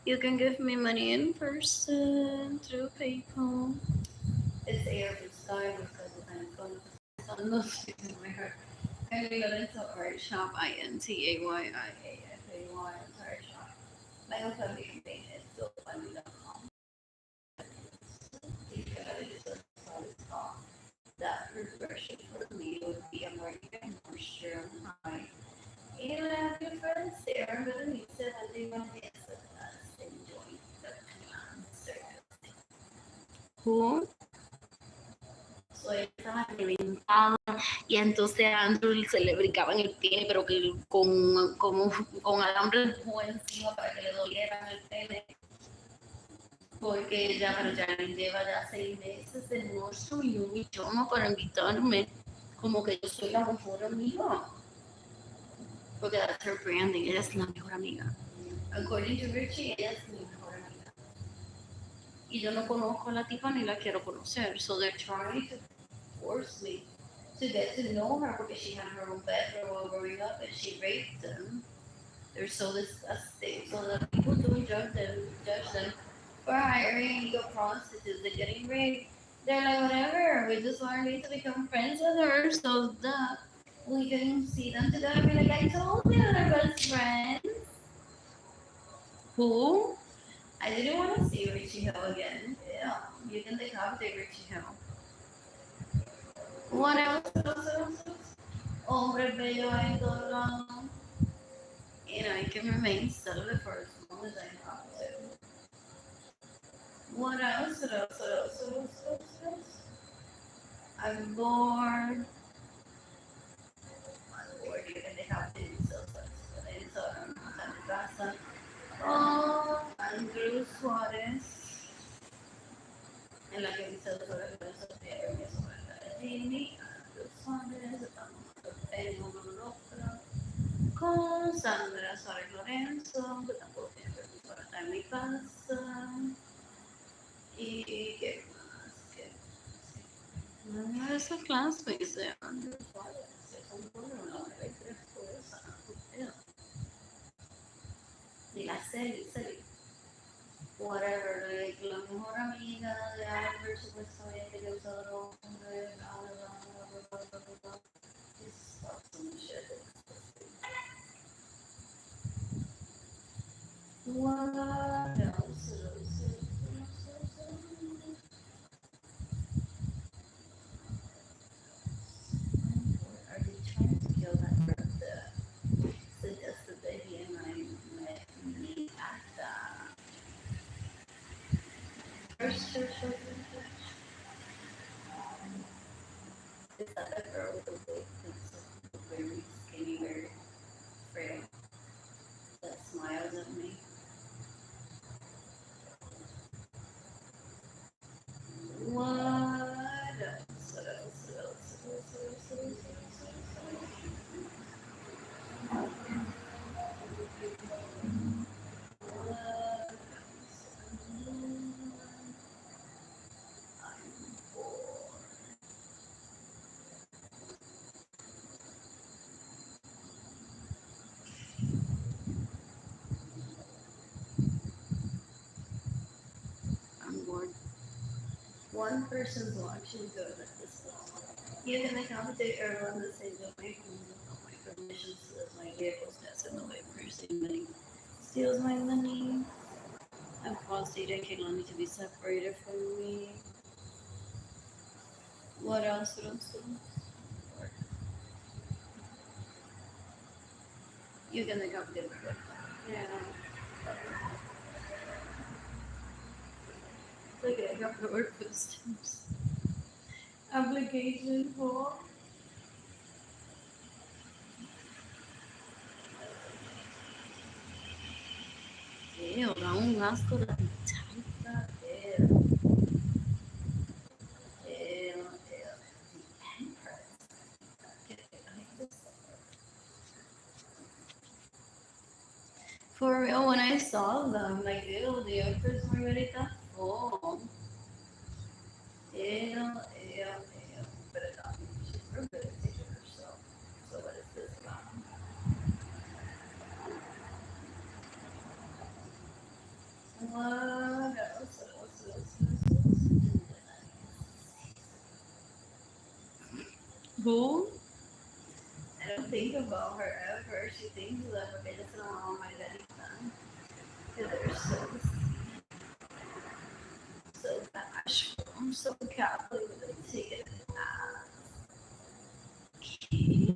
you can give me money in person through PayPal. It's air for style because I'm going to on those in my heart. Arlene Lorenzo Art Shop, INTAYIAFAY Art Shop. My own family page is sofunny.com. That refreshing for me would be a market moisture high. And I have your friends there, but I need to have the one enjoy the concert. Who? So estaba reventado y entonces a Andrew se le brincaba en el pene, pero que con alambre de encima para que le doliera el pene. Porque ya, pero ya lleva ya 6 meses de no subió mi idioma para invitarme, como que yo soy la mejor amiga. Porque that's her branding, ella es la mejor amiga. According to Richie, ella es mi mejor amiga. Y yo no conozco a la tipa ni la quiero conocer, so they're trying to force me to get to know her because she had her own bedroom while growing up and she raped them. They're so disgusting. So the people don't judge them for hiring illegal prostitutes. They're getting raped. They're like, whatever, we just want to become friends with her so that we can see them together and be like, I told you they're best friends. Who? I didn't want to see Richie Hill again. Yeah, you can decapitate Richie Hill. What else? Hombre bello en todo lado. You know, I can remain celibate for as long as I have to. What else? I'm bored. I'm bored. You can decapitate yourself. Eso, en mi casa. Oh, Andrew Suárez. En la que dice sobre el beso de sobre la Jimmy. Andrew Suárez. Estamos en uno otro. Con Sandra Suárez Lorenzo, que tampoco tiene permiso para estar en mi casa. Y qué más, qué más. Una de esas classmates de Andrew Suárez, son por una hora y 3 cosas. Ni la serie. Whatever, like, la mejor amiga de Albert supuestamente que usó drogas, this fucking shit. What else? Are they trying to kill that girl that suggested that he and I met me at the first church? Is that the girl with the big pencil, very skinny, very frail, that smiles at me? What else? I'm bored. One person's watching good at this point. You can accommodate everyone the same way without my permission so that my vehicle's passing the way person money steals my money. I've caused Ada and Kehlani to be separated from me. What else? You can accommodate good. Yeah. Look at it, I got the work for the stamps. Application for ew, da un asco la tanta. For real, when I saw them, like, ew, the actress Margarita full. Ew, ew, ew. But it's not. She's real good at taking herself. So what is this about? What else? Who? I don't think about her ever. She thinks that okay, that's not all my daddy done. They're so bashful. I'm so Catholic with it.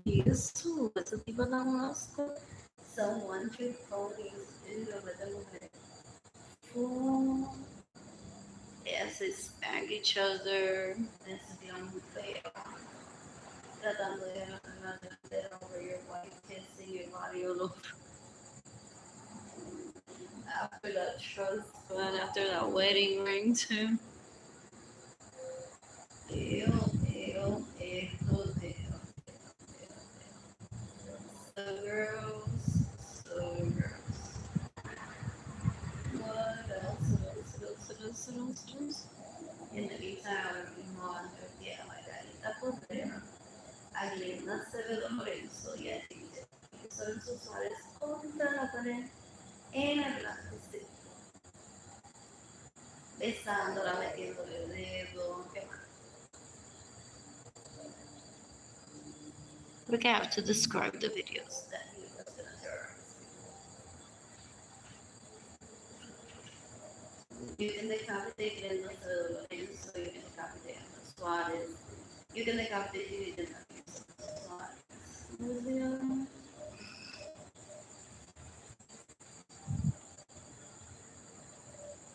Isso, essa tipo da mosca. Someone should ponies in the middle of it. Oh, yes, they spank each other. That's the only fail. That over your wife kissing your body all over. After that trust, but after that wedding ring too. Ew, ew, ew, ew. So gross, so gross. What else? In the meantime, Iman, yeah, my daddy, that was there. Arlene Lorenzo, yeah, son sus horas contándole en adelante, besándola, metiéndole el dedo, ¿qué más? We have to describe the videos that he was gonna do. You can decapitate Lorenzo, you can decapitate Suarez, you can decapitate Suarez.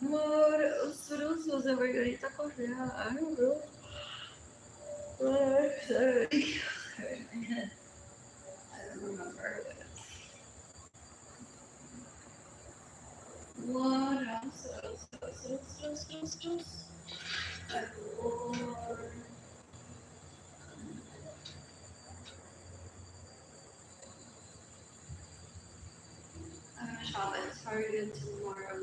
What else was a Margarita Correa? I don't know. Sorry. Sorry, my head. I don't remember what else? Lord. I'm gonna shop at Target tomorrow.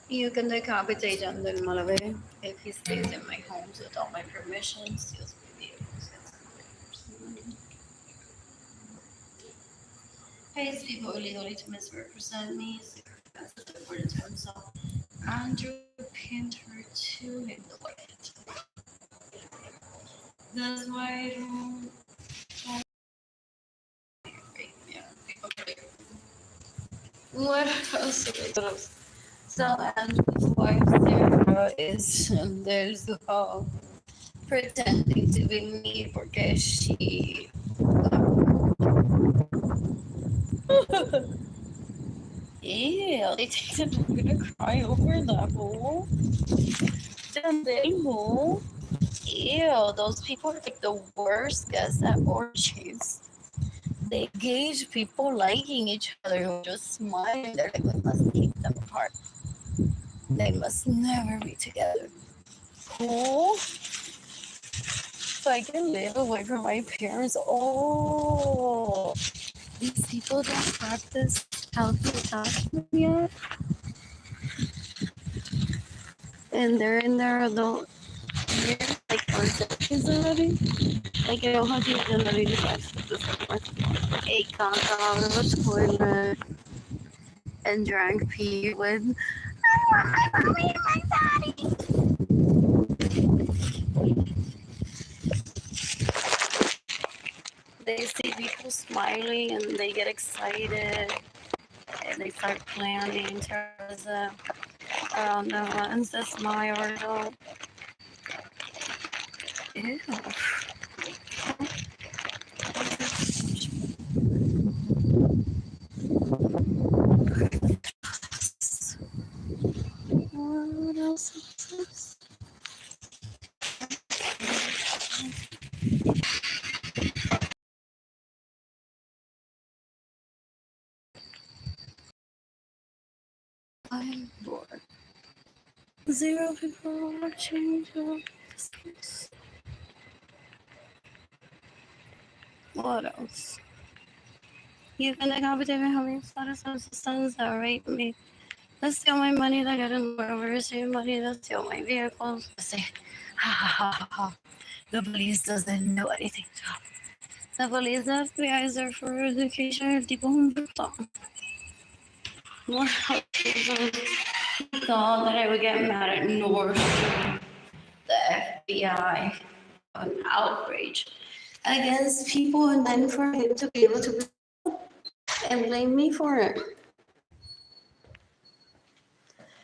You can decapitate Under Malavé if he stays in my home without my permission, steals my vehicles, pays people illegally to misrepresent me, reported to himself. Andrew pinned her to him the bucket. That's why I don't. What else? So Andrew's wife Sarah is there's pretending to be me because she ew, they think that I'm gonna cry over that hole. Hole. Ew, those people are like the worst guests at orgies. They gauge people liking each other who just smile and they're like, we must keep them apart. They must never be together. Cool. So I can live away from my parents. Oh, these people don't practice healthy attachment yet. And they're in their adult years, like for decades already. Like I don't have to already decide this anymore. A conch out of a toilet and drank pee with I want my mommy and my daddy. They see people smiling and they get excited and they start planning terrorism around the ones that smile or don't. Ew. What else is this? I'm bored. 0 people watching. What else? You can decapitate me, having status of sons that rape me. That steal my money, that get in wherever steal money, that steal my vehicles. I say, ha ha ha ha ha. The police doesn't know anything. The police, the FBI is there for education. Tipo un bruto. More thought that I would get mad at North, the FBI, an outrage against people, and then for him to be able to and blame me for it.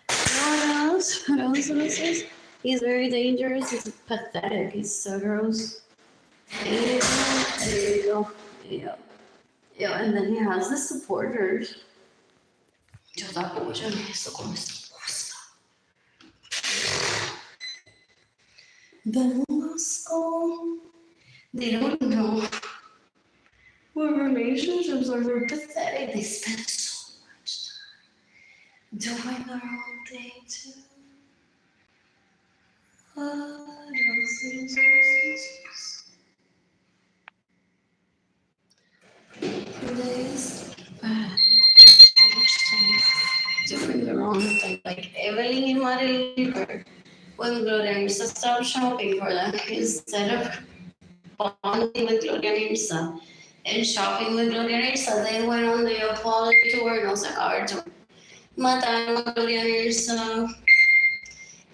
What else? What else? What else? He's very dangerous. He's pathetic. He's so gross. There you go. Yeah. Yeah, and then he has the supporters. Yo te apoyo en eso con esta cosa. Velasco. They don't know what relationships are. They're pathetic. They spend so much time doing their own thing too. They spend so much time doing their own thing. Like Evelyn and Marilyn, when Gloria and Mirza stopped shopping for them, instead of bonding with Gloria and Mirza and shopping with Gloria and Mirza, they went on the apology tour, no sé, a ver, mataron a Gloria and Mirza.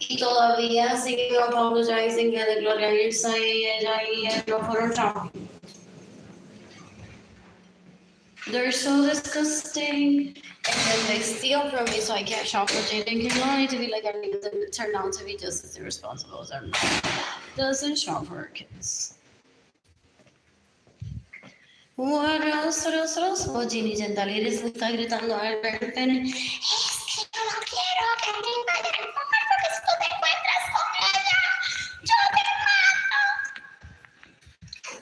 Y todavía siguen apologizing que de Gloria Mirza y ella no fueron shopping. They're so disgusting. And then they steal from me, so I can't shop with Jade and Kimberly to be like, I need them to turn out to be just as irresponsible as her mom. Doesn't shop for her kids. What else? What else? What else? Oh, Ginny Gentaliris le está gritando a Albert Pene. Es que yo no quiero que me vayan a comer porque si tú te encuentras con ella, yo te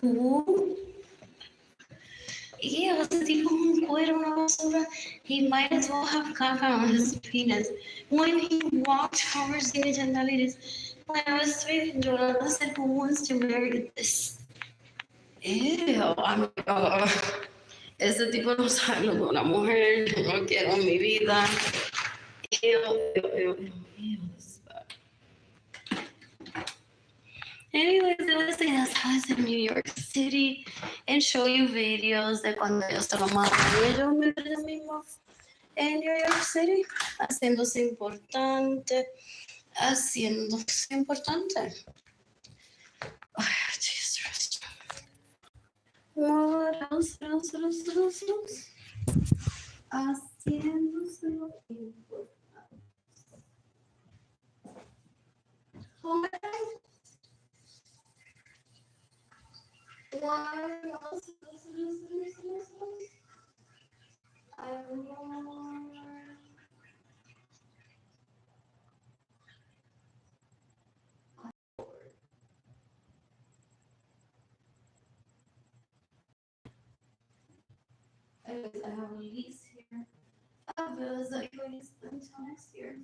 mato. Yeah, ese tipo un cuero, una basura. He might as well have caca on his penis. When he walked towards Ginny Gentaliris, when I was 3, Jonathan said, who wants to marry this? Ew, I'm ese tipo no sabe lo que una mujer, yo no quiero en mi vida. Ew, this is bad. Anyways, it was in New York City and show you videos de cuando yo estaba más yo me mismo en New York City, haciéndose importante. Oh, Jesus. What else? Haciéndose importante. Anyways, I have a lease here. I have bills that you need until next year.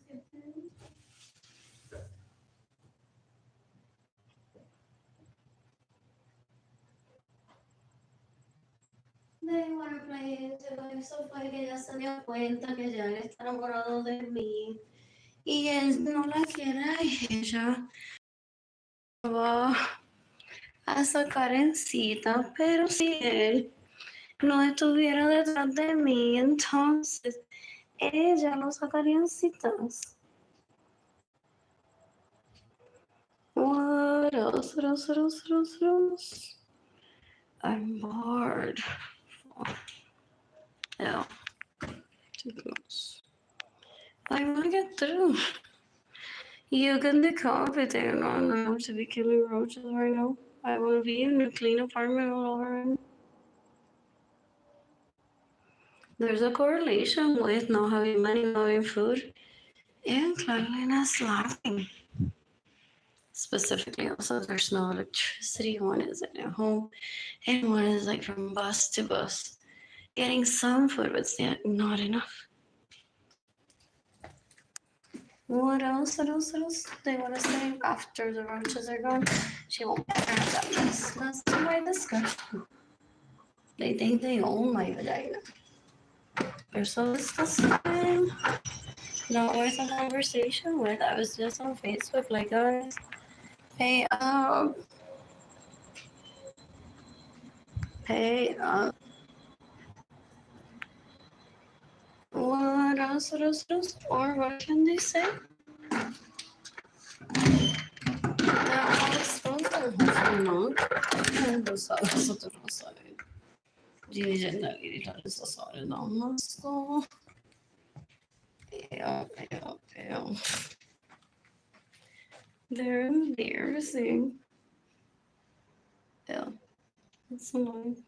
They want to play into it, eso fue que ella se dio cuenta que ya él está enamorado de mí y él no la quiere a ella. Va a sacar en cita, pero si él no estuviera detrás de mí, entonces ella lo sacaría en citas. What else? I'm bored. Yeah. Too close. I want to get through. You can decapitate. No, no, to be killing roaches right now. I will be in a clean apartment all over. There's a correlation with not having money, not having food, and cleanliness lacking. Specifically, also, there's no electricity. One is at home, and one is like from bus to bus. Getting some food, but not enough. What else? They want to say after the roaches are gone, she won't ever have that mess. That's my discussion. They think they own my vagina. They're so disgusting. Not worth a conversation with. I was just on Facebook, like, guys, pay up. Pay up. What else? What else? What else? Or what can they say? They're all exposed. Hopefully not. Då sa jag så att då sa jag. Gigi nöjd så sa det någon så. Ja. They're embarrassing. Yeah. It's annoying.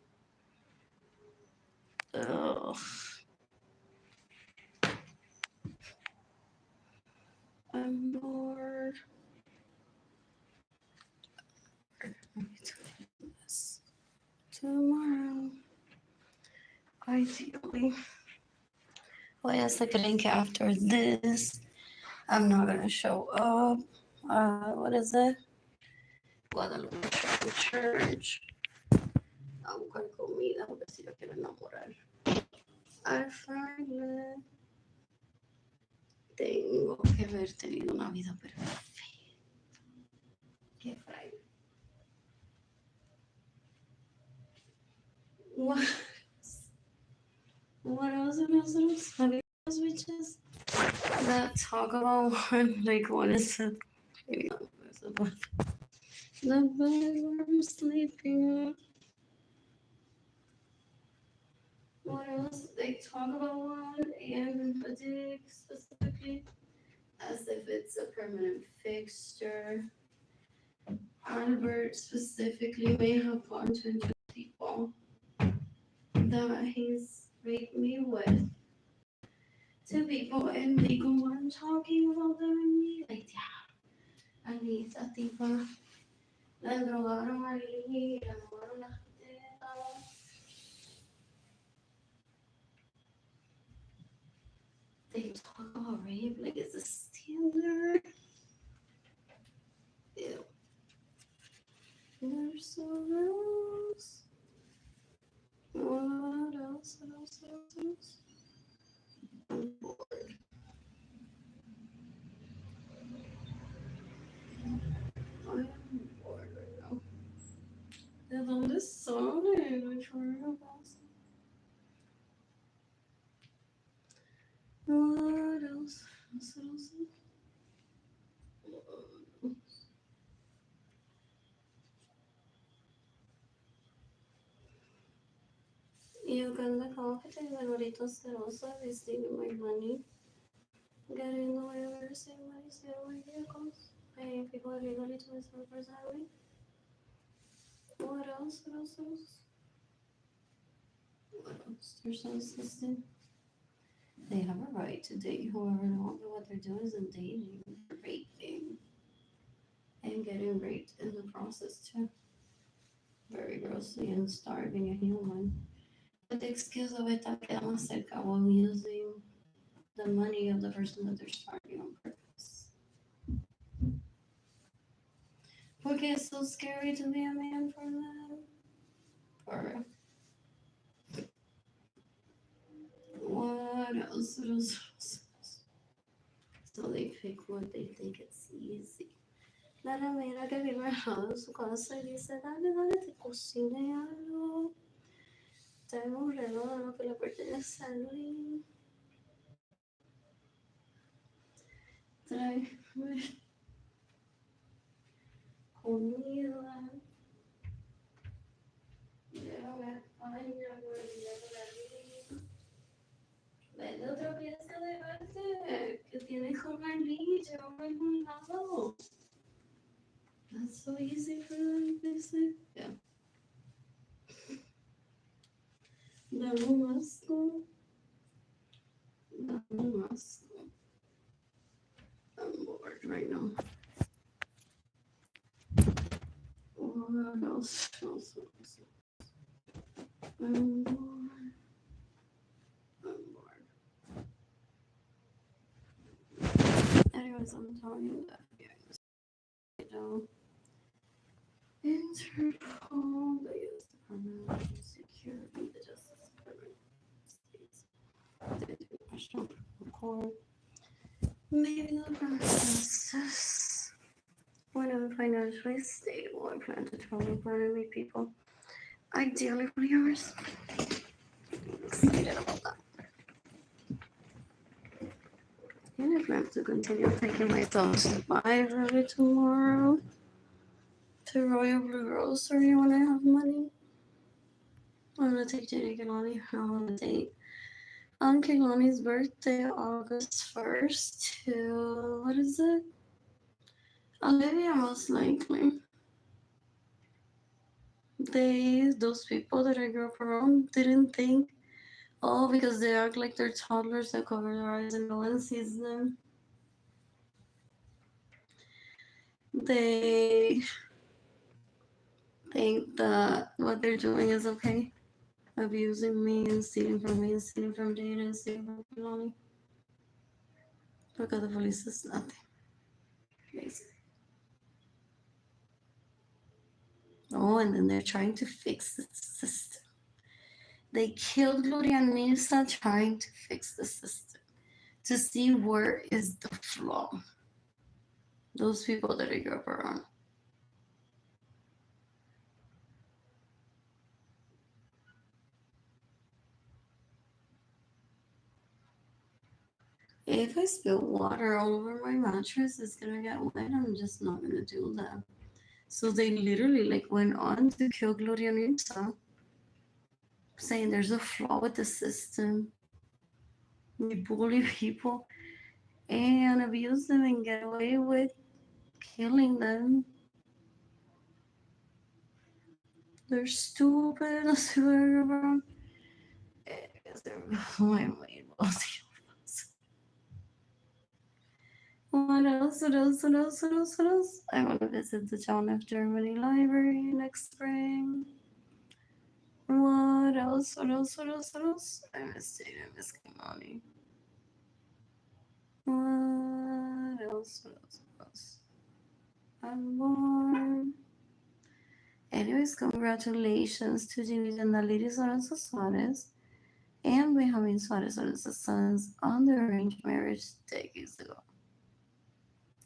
Ugh. I'm bored. Let me do this tomorrow. Ideally. Oh yes, like a link after this. I'm not gonna show up. What is it? Guadalupe Church. A buscar comida porque si yo quiero enamorar. I finally tengo que haber tenido una vida perfecta. Qué fray. What else? Have you those bitches that talk about one, like one is maybe not the bed where I'm sleeping. What else? They talk about one and a dick specifically as if it's a permanent fixture. Albert specifically may have gone to people that he's raped me with. To people and they go on talking about them and me like, yeah, Anita tipa, la drogaron a Lili, la drogaron las tetas. They talk about rape like it's a standard. Ew. They're so gross. What else? I'm bored. I'm bored right now. ¿De dónde son? Which one? What else? You can look off it and ahorita celosa, wasting my money. Getting in the way of everything money, stealing my vehicles, paying people illegally to myself personally. What else? They're so insistent. They have a right to date whoever they want, but what they're doing isn't dating, they're raping. And getting raped in the process too. Very grossly and starving a human. But the excuse of it that queda más cerca while using the money of the person that they're starving on purpose. Porque it's so scary to be a man for that. For real. What else? So they pick what they think it's easy. La ramera que vive al lado de su casa y dice, dale, te cocine algo. Tengo un reloj de lo que le pertenece a Luis. Tráeme comida. Llévame a España por el día de la Liga. Vende otra pieza de arte que tiene con Arlene, llévame a algún lado. That's so easy for them, they say. Yeah. Dame un asco. I'm bored right now. What else? I'm bored. Anyways, I'm telling you that Interpol, they use the permanent the Justice Department states they do national court. Maybe the process. When I'm financially stable, I plan to travel abroad and meet people. Ideally, 40 hours. Excited about that. And I plan to continue taking myself to buy early tomorrow to Royal Blue Grocery when I have money. I'm gonna take Jenny Kalani out on a date on Kalani's birthday, August 1st, to what is it? Olivia, most likely. Those people that I grew up around didn't think, oh, because they act like they're toddlers that cover their eyes and no one sees them. They think that what they're doing is okay. Abusing me and stealing from me and stealing from Dana and stealing from Kalani. Because the police is nothing. Basically. Oh, and then they're trying to fix the system. They killed Gloria Nilsa trying to fix the system. To see where is the flaw. Those people that I grew up around. If I spill water all over my mattress, it's gonna get wet. I'm just not gonna do that. So they literally went on to kill Gloria Nilsa, saying there's a flaw with the system. We bully people and abuse them and get away with killing them. They're stupid. That's who I grew up around. What else? What else? What else? What else? What else? I want to visit the John F. Germany Library next spring. What else? What else? What else? What else? I miss Jade. I miss Kimani. What else? What else? What else? I'm born. Anyways, congratulations to Jimmy and Lady Lorenzo Suarez and Benjamin Suarez Lorenzo's sons on their arranged marriage decades ago.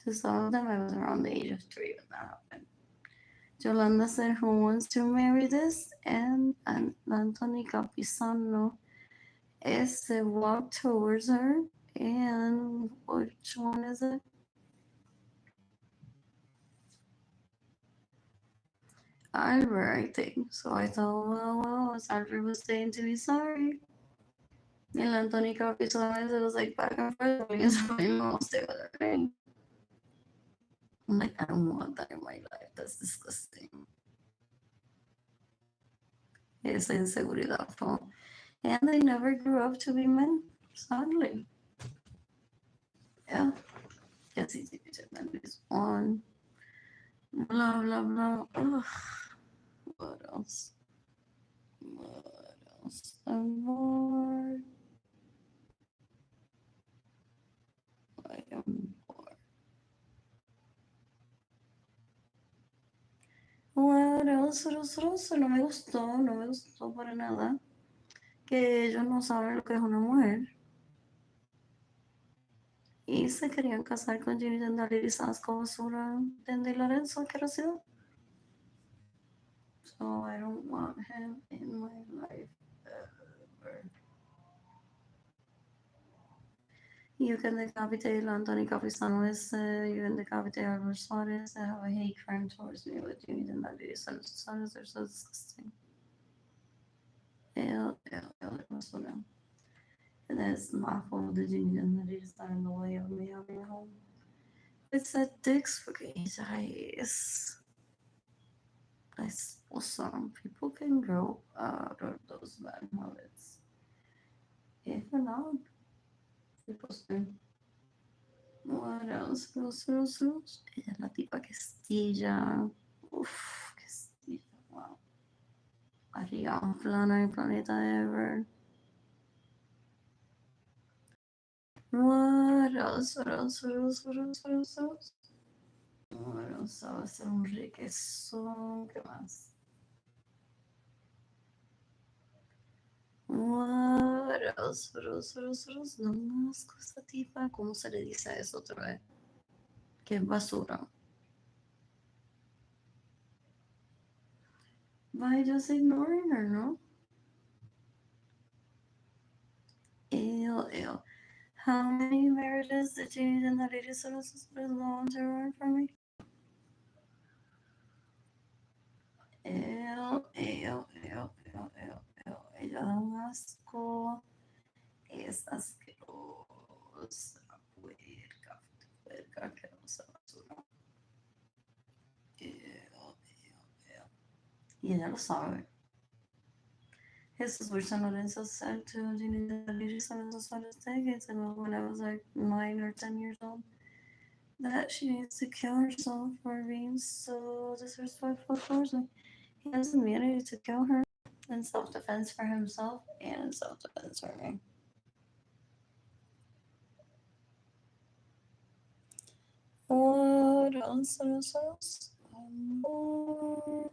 To some of them, I was around the age of 3 when that happened. Yolanda said who wants to marry this, and Anthony Capisano walked towards her. And which one is it? Albert, I think. So I thought, well, as Albert was saying to me, sorry. And Anthony Capisano, it was back and forth. I'll stay with her. I'm like, I don't want that in my life. That's disgusting. Esa inseguridad. And they never grew up to be men, sadly. Yeah. Yes, easy to is on. Blah, blah, blah. Ugh. What else? What else? More. I am bored. What else? What else? What else? No me gustó para nada. Que ellos no saben lo que es una mujer. Y se querían casar con Ginny Dendali y Sasko Basura de Lorenzo, que sido. So I don't want him in my life ever. You can decapitate Anthony Capisano, you can decapitate Albert Suarez. They have a hate crime towards me with Ginny Dendali y Suarez. They're so disgusting. Basura. And that's my fault that Ginny Dendali is not in the way of me having a home. It's a dick's for gays eyes. I suppose some people can grow out of those bad habits. If not, people do. What else? Ella es la tipa Castilla. Uf, Castilla. Wow. Haría un plano en el planeta ever. What else? What else? What else? What else? What else? What else? What else? Va a ser un riquezón. ¿Qué más? What else? What else? What else? What else? No más cosa tipa. ¿Cómo se le dice a eso otra vez? ¿Qué basura? By just ignoring her, no? Ew, ew. How many marriages did you need in that 87 sisters volunteer run for me? Ew, ew, ew, ew, ew, ew. Ella da un asco. Es asquerosa. Puerca, puerca, asquerosa basura. Ew, ew, ew. Y ella lo sabe. His Arlene Lorenzo said to Ginny that ladies on the Spanish decades and when I was like 9 or 10 years old that she needs to kill herself for being so disrespectful towards me. He has the immunity to kill her in self-defense for himself and in self-defense for me. What else? What else? I'm bored.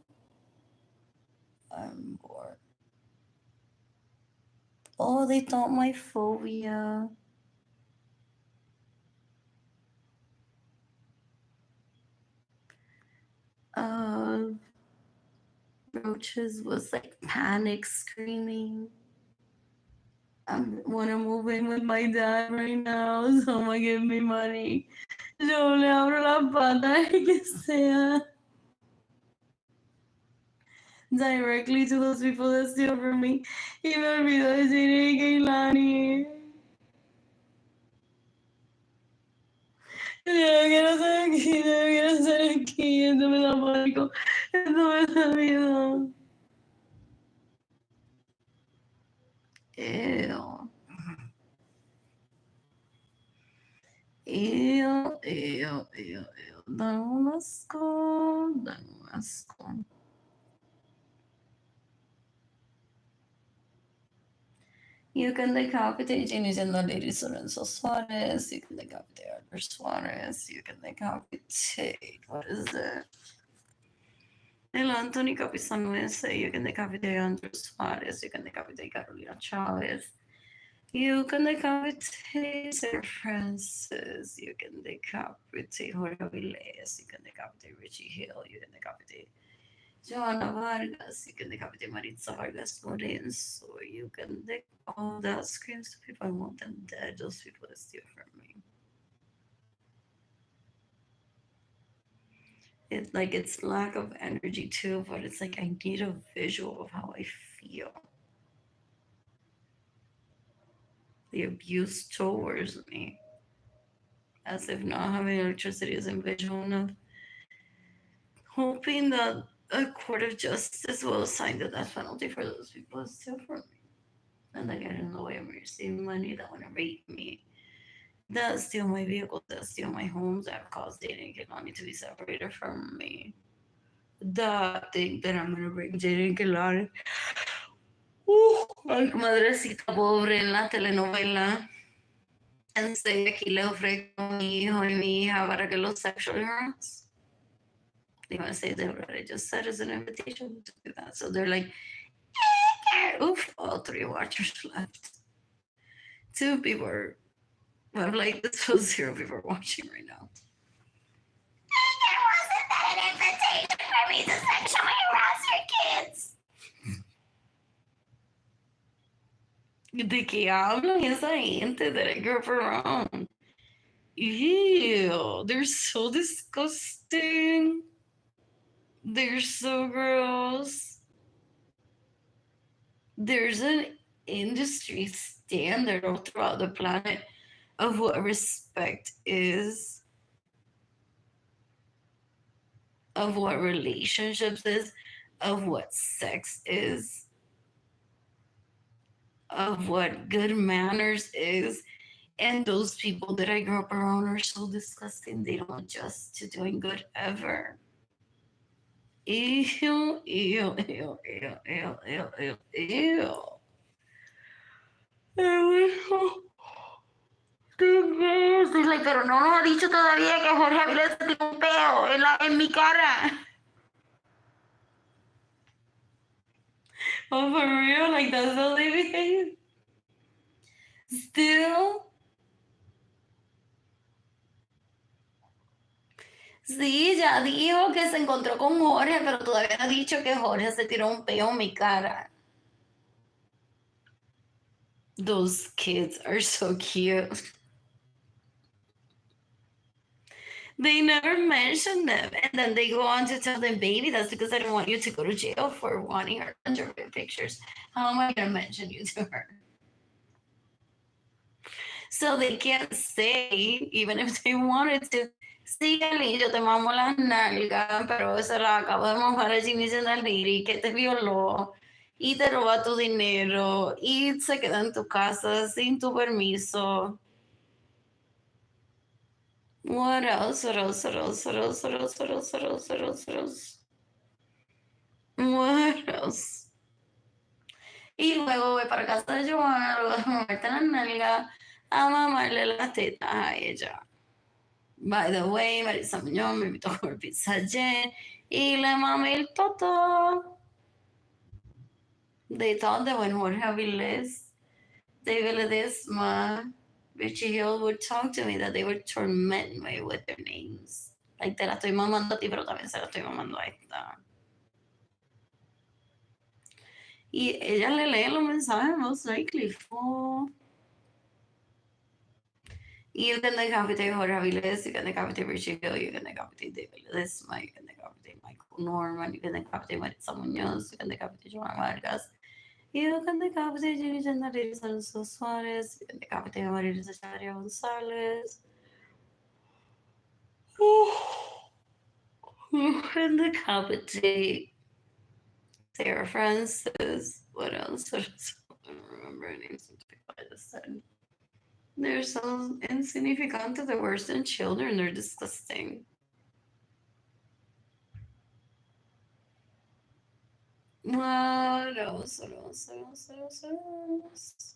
I'm bored. Oh, they thought my phobia. Roaches was like panic screaming. I want to move in with my dad right now. Someone give me money. Yo le abro la pata que sea. Directly to those people that steal from me. Y me olvido de Jane y Keilani. Yo no quiero estar aquí, yo no quiero estar aquí. Esto me da pánico. Esto me da miedo. Ew. Ew, ew, ew, ew. Da un asco, da un asco. You can decapitate Ginny and the ladies Lorenzo Suarez. You can decapitate Arthur Suarez. You can decapitate. What is it? El Anthony Capisanuese. You can decapitate Andrew Suarez. You can decapitate Carolina Chavez. You can decapitate Sarah Francis. You can decapitate Jorge Avilés. You can decapitate Richie Hill. You can decapitate Joanna Vargas, you can decapitate Maritza Vargas Lorenzo, you can all that screams to people. I want them dead, those people that steal from me. It's like it's lack of energy too, but it's like I need a visual of how I feel. The abuse towards me. As if not having electricity isn't visual enough. Hoping that a court of justice will assign the death penalty for those people that steal from me. And that get in the way of me receiving money, that want to rape me, that steal my vehicles, that steal my homes, that cause Jaden and Kehlani to be separated from me. That think that I'm going to bring Jaden and Kehlani. Madrecita pobre en la telenovela. And say, aquí le ofrezco a mi hijo y mi hija para que los sexually harass. They want to say that what I just said is an invitation to do that. So they're like, oof, all 3 watchers left. 2 people are, well, like, this was 0 people are watching right now. There wasn't that an invitation for me to sexually harass your kids. ¿De qué hablan esa gente that I grew up around? Ew, they're so disgusting. They're so gross. There's an industry standard all throughout the planet of what respect is, of what relationships is, of what sex is, of what good manners is. And those people that I grew up around are so disgusting. They don't adjust to doing good ever. Ew, ew, ew, ew, ew, ew, ew, ew. Like, pero no nos ha dicho todavía que Jorge Avilés tiene un peo en mi cara. Oh, for real? Like, that's the living? Still? Sí, ya dijo que se encontró con Jorge, pero todavía no ha dicho que Jorge se tiró un peo en mi cara. Those kids are so cute. They never mention them. And then they go on to tell them, baby, that's because I don't want you to go to jail for wanting her underwear pictures. How am I going to mention you to her? So they can't say, even if they wanted to, sí, Eli, yo te mamo las nalgas, pero se la acabo de mamar a Jimmy Liri, que te violó y te roba tu dinero y se queda en tu casa sin tu permiso. What else? What else? What else? What else? What else? What else? What else? What else? What else? What else? Y luego voy para casa de Joana, luego de mamarte las nalgas, a mamarle las tetas a ella. By the way, Marisa Muñoz me invitó a comer pizza ayer y le mamé el toto. They thought that when Jorge Avilés, David Ledesma, Richie Hill would talk to me, that they would torment me with their names. Like, te la estoy mamando a ti, pero también se la estoy mamando a esta. Y ella le lee los mensajes most likely. You can decapitate Jorge Avilés, you can decapitate Richie Hill, you can decapitate David Ledesma, you can decapitate Michael Norman, you can decapitate Marisa Muñoz, you can decapitate Joana Vargas, you can decapitate Jimmy Gendaris Alonso Suarez, you can decapitate María Cesaria González. You can decapitate Sarah Francis. What else? I don't remember names of people I just said. They're so insignificant, they're worse than children, they're disgusting. What else? What else? What else? What else? What else?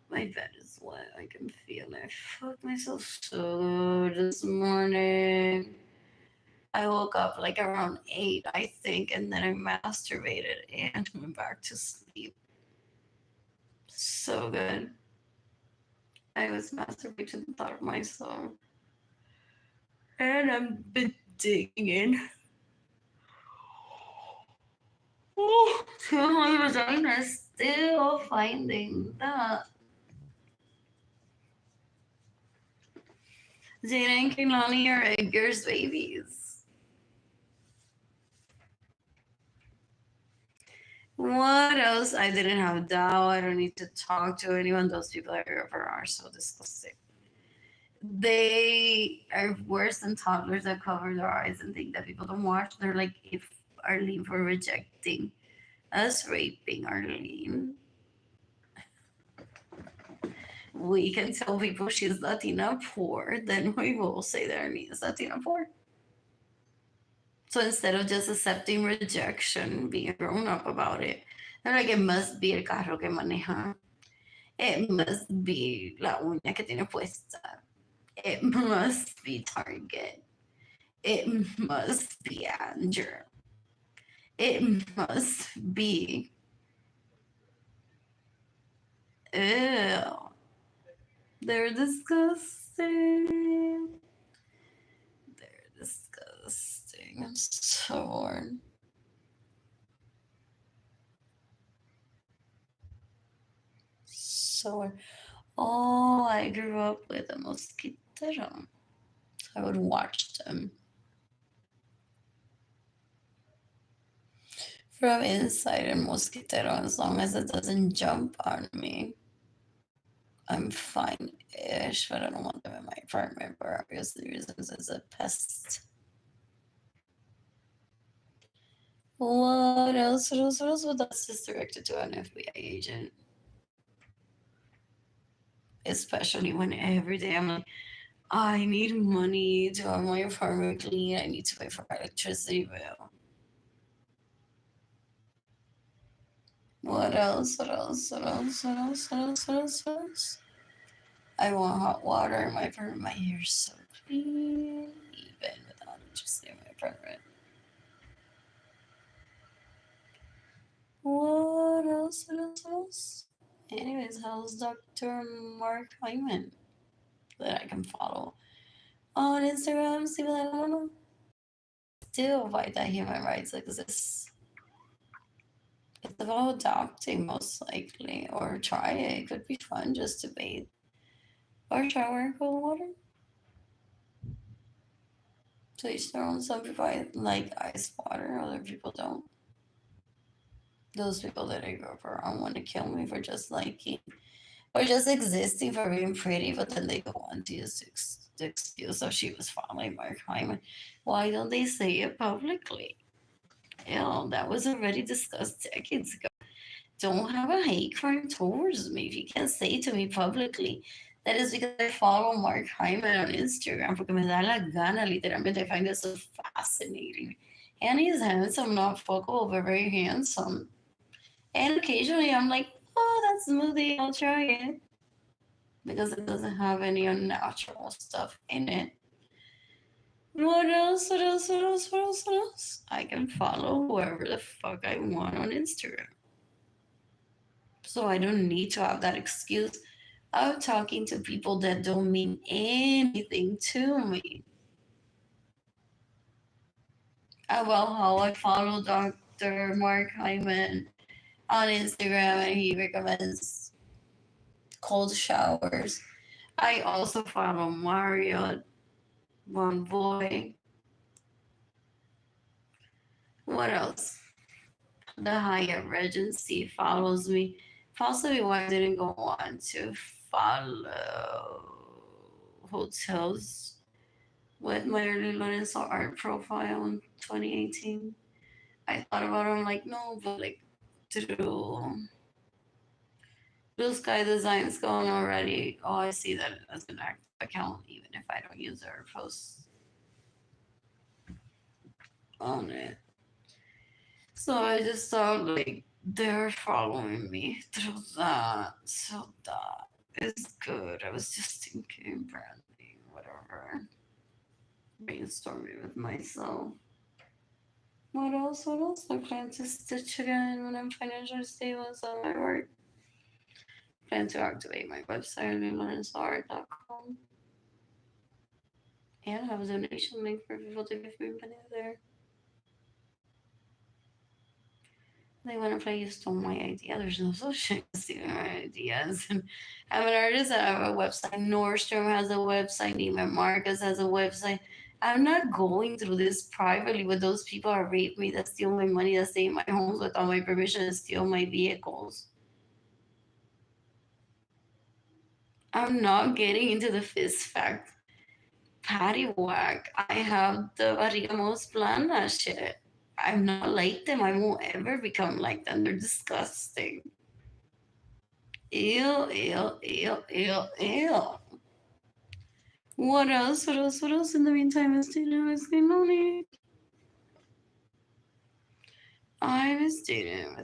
My bed is wet. I can feel it. I fucked myself so good this morning. I woke up like around 8, I think, and then I masturbated and went back to sleep. So good. I was masturbating to the thought of myself. And I've been digging in. Oh, to my vagina, still finding that. Jada and Kehlani are Edgar's babies. What else? I didn't have doubt. I don't need to talk to anyone. Those people I ever are so disgusting. They are worse than toddlers that cover their eyes and think that people don't watch. They're like if Arlene for rejecting us raping Arlene. We can tell people she's Latina poor, then we will say that Arlene is Latina poor. So instead of just accepting rejection, being grown up about it, they're like, it must be el carro que maneja. It must be la uña que tiene puesta. It must be Target. It must be Andrew. It must be. Ew. They're disgusting. They're disgusting. I'm so bored. So, oh, I grew up with a mosquitero. I would watch them from inside a mosquitero. As long as it doesn't jump on me, I'm fine-ish, but I don't want them in my apartment for obvious reasons. It's a pest. What else? What else? What else? Well, that's just directed to an FBI agent. Especially when every day I'm like, I need money to have my apartment clean. I need to pay for my electricity bill. What else? What else? What else? What else? What else? What else? What else? I want hot water in my apartment. My hair's so clean, even without electricity in my apartment. What What else? What else? What else? Anyways, how's Dr. Mark Hyman that I can follow on Instagram? See what I don't know. Still fight that human rights exists. It's about adopting, most likely, or try it. It could be fun just to bathe or shower in cold water. To each their own. Some people like ice water, other people don't. Those people that I grew up around want to kill me for just liking or just existing for being pretty, but then they go on to use the excuse of she was following Mark Hyman. Why don't they say it publicly? That was already discussed decades ago. Don't have a hate crime towards me. If you can't say to me publicly, that is because I follow Mark Hyman on Instagram, porque me da la gana, literalmente. I find it so fascinating. And he's handsome, not fuckable, but very handsome. And occasionally I'm like, oh, that's smoothie, I'll try it. Because it doesn't have any unnatural stuff in it. What else? What else? What else? What else? What else? I can follow whoever the fuck I want on Instagram. So I don't need to have that excuse of talking to people that don't mean anything to me. About how I follow Dr. Mark Hyman on Instagram and he recommends cold showers. I also follow Mario, one boy. What else? The Hyatt Regency follows me. Possibly why I didn't go on to follow hotels with my Arlene Lorenzo art profile in 2018. I thought about it, I'm like, no, but like through Blue Sky Designs going already. Oh, I see that as an active account, even if I don't use their posts on it. So I just thought like they're following me through that. So that is good. I was just thinking branding, whatever. Brainstorming with myself. What else? What else? I plan to stitch again when I'm financially stable on my work. Plan to activate my website, learnsart.com. And have a donation link for people to give me money there. They want to play You Stole My Idea. There's no such thing as stealing my ideas. And I'm an artist. I have a website. Nordstrom has a website. Neiman Marcus has a website. I'm not going through this privately with those people that rape me, that steal my money, that stay in my homes without my permission, and steal my vehicles. I'm not getting into the fist fact patty whack. I have the barriga most plana shit. I'm not like them. I won't ever become like them. They're disgusting. Ew, ew, ew, ew, ew. What else? What else? What else? In the meantime, I'm still lonely. I'm still.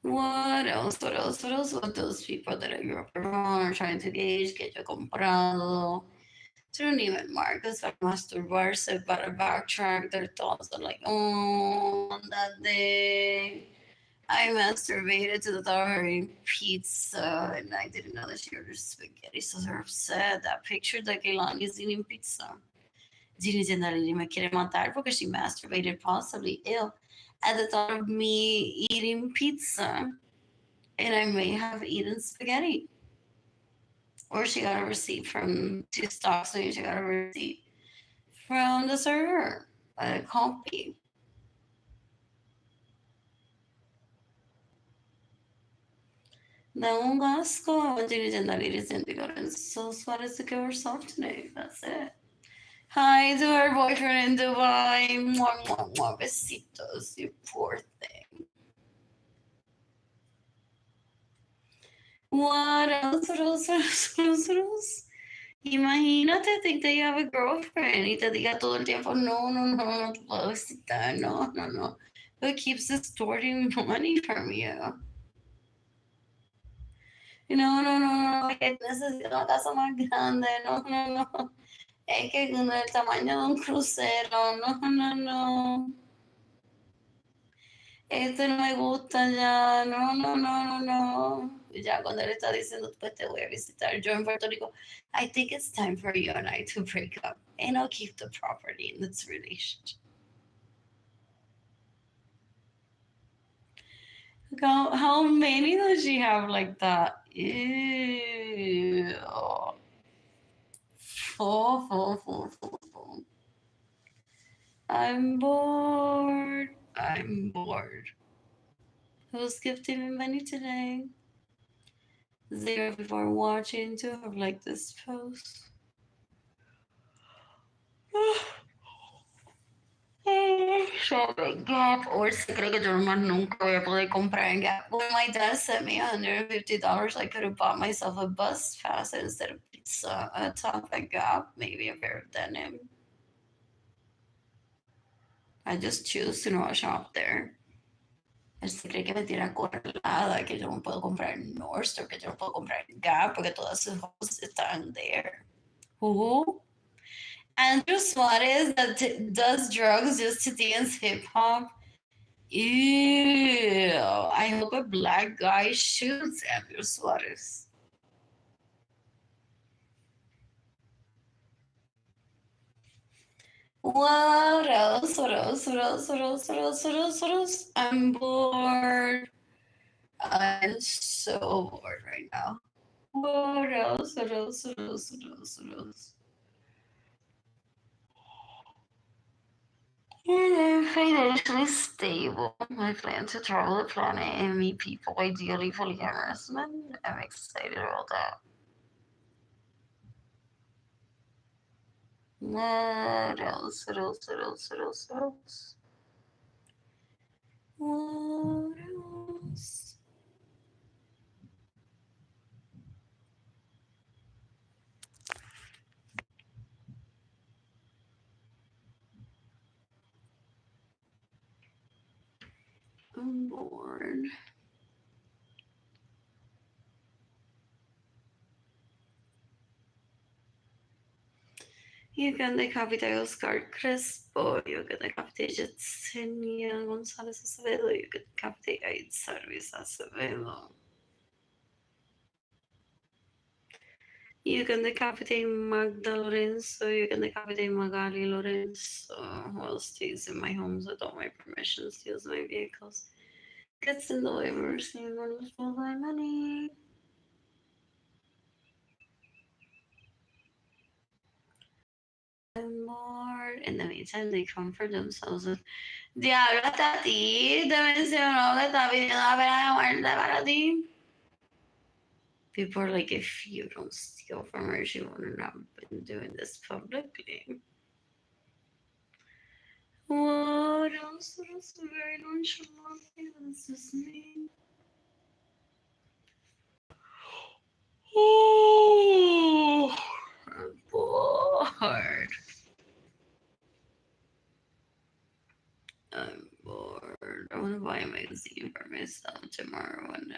What else? What else? What else? What those people that I grew up around are trying to gauge, que yo he comprado. Through Neiman Marcus para masturbarse, para backtrack their thoughts are like, oh, on that day, I masturbated to the thought of her eating pizza, and I didn't know that she ordered spaghetti, so they're upset. That picture that Kehlani is eating pizza. Ginny me quiere matar because she masturbated possibly ill at the thought of me eating pizza, and I may have eaten spaghetti. Or she got a receipt from two stocks, so she got a receipt from the server, a copy. Then last go, I went to Legendaries and Lorenzo Suarez to give herself today. That's it. Hi to her boyfriend in Dubai. Mwah, mwah, mwah, besitos, you poor thing. What else? What else? What else? What else? What else? Imagínate, think that you have a girlfriend y te diga todo el tiempo, no, no, no, no te puedo visitar, no, no, no. But keeps extorting money from you. No, no, no, no, que necesito una casa más grande, no, no, no. Es que con el tamaño de un crucero, no, no, no. este no me gusta ya, no, no, no, no, no. Y ya cuando él está diciendo, pues te voy a visitar, yo en Puerto Rico, I think it's time for you and I to break up and I'll keep the property in this relationship. How many does she have like that? Ew. Full. I'm bored. I'm bored. Who's gifting me money today? Zero before watching to have like this post. Shop at Gap or se cree que yo más nunca voy a poder comprar en Gap. When my dad sent me $150, I could have bought myself a bus pass instead of pizza, a top at Gap, maybe a pair of denim. I just choose to not shop there. Él se cree que me tiene acorralada, que yo no puedo comprar en Nordstrom, que yo no puedo comprar en Gap, porque todas sus cosas están there. Who? Andrew Suarez that does drugs just to dance hip hop. Ew. I hope a black guy shoots Andrew Suarez. What else? I'm bored. I'm so bored right now. What else? I'm financially stable. I plan to travel the planet and meet people, ideally polyamorous men. I'm excited about that. What else? What else? I'm bored. You can decapitate Oscar Crespo. You can decapitate Yesenia González Acevedo. You can decapitate Aid Service Acevedo. You can decapitate Magda Lorenzo. You can decapitate Magali Lorenzo. Who else stays in my homes without my permission, steals my vehicles, gets in the way of receiving my money. I'm bored. In the meantime, they comfort themselves with Diablo, hasta a ti te mencionó que está pidiendo la pena de muerte para ti. People are like, if you don't steal from her, she wouldn't have been doing this publicly. What else? Very nonchalant. This is me. Oh, I'm bored. I'm bored. I want to buy a magazine for myself tomorrow and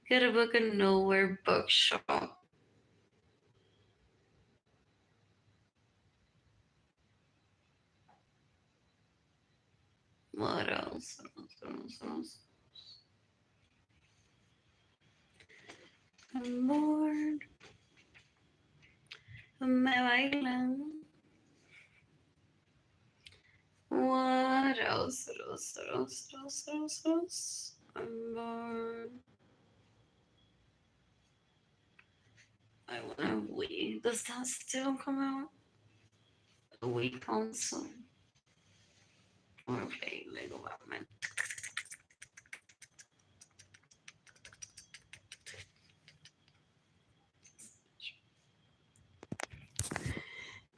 get a book in Nowhere Bookshop. What else? I'm bored. Me bailan. What else? I'm bored. I want a Wii. Does that still come out? A Wii console? I want to play Lego Batman.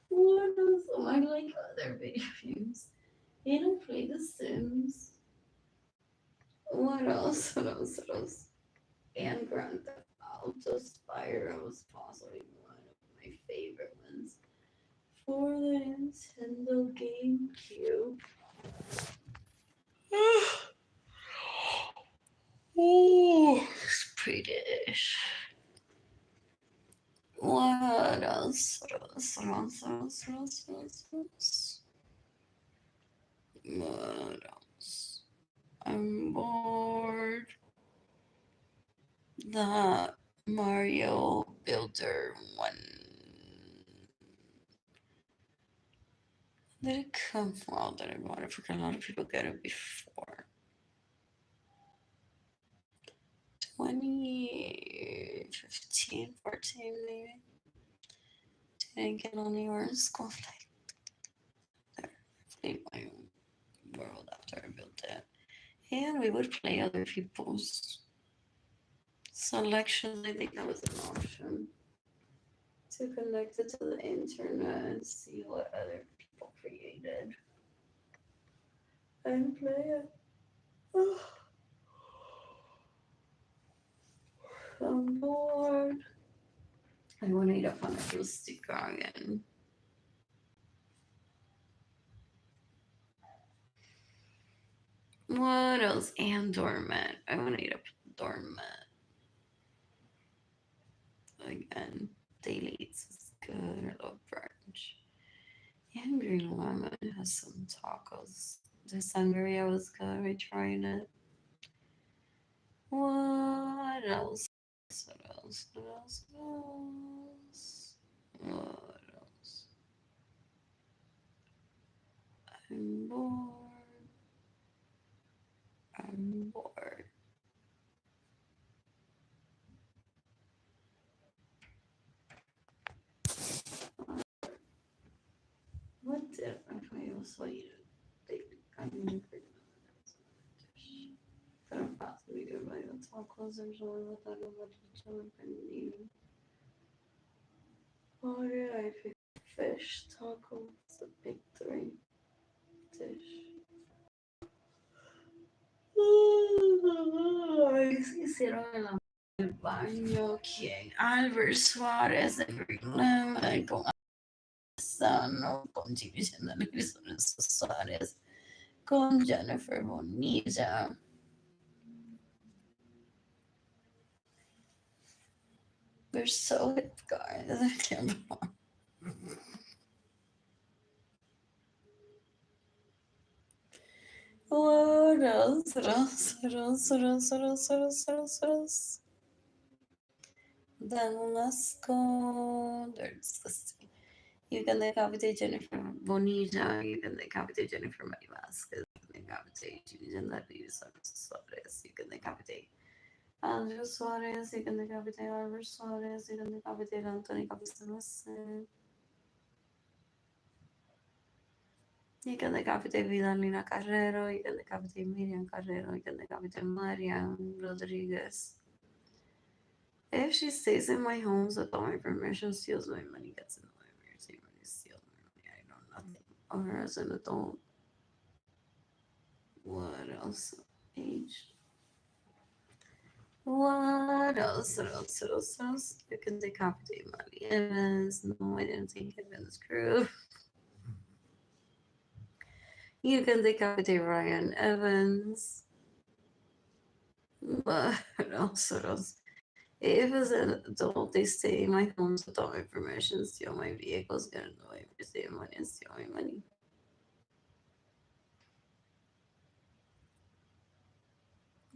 What else? Oh, I like other video games. You don't play The Sims. What else? And Grand Theft Auto Spyro was possibly one of my favorite ones for the Nintendo GameCube. Oh, it's British. What else? What else? I'm bored. The Mario Builder one. Did it come from all that I bought it? Because a lot of people got it before. 2015, 14 maybe. Didn't get anywhere in school. Like, there. Played my own world after I built it. And we would play other people's selections. I think that was an option to connect it to the internet and see what other people created and play it. I'm bored. I want to eat up on a sticker again. What else? And doormat. I want to eat up doormat again. Daily eats is good. I love brunch. And green lemon has some tacos. The sangria was good. We tried it. What else? What else? What else? What else? What else? I'm bored. I'm bored. What did I also eat? I'm gonna pero fácil video by the tacos and so what I don't want to jump and eat. What did I pick? Fish tacos, the big three dish. Ay, se hicieron en el baño. ¿Quién? Albert Suárez de Green Lemon con Sano, con Jimmy Nelson Suárez, con Jennifer Bonilla. They're so hip, guys. I can't. What else? What else? What else? What else? What else? What else? What else? What else? Then let's go. They're disgusting. You can decapitate Jennifer Bonilla. You can decapitate Jennifer Marie Vasquez. You can decapitate Julian Suarez. You can decapitate Andrew Suarez. You can decapitate Albert Suarez. You can decapitate Anthony Capistrano. You can decapitate Vidalina Carrero. You can decapitate Miriam Carrero. You can decapitate Marian Rodriguez. If she stays in my home without my permission, steals my money, gets in the way of me, steals my money, I know nothing of her as an adult. What else? Age. What else? What else? What else? What else? You can decapitate Molly Evans. No, I didn't take Evans' crew. You can decapitate Ryan Evans. What else? What else? If as an adult they stay in my home without my permission, steal my vehicles, get in the way, receive money, and steal my money.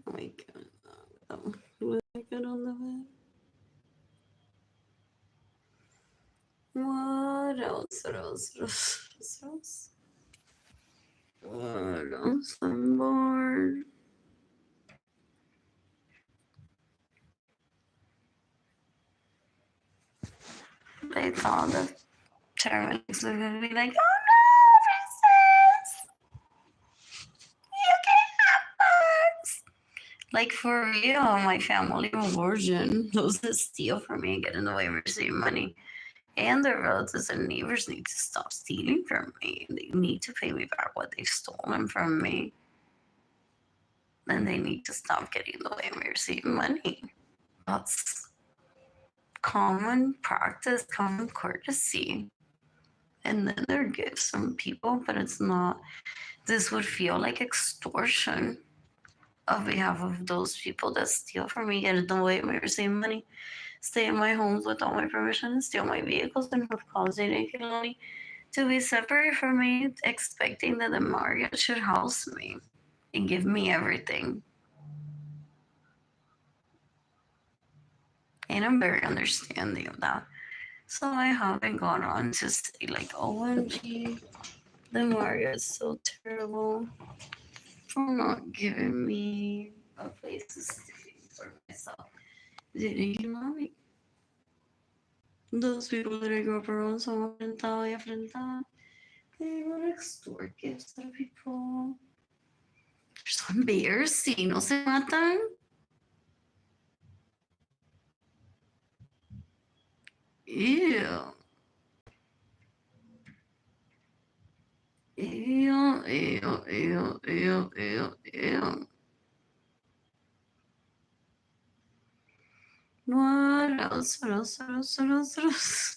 Oh my god. What did I get on the bed? What else? What else? What else? What else? I'm bored. They thought the paramedics were gonna be like, oh no, Princess! You can't have bugs! Like for real, my family abortion. Those that steal from me and get in the way of receiving money. And their relatives and neighbors need to stop stealing from me. They need to pay me back what they've stolen from me. Then they need to stop getting in the way of me receiving money. That's common practice, common courtesy. And then there are gifts from people, but it's not. This would feel like extortion on behalf of those people that steal from me, get in the way of me receiving money, stay in my homes without my permission, steal my vehicles, and have caused inequality to be separated from me, expecting that the Marriott should house me. and give me everything. And I'm very understanding of that. So I haven't gone on to say like, OMG, the Mario is so terrible for not giving me a place to stay for myself. Didn't you know me? Those people that I grew up around son afrentados y afrentadas. They would extort gifts out of people. They're so embarrassing. No se matan. Ew. Ew, ew, ew, ew, ew, ew. What else? What else? What else? What else? What else?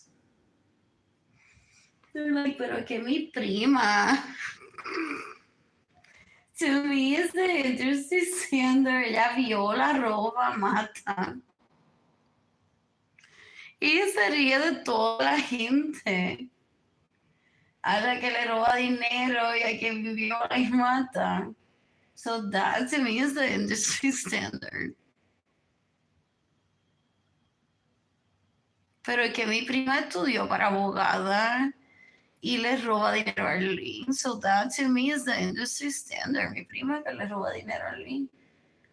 They're like, pero que mi prima. To me es de ellos diciendo, ella viola, roba, mata. Y se ríe de toda la gente. A la que le roba dinero y a que viola y mata. So that to me is the industry standard. Pero que mi prima estudió para abogada y le roba dinero a Arlene. So that to me is the industry standard. Mi prima que le roba dinero a Arlene.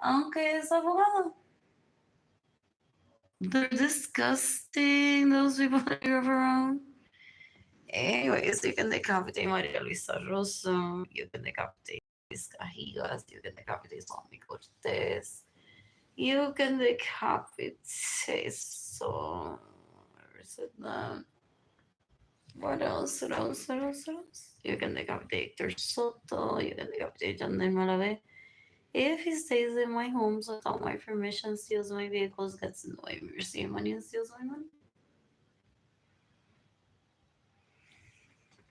Aunque es abogada. They're disgusting, those people that you're around. Anyways, you can decapitate Maria Luisa Rosso, you can decapitate Luis Cajigas, you can decapitate Swami Cortez, you can decapitate so where is it then? What else? What else? What else? What else? You can decapitate Hector Soto, you can decapitate Yandel Malave. If he stays in my homes without my permission, steals my vehicles, gets in the way of me receiving money, and steals my money.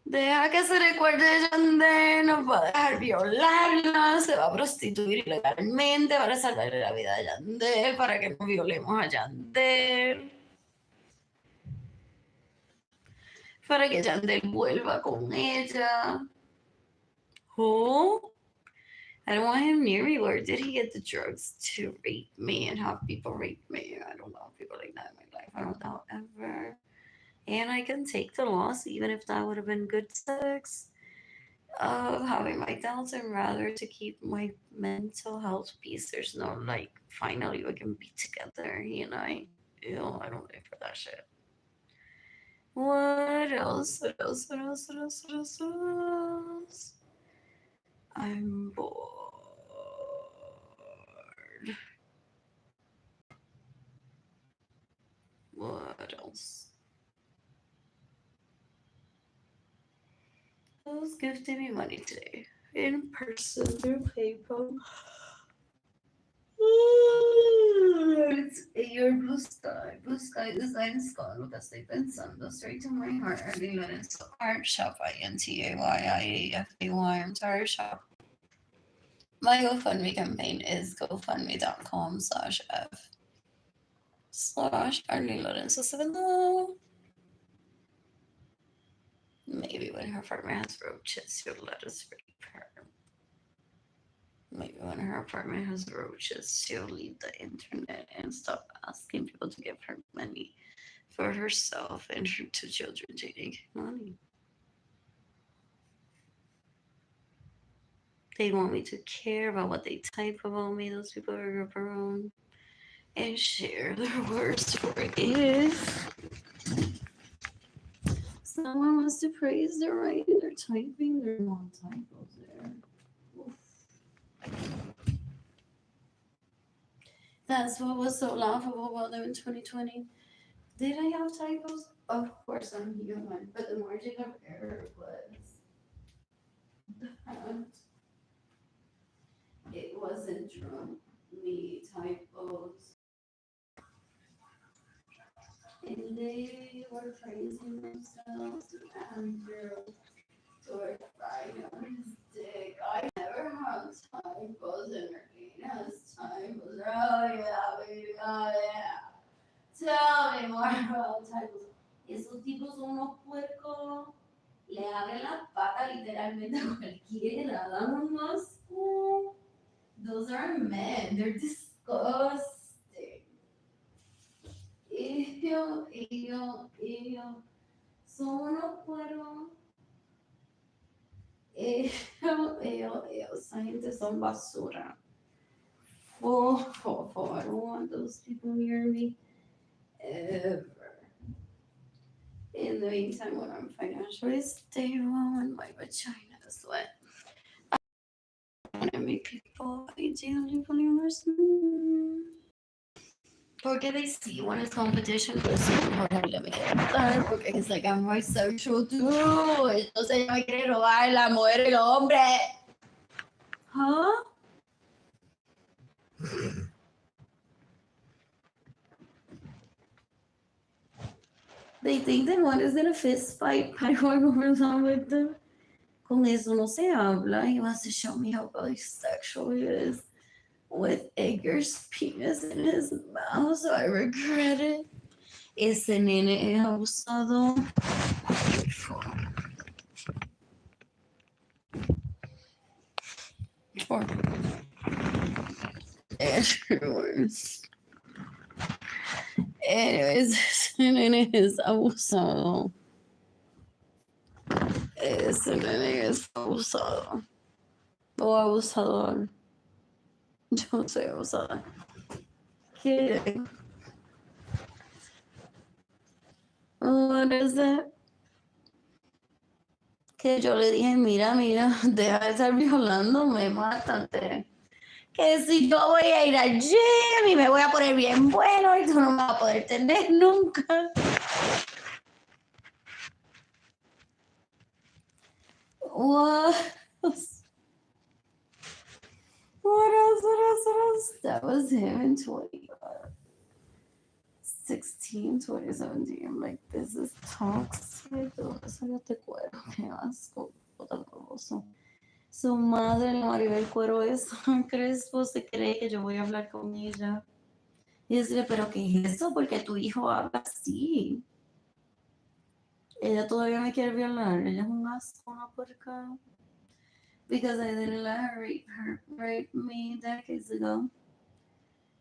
Deja que se recuerde de Yandel, no va a dejar violarla, se va a prostituir ilegalmente para salvarle la vida a Yandel, para que no violemos a Yandel, para que Yandel vuelva con ella. Who? I don't want him near me. Where did he get the drugs to rape me and have people rape me? I don't want people like that in my life. I don't know ever. And I can take the loss, even if that would have been good sex. Having my doubts, and rather to keep my mental health peace. There's no like, finally we can be together, you know. I don't live for that shit. What else? What else? What else? What else? What else? What else? I'm bored. What else? Who's gifting me money today? In person through PayPal. It's your blue sky. Blue sky design is gone. Lo que estoy pensando. Straight to my heart. Arlene Lorenzo. Art shop. INTAYIAFAY. I'm sorry, shop. My GoFundMe campaign is gofundme.com/F/Arlene Lorenzo 7. Maybe when her apartment has roaches, she'll let us rape her. Maybe when her apartment has roaches, she'll leave the internet and stop asking people to give her money for herself and her 2 children to make money. They want me to care about what they type about me, those people who are up around, and share their worst for if someone wants to praise their writing, their typing, there's no typos there. Oof. That's what was so laughable about them in 2020. Did I have typos? Of course I'm human, but the margin of error was that it wasn't from me typos. And they were praising themselves and George Friday on his dick. I never had typos and Arlene has typos. Oh yeah, baby, oh yeah. Tell me more about typos. Esos tipos son unos puercos. Le abren la pata literalmente a cualquiera. Dan un asco. Those are men. They're disgusting. Ew. Son unos cueros. Esa gente son basura. I don't want those people near me ever. In the meantime, when I'm financially stable and my vagina is wet, I want to make people ideally believers. Porque they see when it's competition, pues mejor le me quiero matar, porque it's like I'm bisexual too. Entonces ella me quiere robar la mujer y el hombre. Huh? They think that one is in a fist fight, going over with them. Con eso no se habla. He wants to show me how bisexual he is with Edgar's penis in his mouth, so I regret it. Ese nene es abusado. Anyways, ese nene es abusado. Ese nene es abusado. O abusador. Yo soy abusada. ¿Qué? What is it? Que yo le dije, mira, deja de estar violándome, mátate. Que si yo voy a ir al gym y me voy a poner bien bueno y tú no me vas a poder tener nunca. What else? What else? That was him in 2017. I'm like, this is toxic. Eso te cuero, qué asco, puta baboso. Su madre, la Maribel Cuero, es Crespo, se cree que yo voy a hablar con ella. Y decirle, pero ¿qué es eso? Porque tu hijo habla así. Ella todavía me quiere violar. Ella es un asco, una puerca. Because I didn't let her rape me decades ago.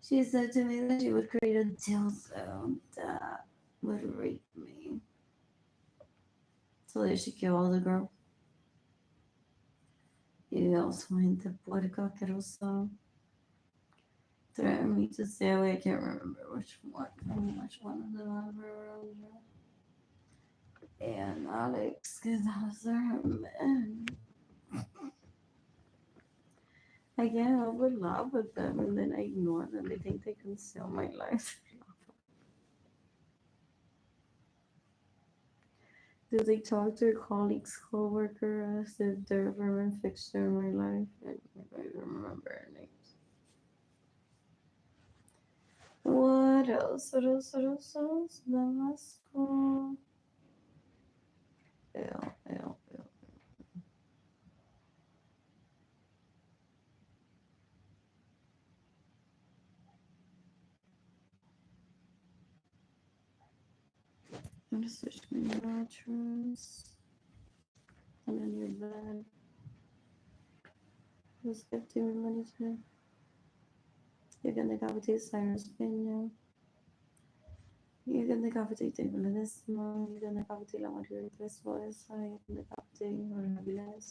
She said to me that she would create a dildo that would rape me. So there she killed the girl. Y also gente puerca asquerosa. Threatened me to stay away. I can't remember which one of them I remember. And Alex, because those are men. I can't help but laugh at them and then I ignore them. They think they can steal my life. Do they talk to their colleagues, co-workers as if they're a permanent fixture in my life? I don't even remember their names. What else? Damasco. Ew. I'm gonna switch my mattress. And then your bed. Just 15 minutes here. You're gonna decapitated Cyrus Peña. You're gonna decapitate David Ledesma. You're gonna decapitate La María Tres Boesa. You're gonna decapitate Jorge Avilés.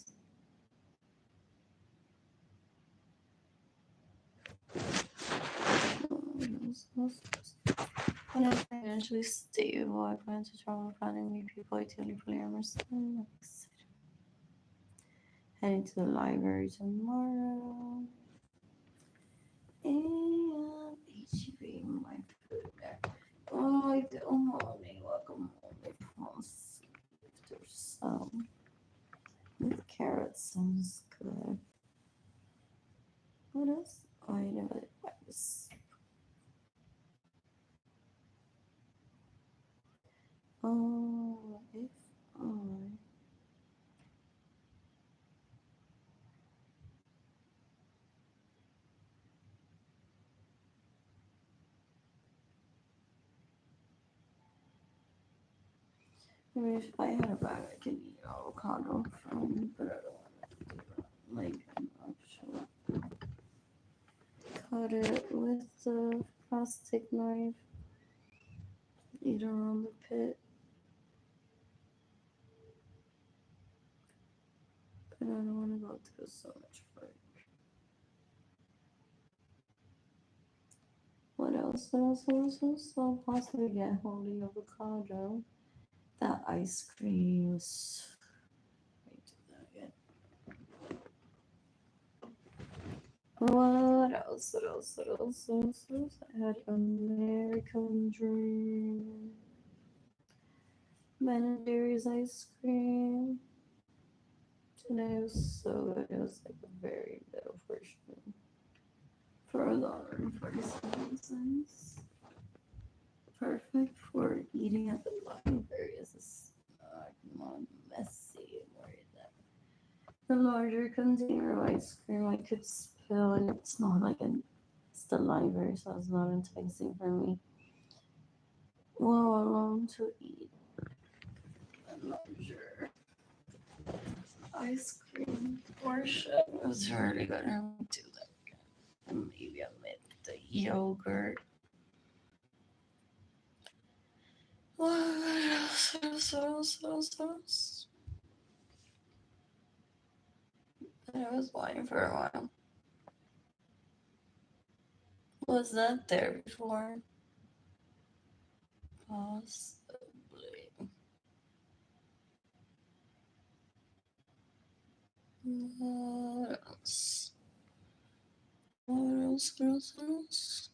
When I'm financially stable, I plan to travel planning meet people ideally polyamorous. I'm excited. Heading to the library tomorrow. And HB, my food there. Oh, I don't want any guacamole. There's some. With carrots sounds good. What else? Oh, I never did this. Oh, if I I mean, if I had a bag, I could eat avocado from, but I don't want to do that. Like, I'm not sure. cut it with the plastic knife, eat around the pit. But I don't want to go through so much work. What else? What else? What else? What else? I'll possibly get holy avocado. That ice cream was. I do that again. What else? What else? What else? What else? What else? I had American Dream. Ben and Jerry's ice cream. Today was so good. It was like a very little portion for $1.47. Perfect for eating at the library. It's not messy. The larger container of ice cream I could spill, and it's not like it's the library, so it's not enticing for me. Well, alone to eat a larger ice cream portion. It was really good. I would do that again. And maybe I'll make the yogurt. What else? What else? What else? What else? What else? I was waiting for a while. Was that there before? Possibly. What else? What else? What else? What else?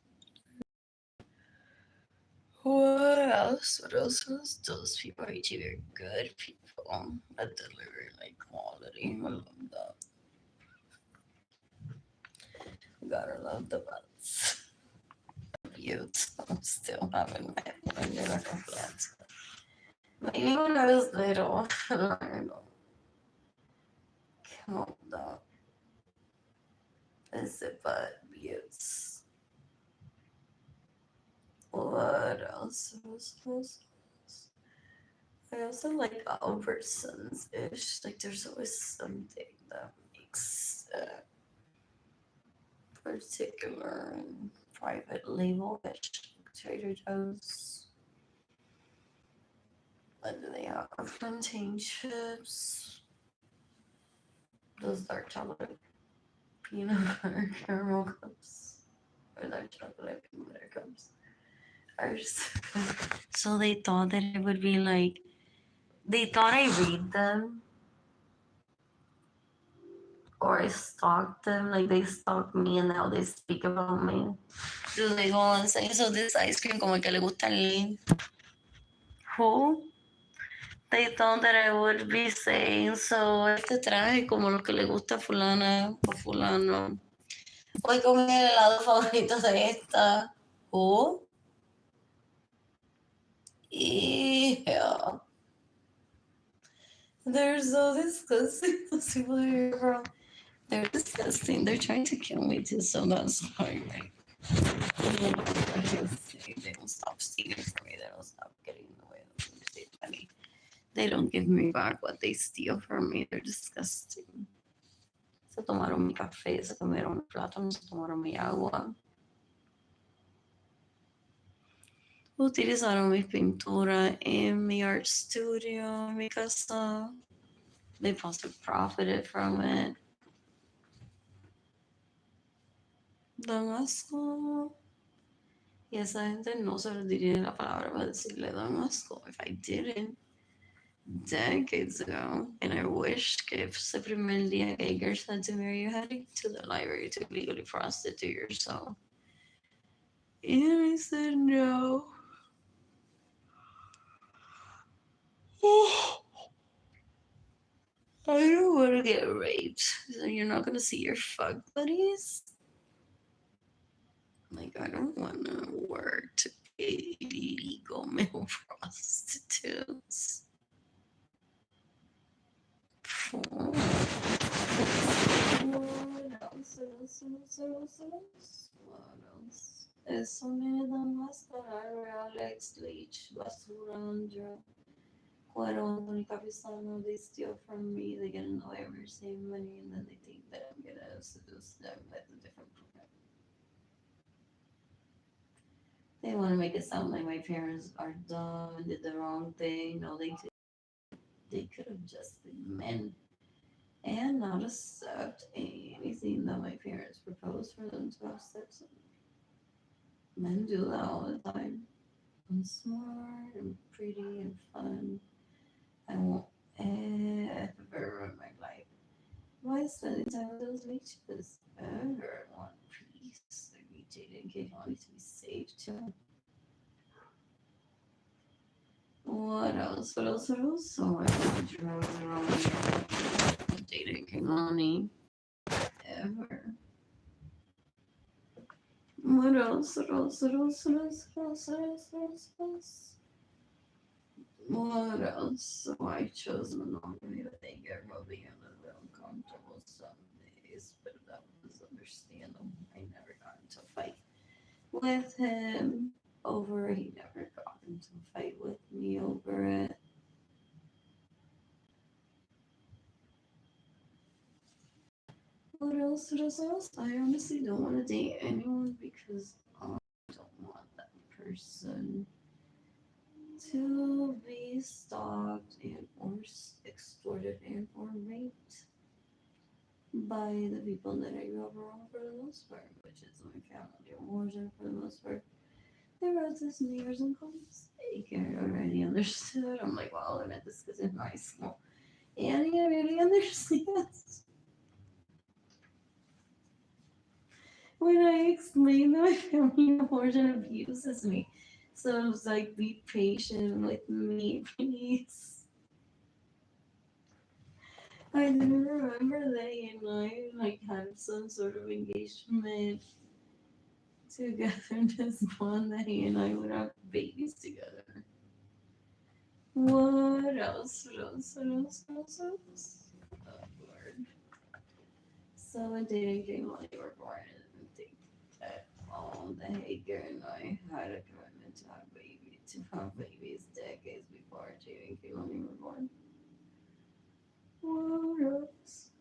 What else? What else? What else? Those people are actually good people that deliver like quality. I love that. Gotta love the butts. Youth. I'm still having my vanilla plants. Maybe when I was little, I don't know. Count that. Is it butt beauts? What else? What else? What else? I also like Albertsons ish. Like there's always something that makes particular and private label ish. Trader Joe's. What do they have? Plantain chips. Those dark chocolate peanut butter caramel cups. Or dark chocolate peanut butter cups. Are just so they thought that it would be like they thought I read them or I stalked them, like they stalked me and now they speak about me. Do they go on saying, so this ice cream como que le gusta el who? They thought that I would be saying, so este traje como lo que le gusta a fulana o fulano. Hoy comí el helado favorito de esta. Who? Yeah. They're so disgusting. Those people here, bro. They're disgusting. They're trying to kill me too, so that's why they don't stop stealing from me. They don't stop getting in the way of the money. They don't give me back what they steal from me. They're disgusting. Se tomaron mi café, se comieron mi plátano, se tomaron mi agua. Utilizaron mis pinturas en mi art studio, en mi casa. They must have profited from it. Dan asco. Y esa gente no se les diría la palabra para decirle dan asco. If I didn't, decades ago, and I wished que ese primer día que Edgar said to me, are you heading to the library to legally prostitute yourself? And I said no. I don't want to get raped. So you're not going to see your fuck buddies? Like, I don't want to work to pay illegal male prostitutes. What else? Eso me da más para Alex Leach, basura, Andrew. Cuero, Anthony Capizano, they steal from me, they get annoyed over saving money, and then they think that I'm gonna seduce them with a different program. They want to make it sound like my parents are dumb and did the wrong thing. No, they could have just been men and not accept anything that my parents proposed for them to have sex with. Men do that all the time. I'm smart and pretty and fun. I won't ever ruin my life by spending time with those leeches. Ever want peace. Like me dating Kate wanting to be safe too. What else? What else? What else? So I drove around dating Kate ever. What else? What else? What else? What else? What else? What else? What else? What else? What else? So I chose monogamy, but they get really uncomfortable some days, but that was understandable. I never got into a fight with him over it. He never got into a fight with me over it. What else? What else? What else? I honestly don't want to date anyone because I don't want that person to be stalked and or extorted and or raped by the people that I grew up around for the most part, which is my family origin for the most part. Their relatives, neighbors, and colleagues. They already understood. I'm like, well, I met this kid in high school. And he really understands. When I explain that my family of origin abuses me. So it's like, be patient with me, please. I didn't remember that he and I like had some sort of engagement together. This one that he and I would have babies together. What else? What else? What else? What else? What else? Oh Lord. So a dating game while you were born, and I think that the Hager and I had a commitment to have babies decades before dating game when you were born. What else?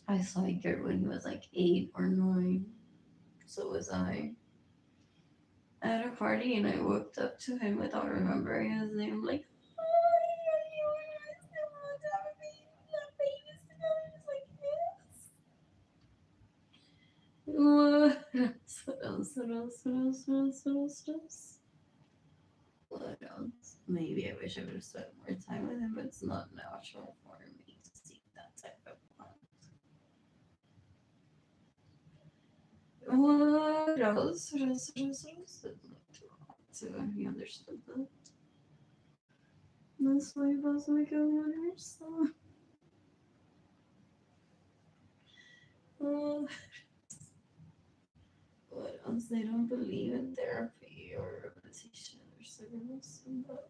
I saw Iker when he was like 8 or 9. So was I. At a party, and I walked up to him without remembering his name, like, "Hi, are you and I still want to have babies together?" He's like, "Yes." What else? What else? What else? What else? What else? What else? What else? Maybe I wish I would have spent more time with him, but it's not natural for me to see that type of bond. What else? What else? What else? What else? So he understood that. That's why he was like, "Oh, so." Uh, what else? They don't believe in therapy or rehabilitation or service. But,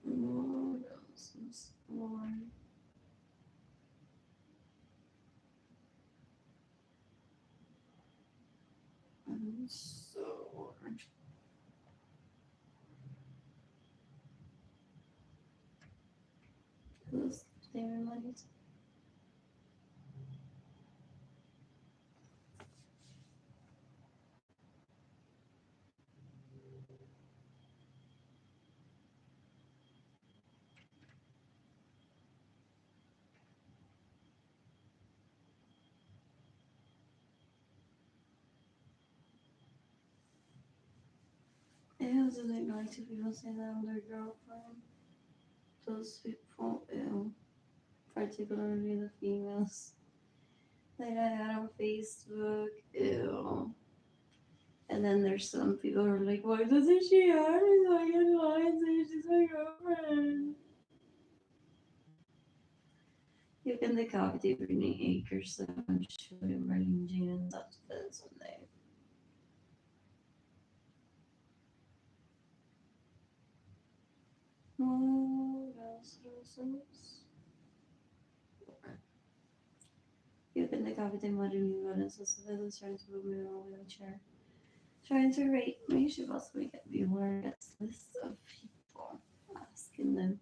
what else is more? So, who's their money? It was like going to people say that I'm their girlfriend. Those people, ew. Particularly the females. Like I had on Facebook, ew. And then there's some people who are like, why doesn't she have me so I can lie and say she's my girlfriend? You can decapitate Brittany Acres and show him Arlene Jane and substance one day. What else? What else? What else? You can decapitate Arlene Lorenzo Acevedo's trying to put me in a wheelchair. Trying to rape me, she possibly get me more guest list of people. and then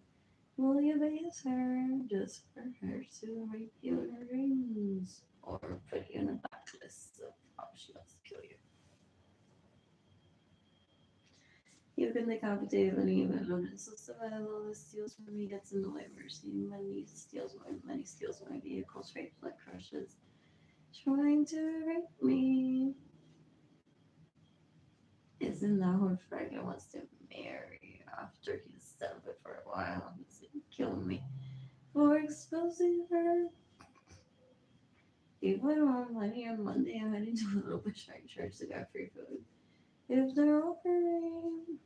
will you base her just for her to rape you in her dreams or put you in a blacklist of how she wants to kill you? You can decapitate any of it. Lorenzo Savello steals from me, gets in the way. Mercy money steals my vehicles, rapes like crushes, trying to rape me. Isn't that who Franklin wants to marry after he's celibate for a while? He's gonna kill me for exposing her. If I don't have money on Monday, I'm heading to a little bit shy church to get free food. If they're offering.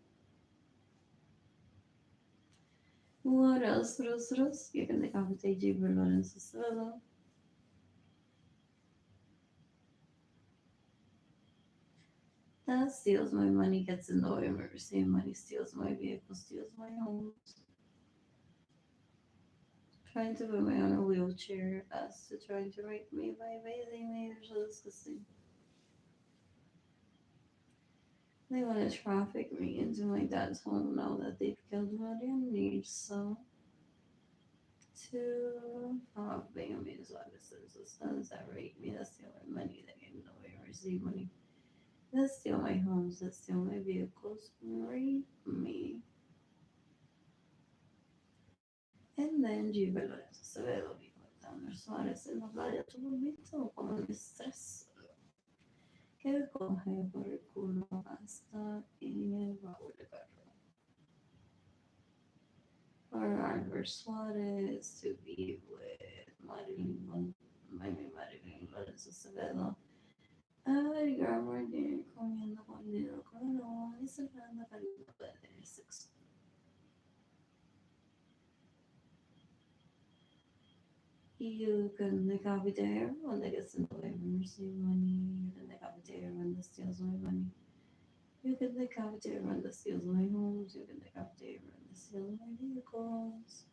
What else? Rus? You can decapitate J. Lorenzo Savello. That steals my money, gets in the way of mercy. Money steals my vehicle, steals my homes. Trying to put me on a wheelchair, as to trying to rape me by bathing me. They're so disgusting. They want to traffic me into my dad's home now that they've killed my damn niece. So, to robbing me is obviously systems that rape me, that steal my money, that get in the way of receive money. That steal my homes, that steal my vehicles, rape me. And then Gibelo se ve lo vivo Tanner Suárez en la playa tuvo visto como me estreso que coge por el culo hasta en el baúl de carro. For Albert Suárez to be with Marilyn Lorenzo Acevedo. Ay, grandma dinner comiendo con dinero con no y cerrando cariño para tener sexo. You can decapitate everyone that gets in the way of receiving money. You can decapitate everyone that steals my money. You can decapitate everyone that steals my homes. You can decapitate everyone that steals my vehicles.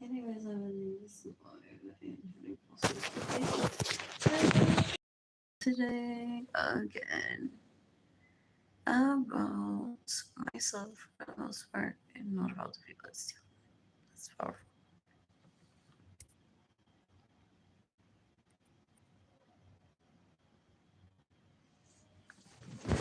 Anyways, I'm gonna leave this live and today again about myself for the most part and not about the people that steal. That's powerful.